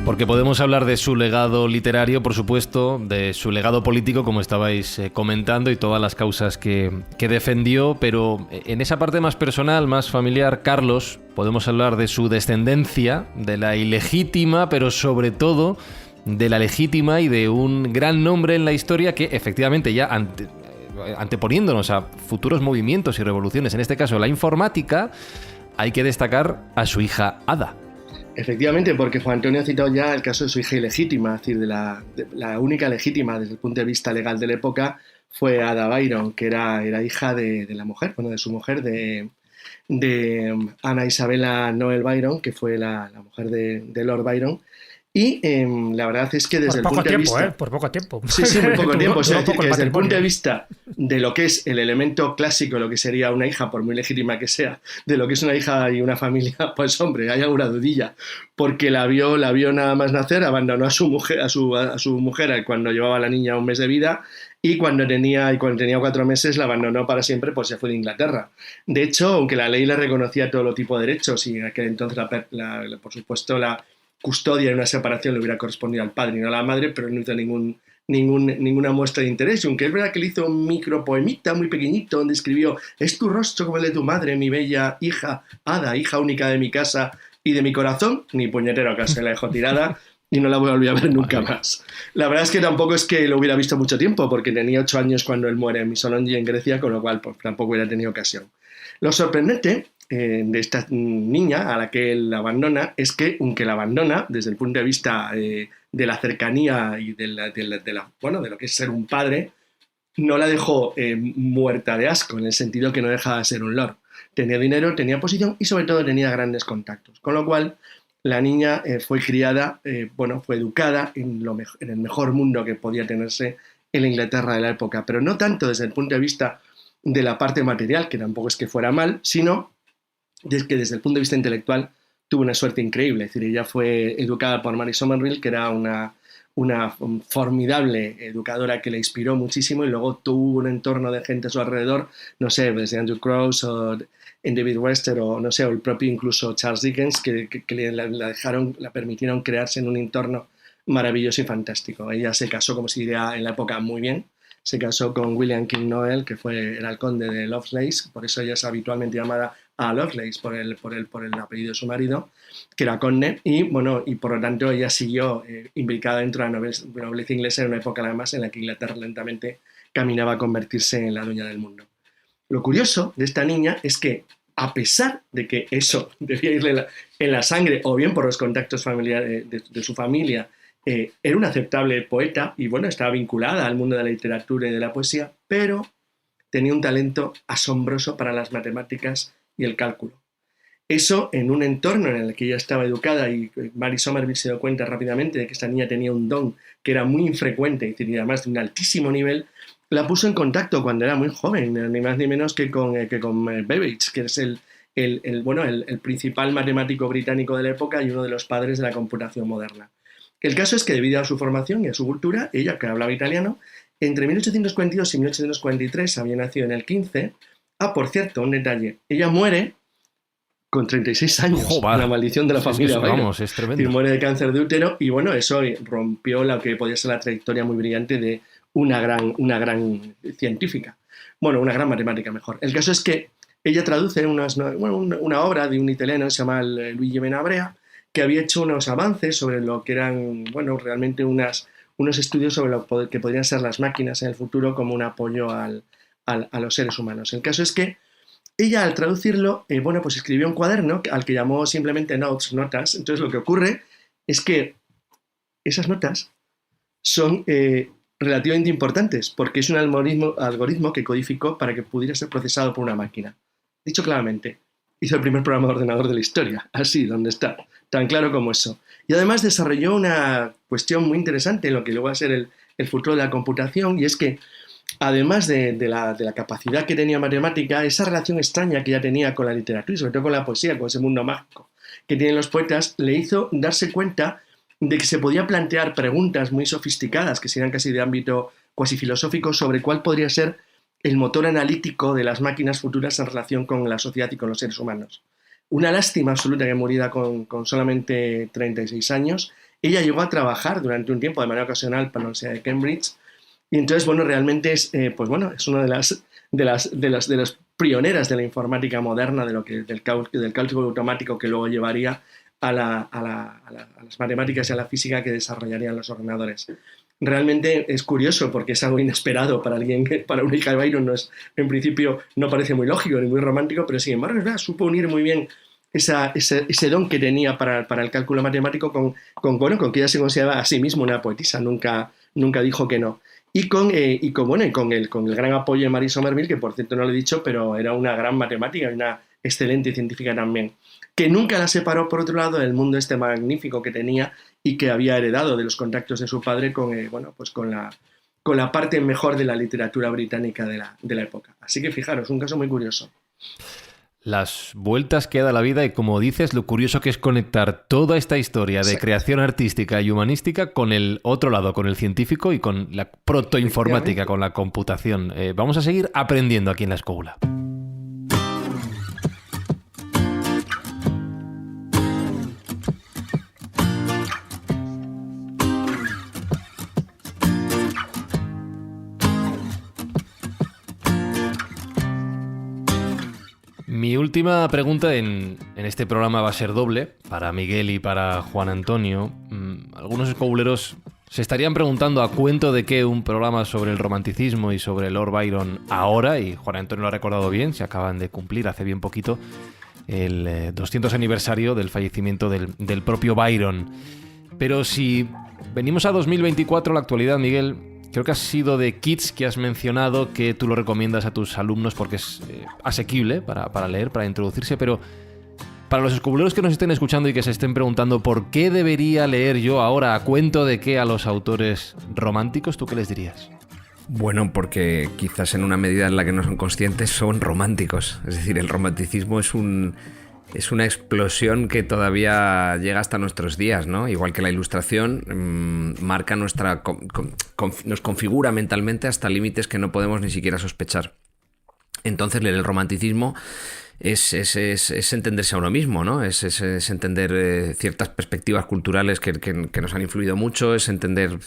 Porque podemos hablar de su legado literario, por supuesto, de su legado político, como estabais comentando, y todas las causas que defendió, pero en esa parte más personal, más familiar, Carlos, podemos hablar de su descendencia, de la ilegítima, pero sobre todo de la legítima, y de un gran nombre en la historia que efectivamente ya anteponiéndonos a futuros movimientos y revoluciones, en este caso la informática, hay que destacar a su hija Ada. Efectivamente, porque Juan Antonio ha citado ya el caso de su hija ilegítima, es decir, de la única legítima desde el punto de vista legal de la época fue Ada Byron, que era hija de la mujer, bueno, de su mujer, de Ana Isabella Noel Byron, que fue la mujer de Lord Byron. Y la verdad es que desde el punto de vista... Por poco tiempo. Sí, muy poco tiempo. O sea, decir que desde el punto de vista de lo que es el elemento clásico, lo que sería una hija, por muy legítima que sea, de lo que es una hija y una familia, pues hombre, hay alguna dudilla. Porque la vio nada más nacer, abandonó a su mujer cuando llevaba a la niña un mes de vida, y cuando tenía 4 meses la abandonó para siempre, pues se fue de Inglaterra. De hecho, aunque la ley le reconocía todo tipo de derechos, y en aquel entonces, por supuesto, la custodia en una separación le hubiera correspondido al padre y no a la madre, pero no hizo ninguna muestra de interés. Y aunque es verdad que le hizo un micropoemita muy pequeñito donde escribió: es tu rostro como el de tu madre, mi bella hija Ada, hija única de mi casa y de mi corazón, ni puñetero caso, la dejó tirada y no la voy a volver a ver nunca más. La verdad es que tampoco es que lo hubiera visto mucho tiempo, porque tenía 8 años cuando él muere en Missolonghi, en Grecia, con lo cual pues, tampoco hubiera tenido ocasión. Lo sorprendente de esta niña a la que él abandona es que, aunque la abandona desde el punto de vista de la cercanía y de lo que es ser un padre, no la dejó muerta de asco, en el sentido que no dejaba de ser un lord. Tenía dinero, tenía posición y sobre todo tenía grandes contactos. Con lo cual, la niña fue criada, fue educada en el mejor mundo que podía tenerse en la Inglaterra de la época, pero no tanto desde el punto de vista de la parte material, que tampoco es que fuera mal, sino que desde el punto de vista intelectual tuvo una suerte increíble. Es decir, ella fue educada por Mary Somerville, que era una formidable educadora que le inspiró muchísimo, y luego tuvo un entorno de gente a su alrededor, no sé, desde Andrew Krauss o David Webster o no sé, o el propio incluso Charles Dickens, que la permitieron crearse en un entorno maravilloso y fantástico. Ella se casó, como se diría en la época, muy bien. Se casó con William King Noel, que era el conde de Lovelace, por eso ella es habitualmente llamada a Lovelace por el apellido de su marido, que era conde, y por lo tanto ella siguió implicada dentro de la nobleza inglesa en una época además en la que Inglaterra lentamente caminaba a convertirse en la dueña del mundo. Lo curioso de esta niña es que, a pesar de que eso debía irle en la sangre, o bien por los contactos familiares de su familia, era una aceptable poeta y estaba vinculada al mundo de la literatura y de la poesía, pero tenía un talento asombroso para las matemáticas y el cálculo. Eso en un entorno en el que ella estaba educada, y Mary Somerville se dio cuenta rápidamente de que esta niña tenía un don que era muy infrecuente y además de un altísimo nivel, la puso en contacto cuando era muy joven, ni más ni menos que con Babbage, que es el principal matemático británico de la época y uno de los padres de la computación moderna. El caso es que, debido a su formación y a su cultura, ella, que hablaba italiano, entre 1842 y 1843, había nacido en el 15. Por cierto, un detalle, ella muere con 36 años, la maldición de la familia Byron. Es tremendo. Y muere de cáncer de útero, y eso rompió lo que podía ser la trayectoria muy brillante de una gran científica. Una gran matemática, mejor. El caso es que ella traduce una obra de un italiano que se llama Luigi Menabrea, que había hecho unos avances sobre lo que eran, realmente unos estudios sobre lo que podrían ser las máquinas en el futuro como un apoyo a los seres humanos. El caso es que ella, al traducirlo, pues escribió un cuaderno al que llamó simplemente notas. Entonces lo que ocurre es que esas notas son relativamente importantes, porque es un algoritmo que codificó para que pudiera ser procesado por una máquina. Dicho claramente, hizo el primer programa de ordenador de la historia, así, donde está, tan claro como eso. Y además desarrolló una cuestión muy interesante en lo que luego va a ser el futuro de la computación, y es que, además de la capacidad que tenía matemática, esa relación extraña que ella tenía con la literatura y sobre todo con la poesía, con ese mundo mágico que tienen los poetas, le hizo darse cuenta de que se podía plantear preguntas muy sofisticadas, que serían casi de ámbito cuasi filosófico, sobre cuál podría ser el motor analítico de las máquinas futuras en relación con la sociedad y con los seres humanos. Una lástima absoluta que muriera con solamente 36 años. Ella llegó a trabajar durante un tiempo de manera ocasional para la Universidad de Cambridge, y entonces, realmente es una de las pioneras de la informática moderna, del cálculo automático que luego llevaría a las matemáticas y a la física que desarrollarían los ordenadores. Realmente es curioso porque es algo inesperado para alguien que, para una hija de Byron, en principio no parece muy lógico ni muy romántico, pero sin embargo supo unir muy bien ese don que tenía para el cálculo matemático con que ella se consideraba a sí misma una poetisa, nunca dijo que no. Y con el gran apoyo de Mary Somerville, que por cierto no lo he dicho, pero era una gran matemática y una excelente científica también, que nunca la separó, por otro lado, del mundo magnífico que tenía y que había heredado de los contactos de su padre con la parte mejor de la literatura británica de la época. Así que fijaros, un caso muy curioso. Las vueltas que da la vida, y como dices, lo curioso que es conectar toda esta historia de creación artística y humanística con el otro lado, con el científico y con la protoinformática, con la computación. Vamos a seguir aprendiendo aquí en La Escóbula. Mi última pregunta en este programa va a ser doble, para Miguel y para Juan Antonio. Algunos escobuleros se estarían preguntando a cuento de qué un programa sobre el romanticismo y sobre Lord Byron ahora, y Juan Antonio lo ha recordado bien, se acaban de cumplir hace bien poquito el 200 aniversario del fallecimiento del propio Byron. Pero si venimos a 2024, la actualidad, Miguel, creo que has sido de Kids que has mencionado, que tú lo recomiendas a tus alumnos porque es asequible para leer, para introducirse, pero para los escobuleros que nos estén escuchando y que se estén preguntando ¿por qué debería leer yo ahora a cuento de qué a los autores románticos? ¿Tú qué les dirías? Bueno, porque quizás en una medida en la que no son conscientes son románticos. Es decir, el romanticismo es una explosión que todavía llega hasta nuestros días, ¿no? Igual que la Ilustración, marca nos configura mentalmente hasta límites que no podemos ni siquiera sospechar. Entonces, leer el romanticismo es entenderse a uno mismo, ¿no? Es entender ciertas perspectivas culturales que nos han influido mucho, es entender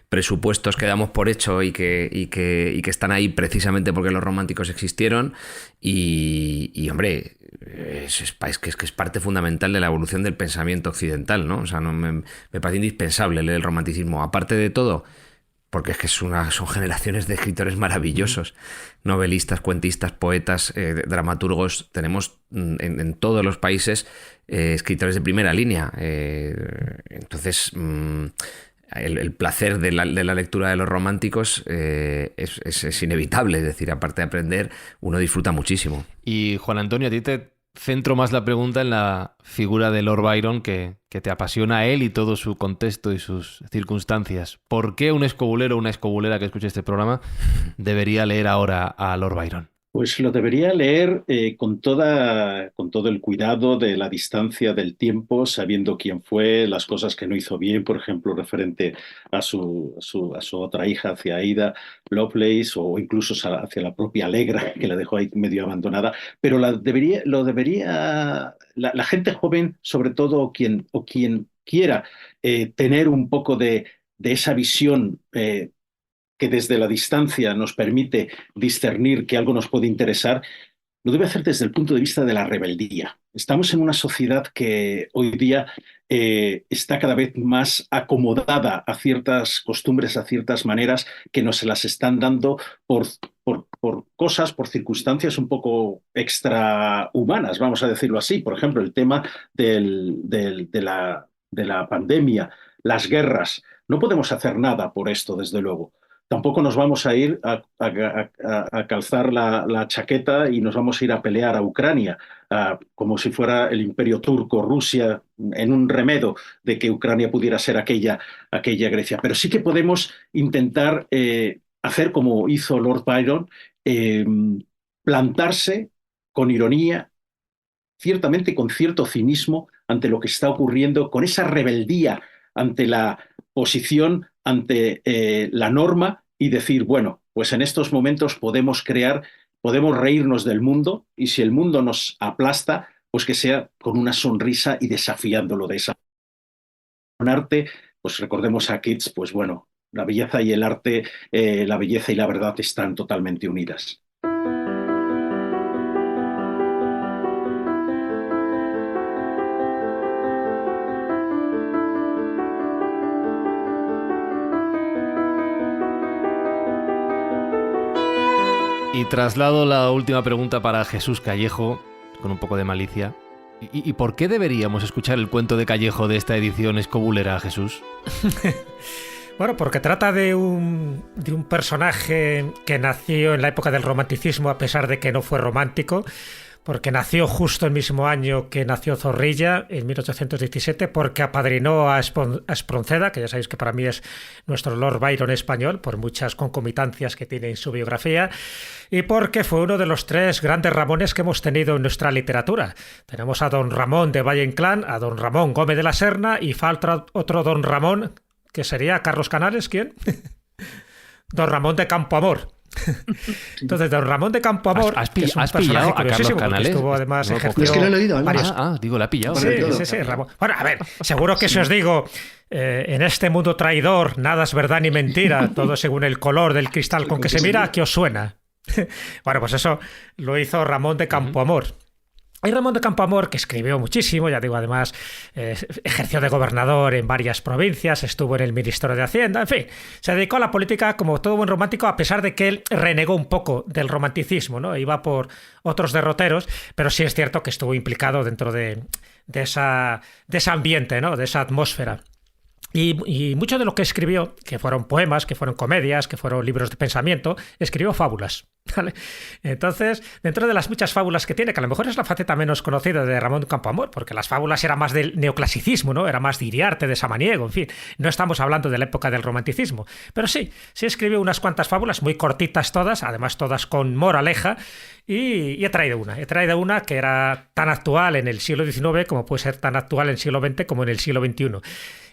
presupuestos que damos por hecho y que están ahí precisamente porque los románticos existieron y hombre, es que es parte fundamental de la evolución del pensamiento occidental, ¿no? O sea, me parece indispensable leer el romanticismo. Aparte de todo, porque es que son generaciones de escritores maravillosos, novelistas, cuentistas, poetas, dramaturgos. Tenemos en todos los países escritores de primera línea. Entonces, el placer de la lectura de los románticos es inevitable. Es decir, aparte de aprender, uno disfruta muchísimo. Y Juan Antonio, a ti te centro más la pregunta en la figura de Lord Byron, que te apasiona a él y todo su contexto y sus circunstancias. ¿Por qué un escobulero o una escobulera que escuche este programa debería leer ahora a Lord Byron? Pues lo debería leer con todo el cuidado de la distancia del tiempo, sabiendo quién fue, las cosas que no hizo bien, por ejemplo, referente a su otra hija, hacia Ada Lovelace, o incluso hacia la propia Allegra, que la dejó ahí medio abandonada. Pero la gente joven, sobre todo, o quien quiera tener un poco de esa visión que desde la distancia nos permite discernir que algo nos puede interesar, lo debe hacer desde el punto de vista de la rebeldía. Estamos en una sociedad que hoy día está cada vez más acomodada a ciertas costumbres, a ciertas maneras que nos las están dando por cosas, por circunstancias un poco extrahumanas, vamos a decirlo así. Por ejemplo, el tema de la pandemia, las guerras. No podemos hacer nada por esto, desde luego. Tampoco nos vamos a ir a calzar la chaqueta y nos vamos a ir a pelear a Ucrania, como si fuera el imperio turco, Rusia, en un remedo de que Ucrania pudiera ser aquella Grecia. Pero sí que podemos intentar hacer como hizo Lord Byron, plantarse con ironía, ciertamente con cierto cinismo ante lo que está ocurriendo, con esa rebeldía ante la posición, ante la norma, y decir, bueno, pues en estos momentos podemos reírnos del mundo, y si el mundo nos aplasta, pues que sea con una sonrisa y desafiándolo de esa manera. Un arte, pues recordemos a Keats, pues bueno, la belleza y el arte, la belleza y la verdad están totalmente unidas. Y traslado la última pregunta para Jesús Callejo, con un poco de malicia. ¿Y por qué deberíamos escuchar el cuento de Callejo de esta edición escobulera, Jesús? Bueno, porque trata de un personaje que nació en la época del romanticismo a pesar de que no fue romántico, porque nació justo el mismo año que nació Zorrilla, en 1817, porque apadrinó a Espronceda, que ya sabéis que para mí es nuestro Lord Byron español, por muchas concomitancias que tiene en su biografía, y porque fue uno de los 3 grandes Ramones que hemos tenido en nuestra literatura. Tenemos a don Ramón de Valle Inclán, a don Ramón Gómez de la Serna, y falta otro don Ramón, que sería Carlos Canales, ¿quién? Don Ramón de Campoamor. Entonces, don Ramón de Campoamor ¿Has pillado a Carlos Canales? Estuvo, además, no, es que no lo he oído. Digo, la ha pillado. Sí, Ramón. Bueno, a ver, seguro que si os digo, en este mundo traidor, nada es verdad ni mentira, todo según el color del cristal con que se mira, ¿qué os suena? Bueno, pues eso lo hizo Ramón de Campoamor. Hay Ramón de Campoamor, que escribió muchísimo, ya digo, además ejerció de gobernador en varias provincias, estuvo en el Ministerio de Hacienda, en fin, se dedicó a la política como todo buen romántico, a pesar de que él renegó un poco del romanticismo, ¿no? Iba por otros derroteros, pero sí es cierto que estuvo implicado dentro de ese ambiente, ¿no? De esa atmósfera. Y mucho de lo que escribió, que fueron poemas, que fueron comedias, que fueron libros de pensamiento, escribió fábulas, ¿vale? Entonces, dentro de las muchas fábulas que tiene, que a lo mejor es la faceta menos conocida de Ramón de Campoamor, porque las fábulas eran más del neoclasicismo, ¿no? Era más de Iriarte, de Samaniego, en fin. No estamos hablando de la época del romanticismo. Pero sí escribió unas cuantas fábulas, muy cortitas todas, además todas con moraleja, y he traído una que era tan actual en el siglo XIX como puede ser tan actual en el siglo XX como en el siglo XXI.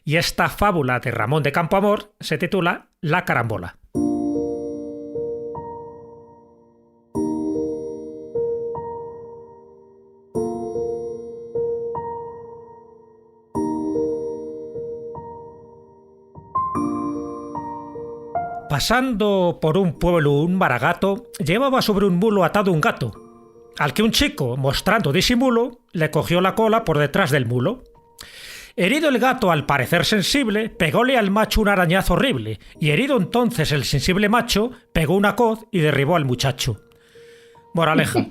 Y esta fábula de Ramón de Campoamor se titula La carambola. Pasando por un pueblo un maragato, llevaba sobre un mulo atado un gato, al que un chico, mostrando disimulo, le cogió la cola por detrás del mulo. Herido el gato, al parecer sensible, pególe al macho un arañazo horrible, y herido entonces el sensible macho, pegó una coz y derribó al muchacho. Moraleja.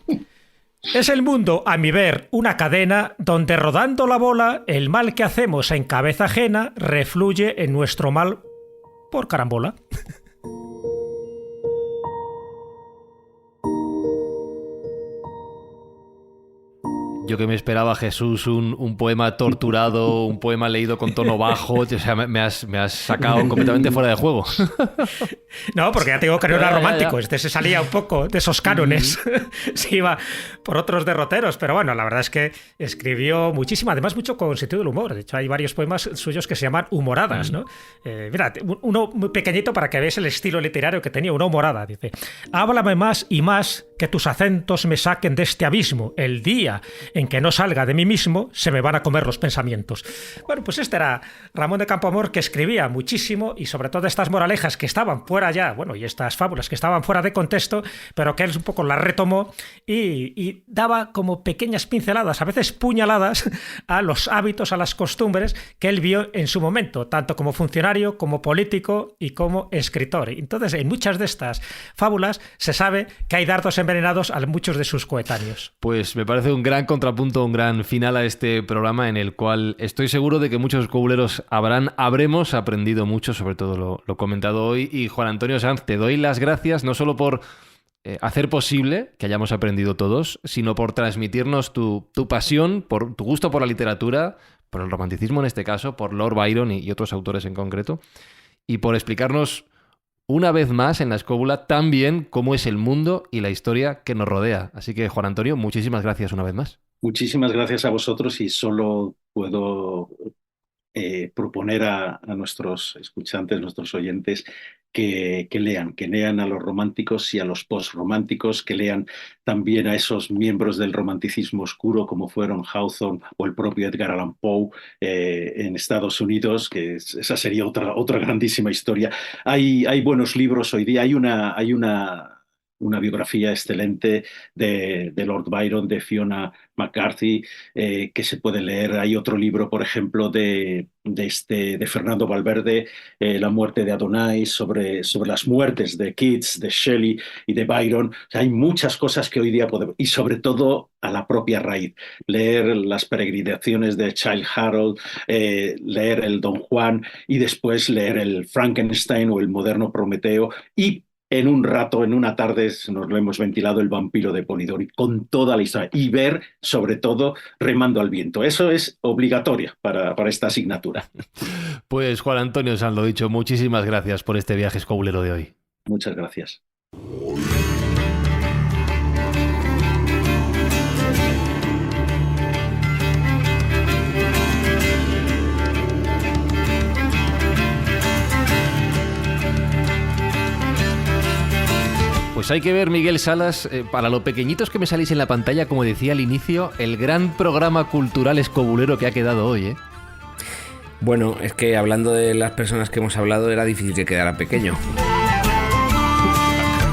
Es el mundo, a mi ver, una cadena donde rodando la bola, el mal que hacemos en cabeza ajena refluye en nuestro mal por carambola. Yo que me esperaba, Jesús, un poema torturado, un poema leído con tono bajo, o sea, me has sacado completamente fuera de juego. No, porque ya te digo que no era romántico, este se salía un poco de esos cánones, se iba por otros derroteros, pero bueno, la verdad es que escribió muchísimo, además mucho con sentido del humor. De hecho, hay varios poemas suyos que se llaman humoradas, ¿no? Mira, uno muy pequeñito para que veas el estilo literario que tenía, una humorada, dice: háblame más y más, que tus acentos me saquen de este abismo, el día en que no salga de mí mismo, se me van a comer los pensamientos. Bueno, pues este era Ramón de Campoamor, que escribía muchísimo, y sobre todo estas moralejas que estaban fuera ya, bueno, y estas fábulas que estaban fuera de contexto, pero que él un poco las retomó y daba como pequeñas pinceladas, a veces puñaladas, a los hábitos, a las costumbres que él vio en su momento, tanto como funcionario, como político y como escritor. Entonces, en muchas de estas fábulas se sabe que hay dardos envenenados a muchos de sus coetáneos. Pues me parece un gran contrapunto, un gran final a este programa, en el cual estoy seguro de que muchos escobuleros habremos aprendido mucho, sobre todo lo comentado hoy. Y Juan Antonio Sanz, te doy las gracias no solo por hacer posible que hayamos aprendido todos, sino por transmitirnos tu pasión, por tu gusto por la literatura, por el romanticismo en este caso, por Lord Byron y otros autores en concreto, y por explicarnos una vez más en La Escóbula también cómo es el mundo y la historia que nos rodea. Así que, Juan Antonio, muchísimas gracias una vez más. Muchísimas gracias a vosotros, y solo puedo proponer a nuestros escuchantes, nuestros oyentes, que lean a los románticos y a los postrománticos, que lean también a esos miembros del romanticismo oscuro como fueron Hawthorne o el propio Edgar Allan Poe en Estados Unidos, que esa sería otra grandísima historia. Hay buenos libros hoy día, hay una biografía excelente de Lord Byron, de Fiona McCarthy, que se puede leer. Hay otro libro, por ejemplo, de Fernando Valverde, La muerte de Adonais, sobre las muertes de Keats, de Shelley y de Byron. O sea, hay muchas cosas que hoy día podemos, y sobre todo a la propia raíz. Leer las peregrinaciones de Childe Harold, leer el Don Juan, y después leer el Frankenstein o el moderno Prometeo, y en un rato, en una tarde, nos lo hemos ventilado, El vampiro de Polidori, con toda la historia. Y ver, sobre todo, Remando al viento. Eso es obligatorio para esta asignatura. Pues Juan Antonio Sanz, lo dicho, muchísimas gracias por este viaje escobulero de hoy. Muchas gracias. Pues hay que ver, Miguel Salas, para lo pequeñitos que me salís en la pantalla, como decía al inicio, el gran programa cultural escobulero que ha quedado hoy, ¿eh? Bueno, es que hablando de las personas que hemos hablado, era difícil que quedara pequeño.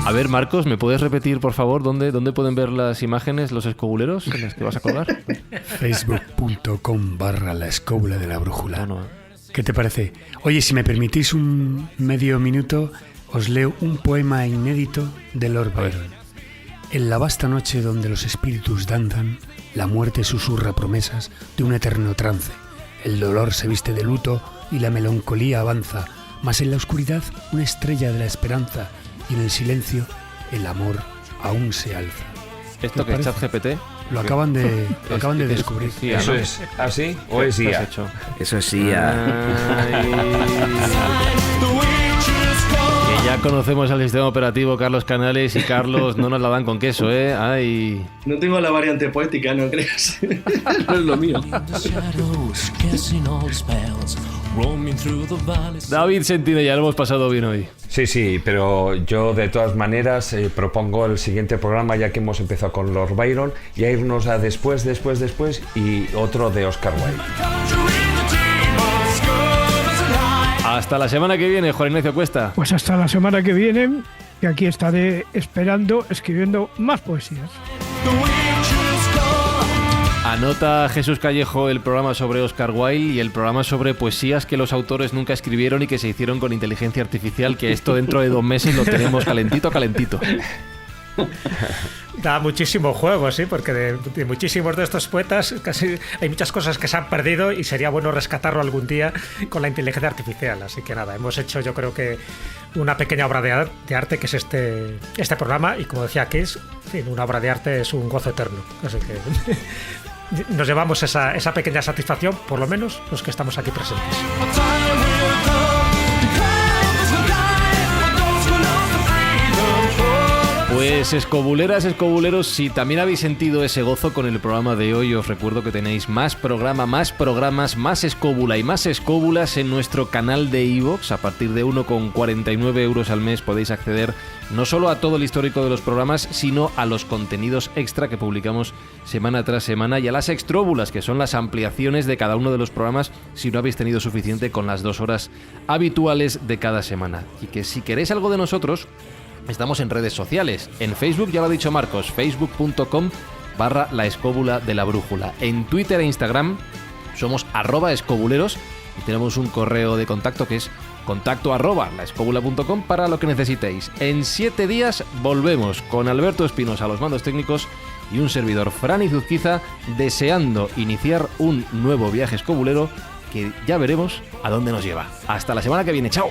A ver, Marcos, ¿me puedes repetir, por favor, dónde pueden ver las imágenes los escobuleros en las que vas a colgar? Facebook.com/La Escóbula de la Brújula. No. ¿Qué te parece? Oye, si me permitís un medio minuto, os leo un poema inédito de Lord Byron. En la vasta noche donde los espíritus danzan, la muerte susurra promesas de un eterno trance. El dolor se viste de luto y la melancolía avanza, mas en la oscuridad una estrella de la esperanza y en el silencio el amor aún se alza. ¿Esto que es ChatGPT? Lo acaban de descubrir. Sí, ¿eso es así o es IA? Eso es IA. Que ya conocemos al sistema operativo Carlos Canales y Carlos no nos la dan con queso, ¿eh? Ay. No tengo la variante poética, no creas. No es lo mío. David Sentino, ya lo hemos pasado bien hoy. Sí, pero yo de todas maneras propongo el siguiente programa, ya que hemos empezado con Lord Byron, y a irnos a después y otro de Oscar Wilde. Hasta la semana que viene, Juan Ignacio Cuesta. Pues hasta la semana que viene, que aquí estaré esperando, escribiendo más poesías. Anota Jesús Callejo el programa sobre Oscar Wilde y el programa sobre poesías que los autores nunca escribieron y que se hicieron con inteligencia artificial, que esto dentro de 2 meses lo tenemos calentito. Da muchísimo juego, sí, porque de muchísimos de estos poetas casi hay muchas cosas que se han perdido y sería bueno rescatarlo algún día con la inteligencia artificial. Así que nada, hemos hecho yo creo que una pequeña obra de arte que es este programa, y como decía Kiss, en fin, una obra de arte es un gozo eterno. Así que nos llevamos esa pequeña satisfacción, por lo menos los que estamos aquí presentes. Pues escobuleras, escobuleros, si también habéis sentido ese gozo con el programa de hoy, os recuerdo que tenéis más programas, más escóbula y más escóbulas en nuestro canal de iVoox. A partir de 1,49 € al mes podéis acceder no solo a todo el histórico de los programas, sino a los contenidos extra que publicamos semana tras semana y a las extróbulas, que son las ampliaciones de cada uno de los programas si no habéis tenido suficiente con las 2 horas habituales de cada semana. Y que si queréis algo de nosotros, estamos en redes sociales. En Facebook, ya lo ha dicho Marcos, facebook.com/La Escóbula de la Brújula. En Twitter e Instagram somos @escobuleros y tenemos un correo de contacto que es contacto@laescobula.com para lo que necesitéis. En 7 días volvemos con Alberto Espinosa a los mandos técnicos y un servidor, Fran Zuzquiza, deseando iniciar un nuevo viaje escobulero que ya veremos a dónde nos lleva. Hasta la semana que viene. ¡Chao!